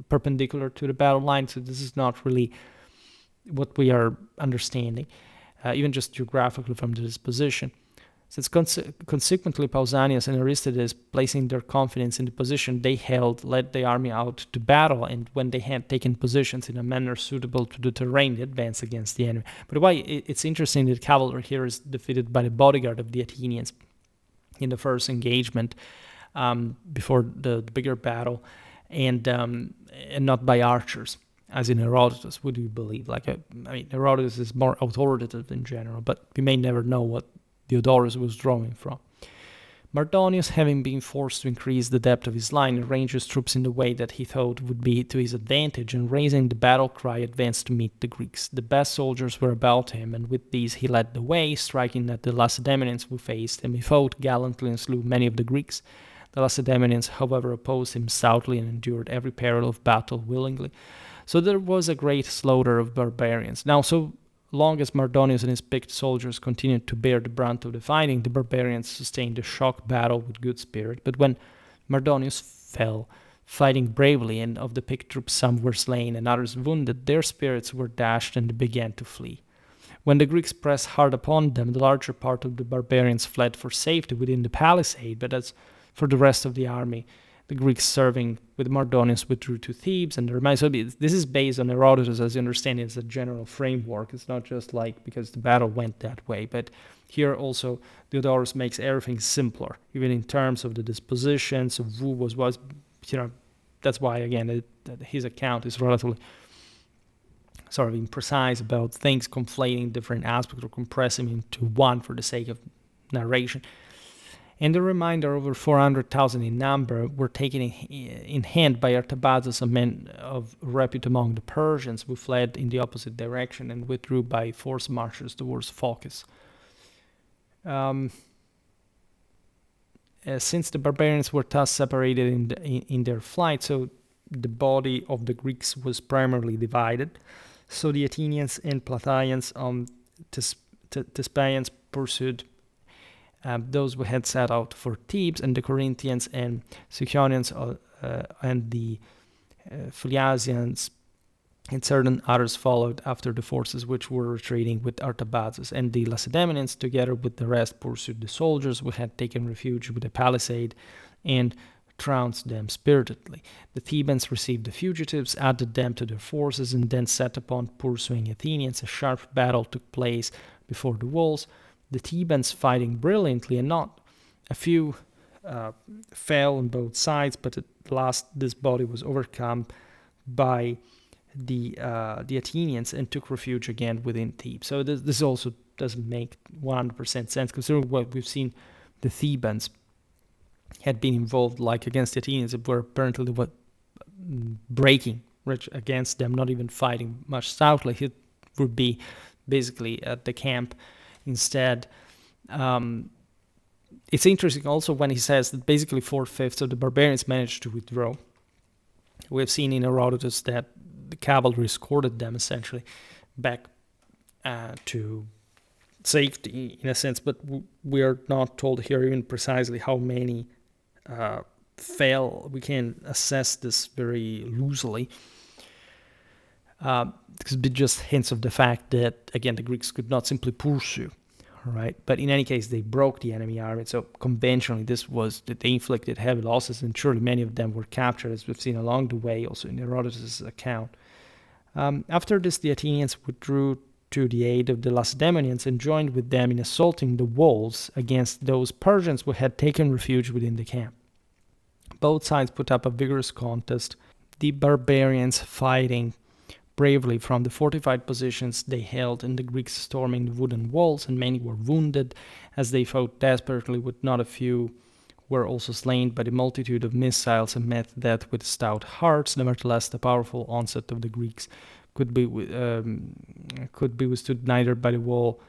perpendicular to the battle line. So this is not really what we are understanding, even just geographically from this position. Since consequently Pausanias and Aristides, placing their confidence in the position they held, led the army out to battle, and when they had taken positions in a manner suitable to the terrain, they advanced against the enemy. By the way, it's interesting that cavalry here is defeated by the bodyguard of the Athenians in the first engagement before the bigger battle, and not by archers, as in Herodotus. Would you believe? Herodotus is more authoritative in general, but we may never know what Diodorus was drawing from. Mardonius, having been forced to increase the depth of his line, arranged his troops in the way that he thought would be to his advantage, and raising the battle cry, advanced to meet the Greeks. The best soldiers were about him, and with these he led the way, striking at the Lacedaemonians who faced him. He fought gallantly and slew many of the Greeks. The Lacedaemonians, however, opposed him stoutly and endured every peril of battle willingly. So there was a great slaughter of barbarians. Now, so long as Mardonius and his picked soldiers continued to bear the brunt of the fighting, the barbarians sustained a shock battle with good spirit. But when Mardonius fell, fighting bravely, and of the picked troops some were slain and others wounded, their spirits were dashed and they began to flee. When the Greeks pressed hard upon them, the larger part of the barbarians fled for safety within the palisade, but as for the rest of the army, the Greeks serving with Mardonius withdrew to Thebes and the remainder. So this is based on Herodotus, as you understand it, as a general framework. It's not just like because the battle went that way, but here also Diodorus makes everything simpler, even in terms of the dispositions of who was. That's why again his account is relatively sort of imprecise about things, conflating different aspects or compressing into one for the sake of narration. And the remainder, over 400,000 in number, were taken in hand by Artabazus, a man of repute among the Persians, who fled in the opposite direction and withdrew by forced marches towards Phocis. Since the barbarians were thus separated in their flight, so the body of the Greeks was primarily divided. So the Athenians and Plataeans, Thespaians pursued those who had set out for Thebes, and the Corinthians and Sicyonians and the Phliasians and certain others followed after the forces which were retreating with Artabazus, and the Lacedaemonians, together with the rest, pursued the soldiers who had taken refuge with the palisade and trounced them spiritedly. The Thebans received the fugitives, added them to their forces, and then set upon pursuing Athenians. A sharp battle took place before the walls, the Thebans fighting brilliantly, and not a few fell on both sides, but at last this body was overcome by the Athenians and took refuge again within Thebes. So this also doesn't make 100% sense, considering what we've seen. The Thebans had been involved, like against the Athenians, were apparently breaking against them, not even fighting much stoutly. It would be basically at the camp instead. It's interesting also when he says that basically 4/5 of the barbarians managed to withdraw. We have seen in Herodotus that the cavalry escorted them essentially back to safety in a sense, but we are not told here even precisely how many fell. We can assess this very loosely, because it just hints of the fact that, again, the Greeks could not simply pursue, right? But in any case, they broke the enemy army. So conventionally, this was that they inflicted heavy losses, and surely many of them were captured, as we've seen along the way, also in Herodotus' account. After this, the Athenians withdrew to the aid of the Lacedaemonians and joined with them in assaulting the walls against those Persians who had taken refuge within the camp. Both sides put up a vigorous contest, the barbarians fighting bravely from the fortified positions they held, and the Greeks storming the wooden walls, and many were wounded as they fought desperately, with not a few were also slain by the multitude of missiles and met death with stout hearts. Nevertheless, the powerful onset of the Greeks could be withstood neither by the wall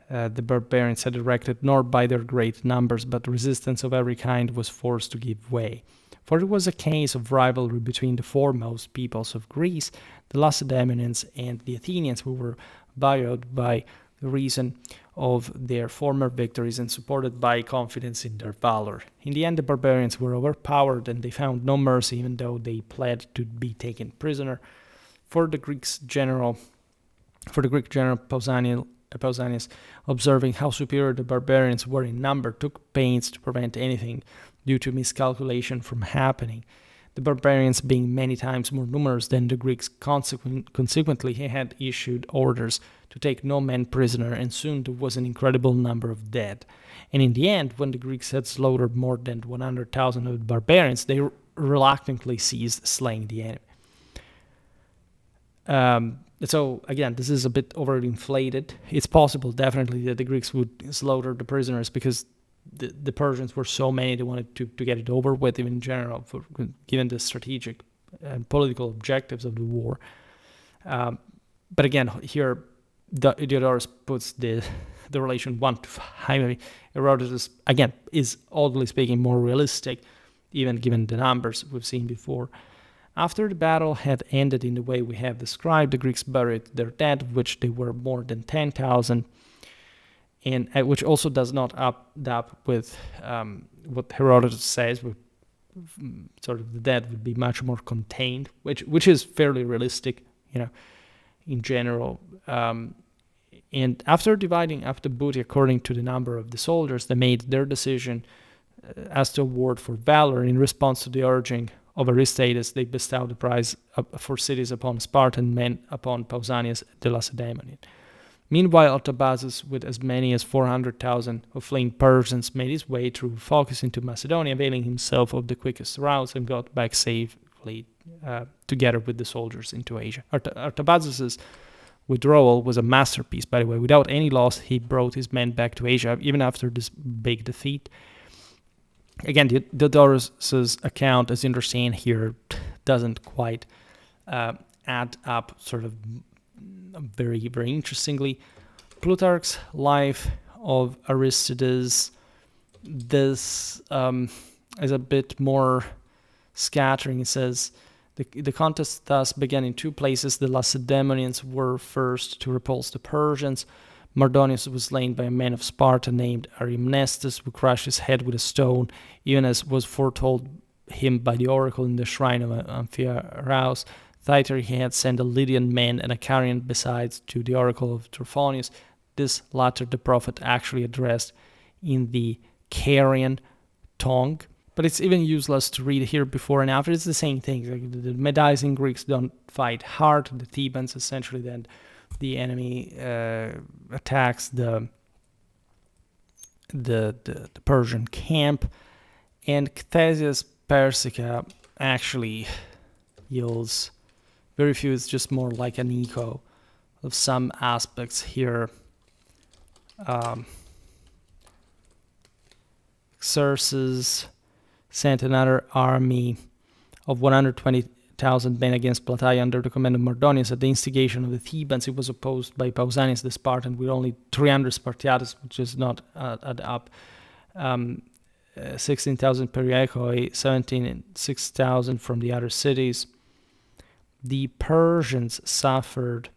the barbarians had erected, nor by their great numbers, but resistance of every kind was forced to give way. For it was a case of rivalry between the foremost peoples of Greece, the Lacedaemonians and the Athenians, who were buoyed by the reason of their former victories and supported by confidence in their valor. In the end, the barbarians were overpowered, and they found no mercy, even though they pled to be taken prisoner. For the Greek general Pausanias Pausanias, observing how superior the barbarians were in number, took pains to prevent anything due to miscalculation from happening. The barbarians being many times more numerous than the Greeks, consequently he had issued orders to take no man prisoner, and soon there was an incredible number of dead. And in the end, when the Greeks had slaughtered more than 100,000 of the barbarians, they reluctantly ceased slaying the enemy. So again, this is a bit overinflated. It's possible, definitely, that the Greeks would slaughter the prisoners because the Persians were so many, they wanted to get it over with, even in general, given the strategic and political objectives of the war. But again, here, Diodorus puts the relation 1 to 5. Herodotus, again, is oddly speaking more realistic, even given the numbers we've seen before. After the battle had ended in the way we have described, the Greeks buried their dead, of which they were more than 10,000, and which also does not add up with what Herodotus says. Sort of the dead would be much more contained, which is fairly realistic, in general. And after dividing up the booty according to the number of the soldiers, they made their decision as to award for valor. In response to the urging of Aristides, they bestowed the prize for cities upon Spartan men, upon Pausanias the Lacedaemonian. Meanwhile, Artabazus, with as many as 400,000 of fleeing Persians, made his way through Phocis into Macedonia, availing himself of the quickest routes, and got back safely together with the soldiers into Asia. Artabazus's withdrawal was a masterpiece, by the way. Without any loss, he brought his men back to Asia, even after this big defeat. Again, Diodorus's account, as you understand here, doesn't quite add up sort of very, very interestingly. Plutarch's Life of Aristides, this is a bit more scattering. It says, the contest thus began in two places. The Lacedaemonians were first to repulse the Persians. Mardonius was slain by a man of Sparta named Ariamnestus, who crushed his head with a stone, even as was foretold him by the oracle in the shrine of Amphiaraus. Thither he had sent a Lydian man and a Carian besides to the oracle of Trophonius. This latter the prophet actually addressed in the Carian tongue. But it's even useless to read here before and after. It's the same thing. Like the Medicine Greeks don't fight hard. The Thebans, essentially, then the enemy attacks the Persian camp. And Ctesias Persica actually yields very few. It's just more like an echo of some aspects here. Xerxes sent another army of 120,000 men against Plataea under the command of Mardonius. At the instigation of the Thebans, it was opposed by Pausanias the Spartan with only 300 Spartiates, which is not add up. 16,000 Periechoi, 6,000 from the other cities. The Persians suffered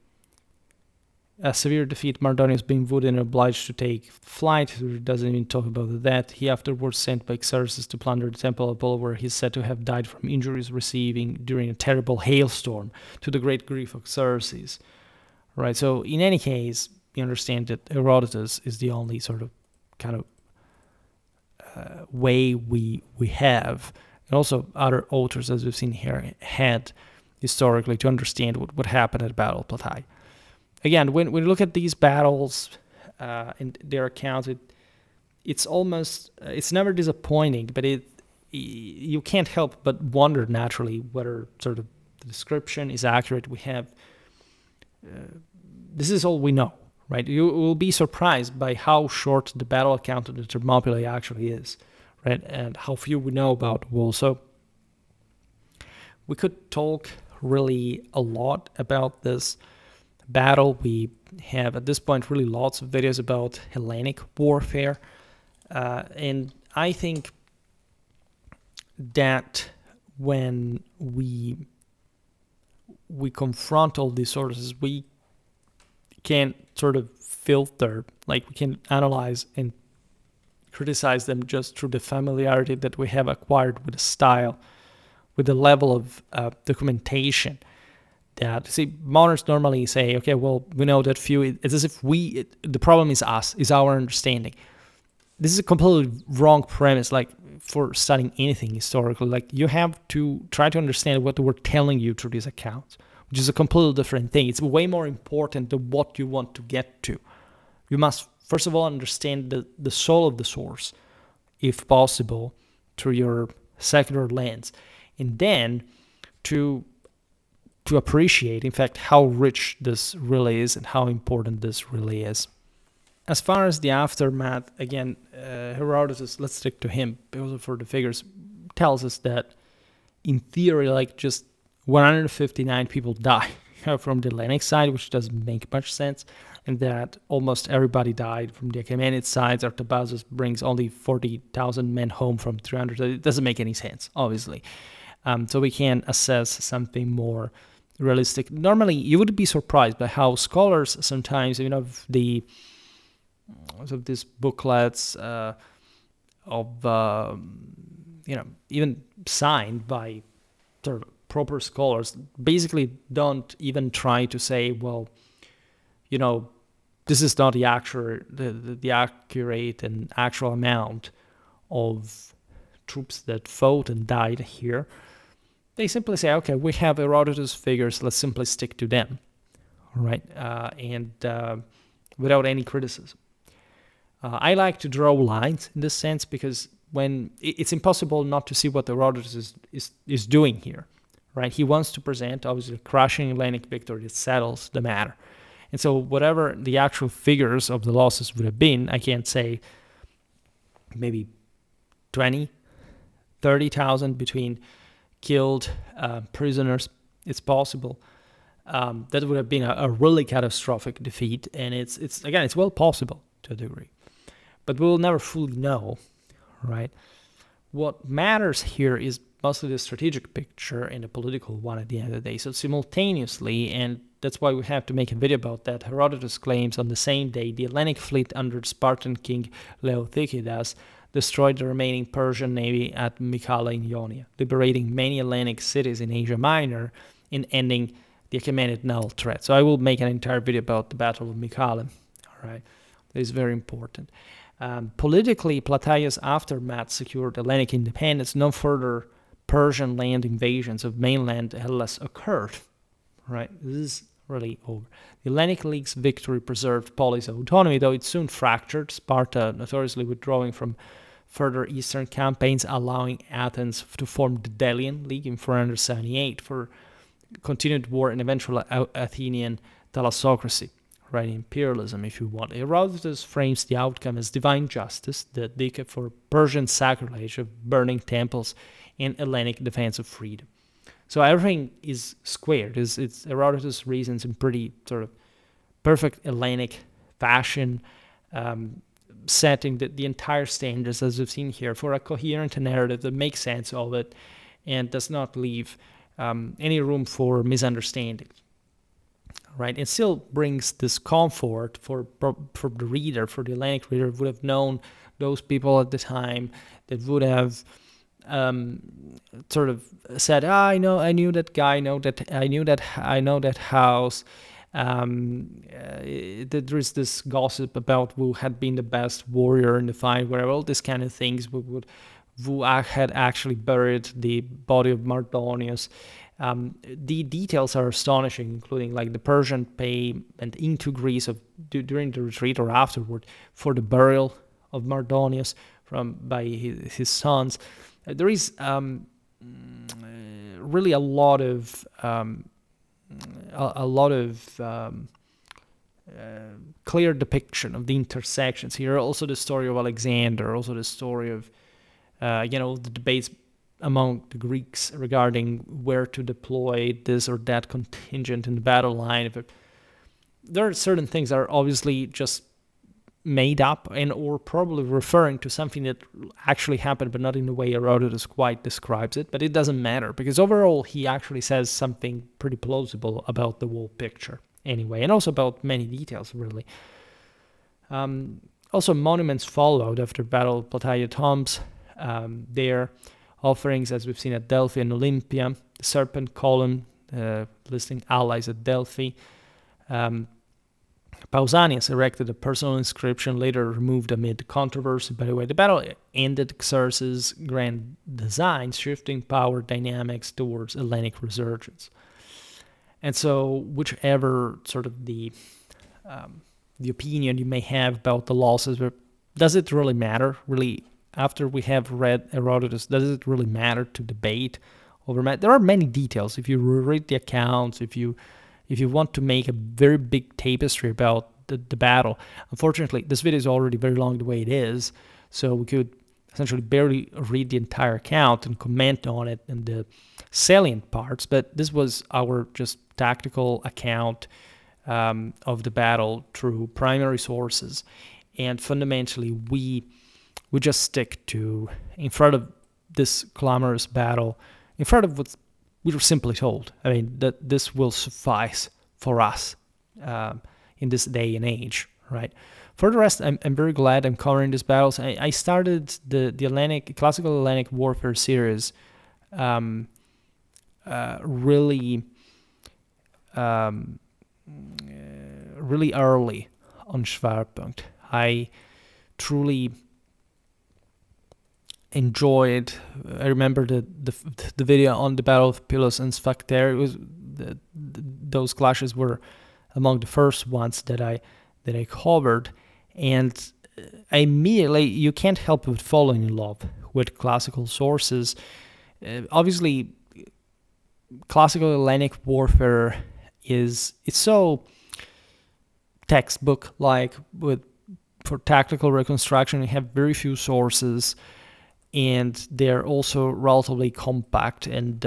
a severe defeat, Mardonius being wounded and obliged to take flight. He doesn't even talk about that. He afterwards sent by Xerxes to plunder the temple of Apollo, where he's said to have died from injuries receiving during a terrible hailstorm, to the great grief of Xerxes. Right, so in any case, you understand that Herodotus is the only sort of kind of way we have, and also other authors, as we've seen here, had historically to understand what happened at the Battle of Plataea. Again, when we look at these battles and their accounts, it's almost, it's never disappointing, but you can't help but wonder naturally whether sort of the description is accurate. We have, this is all we know, right? You will be surprised by how short the battle account of the Thermopylae actually is, right? And how few we know about Wool. So we could talk really a lot about this battle. We have at this point really lots of videos about Hellenic warfare, and I think that when we confront all these sources, we can sort of filter, like we can analyze and criticize them just through the familiarity that we have acquired with the style, with the level of documentation that. See, moderns normally say, okay, well, we know that few. It's as if the problem is us, is our understanding. This is a completely wrong premise, like for studying anything historically. Like you have to try to understand what we're telling you through these accounts, which is a completely different thing. It's way more important than what you want to get to. You must, first of all, understand the soul of the source, if possible, through your secular lens, and then to appreciate, in fact, how rich this really is and how important this really is. As far as the aftermath, again, Herodotus, let's stick to him, also for the figures, tells us that in theory, like just 159 people die from the Hellenic side, which doesn't make much sense, and that almost everybody died from the Achaemenid side. Artabazus brings only 40,000 men home from 300. It doesn't make any sense, obviously. So we can assess something more realistic. Normally, you would be surprised by how scholars sometimes, these booklets even signed by sort of proper scholars, basically don't even try to say, well, this is not the accurate and actual amount of troops that fought and died here. They simply say, okay, we have Herodotus figures, let's simply stick to them, right? And without any criticism. I like to draw lines in this sense because when it's impossible not to see what Herodotus is doing here, right? He wants to present, obviously, a crushing Hellenic victory that settles the matter. And so whatever the actual figures of the losses would have been, I can't say maybe 20, 30,000 between killed prisoners. It's possible. That would have been a really catastrophic defeat. And it's well possible to a degree. But we'll never fully know, right? What matters here is mostly the strategic picture and the political one at the end of the day. So simultaneously, and that's why we have to make a video about that, Herodotus claims on the same day the Hellenic fleet under Spartan king Leotychidas destroyed the remaining Persian navy at Mycale in Ionia, liberating many Hellenic cities in Asia Minor and ending the Achaemenid naval threat. So I will make an entire video about the Battle of Mycale. All right, that is very important. Politically, Plataea's aftermath secured Hellenic independence. No further Persian land invasions of mainland Hellas occurred. Right, this is really over. The Hellenic League's victory preserved Polis' autonomy, though it soon fractured, Sparta notoriously withdrawing from further eastern campaigns, allowing Athens to form the Delian League in 478 for continued war and eventual Athenian thalassocracy. Right, imperialism, if you want. Herodotus frames the outcome as divine justice, the dike for Persian sacrilege of burning temples and Hellenic defense of freedom. So everything is squared. It's Herodotus reasons in pretty sort of perfect Hellenic fashion, setting the entire standards, as we've seen here, for a coherent narrative that makes sense of it and does not leave any room for misunderstanding. Right, it still brings this comfort for the reader, for the Hellenic reader, would have known those people at the time, that would have sort of said, I knew that guy, I know that house. There is this gossip about who had been the best warrior in the fight, where all these kind of things who had actually buried the body of Mardonius. The details are astonishing, including like the Persian payment into Greece during the retreat or afterward for the burial of Mardonius by his sons. There is really a lot of clear depiction of the intersections here. Also the story of Alexander, also the story of the debates among the Greeks regarding where to deploy this or that contingent in the battle line. There are certain things that are obviously just made up and or probably referring to something that actually happened, but not in the way Herodotus quite describes it. But it doesn't matter, because overall he actually says something pretty plausible about the whole picture anyway, and also about many details, really. Also, monuments followed after Battle of Plataea tombs. Their offerings, as we've seen at Delphi and Olympia, the serpent column listing allies at Delphi. Pausanias erected a personal inscription, later removed amid controversy. By the way, the battle ended Xerxes' grand design, shifting power dynamics towards Hellenic resurgence. And so, whichever sort of the opinion you may have about the losses, does it really matter? Really, after we have read Herodotus, does it really matter to debate over? There are many details. If you read the accounts, if you want to make a very big tapestry about the battle. Unfortunately, this video is already very long the way it is, so we could essentially barely read the entire account and comment on it and the salient parts, but this was our just tactical account of the battle through primary sources. And fundamentally, we just stick to, in front of this clamorous battle, in front of what we were simply told. I mean, that this will suffice for us in this day and age, right? For the rest, I'm very glad I'm covering these battles. I started the classical Hellenic warfare series really early on Schwerpunkt. I truly enjoyed. I remember the video on the Battle of Pylos and Sphacter. It was those clashes were among the first ones that I covered, and I immediately, you can't help but falling in love with classical sources. Obviously, classical Hellenic warfare it's so textbook-like. For tactical reconstruction, you have very few sources, and they're also relatively compact and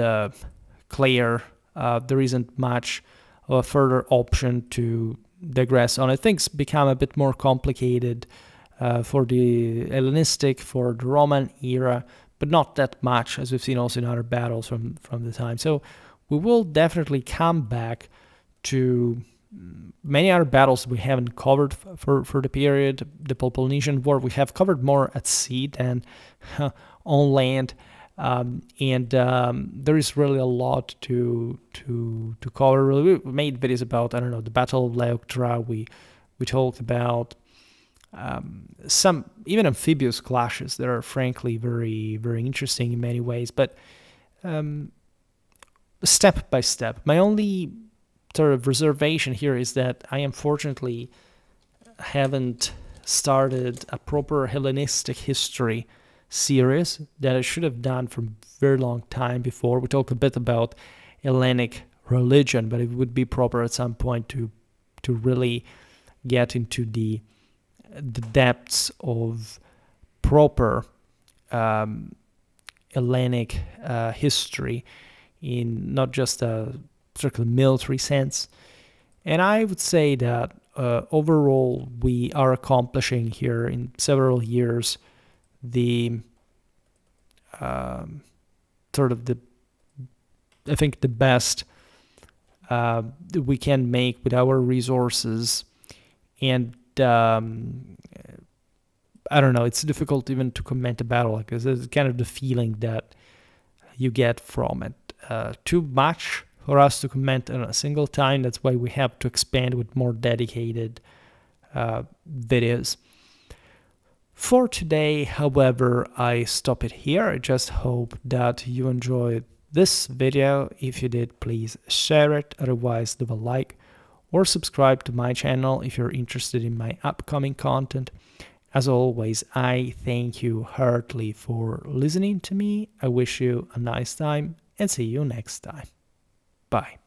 clear. There isn't much of a further option to digress on. Things become a bit more complicated for the Hellenistic, for the Roman era, but not that much, as we've seen also in other battles from the time. So we will definitely come back to many other battles we haven't covered for the period. The Peloponnesian War we have covered more at sea than on land, and there is really a lot to cover. Really, we made videos about, I don't know, the Battle of Leuctra. We talked about some even amphibious clashes that are frankly very, very interesting in many ways, but step by step. My only sort of reservation here is that I unfortunately haven't started a proper Hellenistic history series that I should have done for a very long time before. We talked a bit about Hellenic religion, but it would be proper at some point to really get into the depths of proper Hellenic history in not just a strictly military sense. And I would say that overall we are accomplishing here in several years the sort of I think the best we can make with our resources. And I don't know, it's difficult even to comment a battle like this. It's kind of the feeling that you get from it. Too much for us to comment on a single time. That's why we have to expand with more dedicated videos. For today, however, I stop it here. I just hope that you enjoyed this video. If you did, please share it. Otherwise, leave a like or subscribe to my channel if you're interested in my upcoming content. As always, I thank you heartily for listening to me. I wish you a nice time and see you next time. Bye.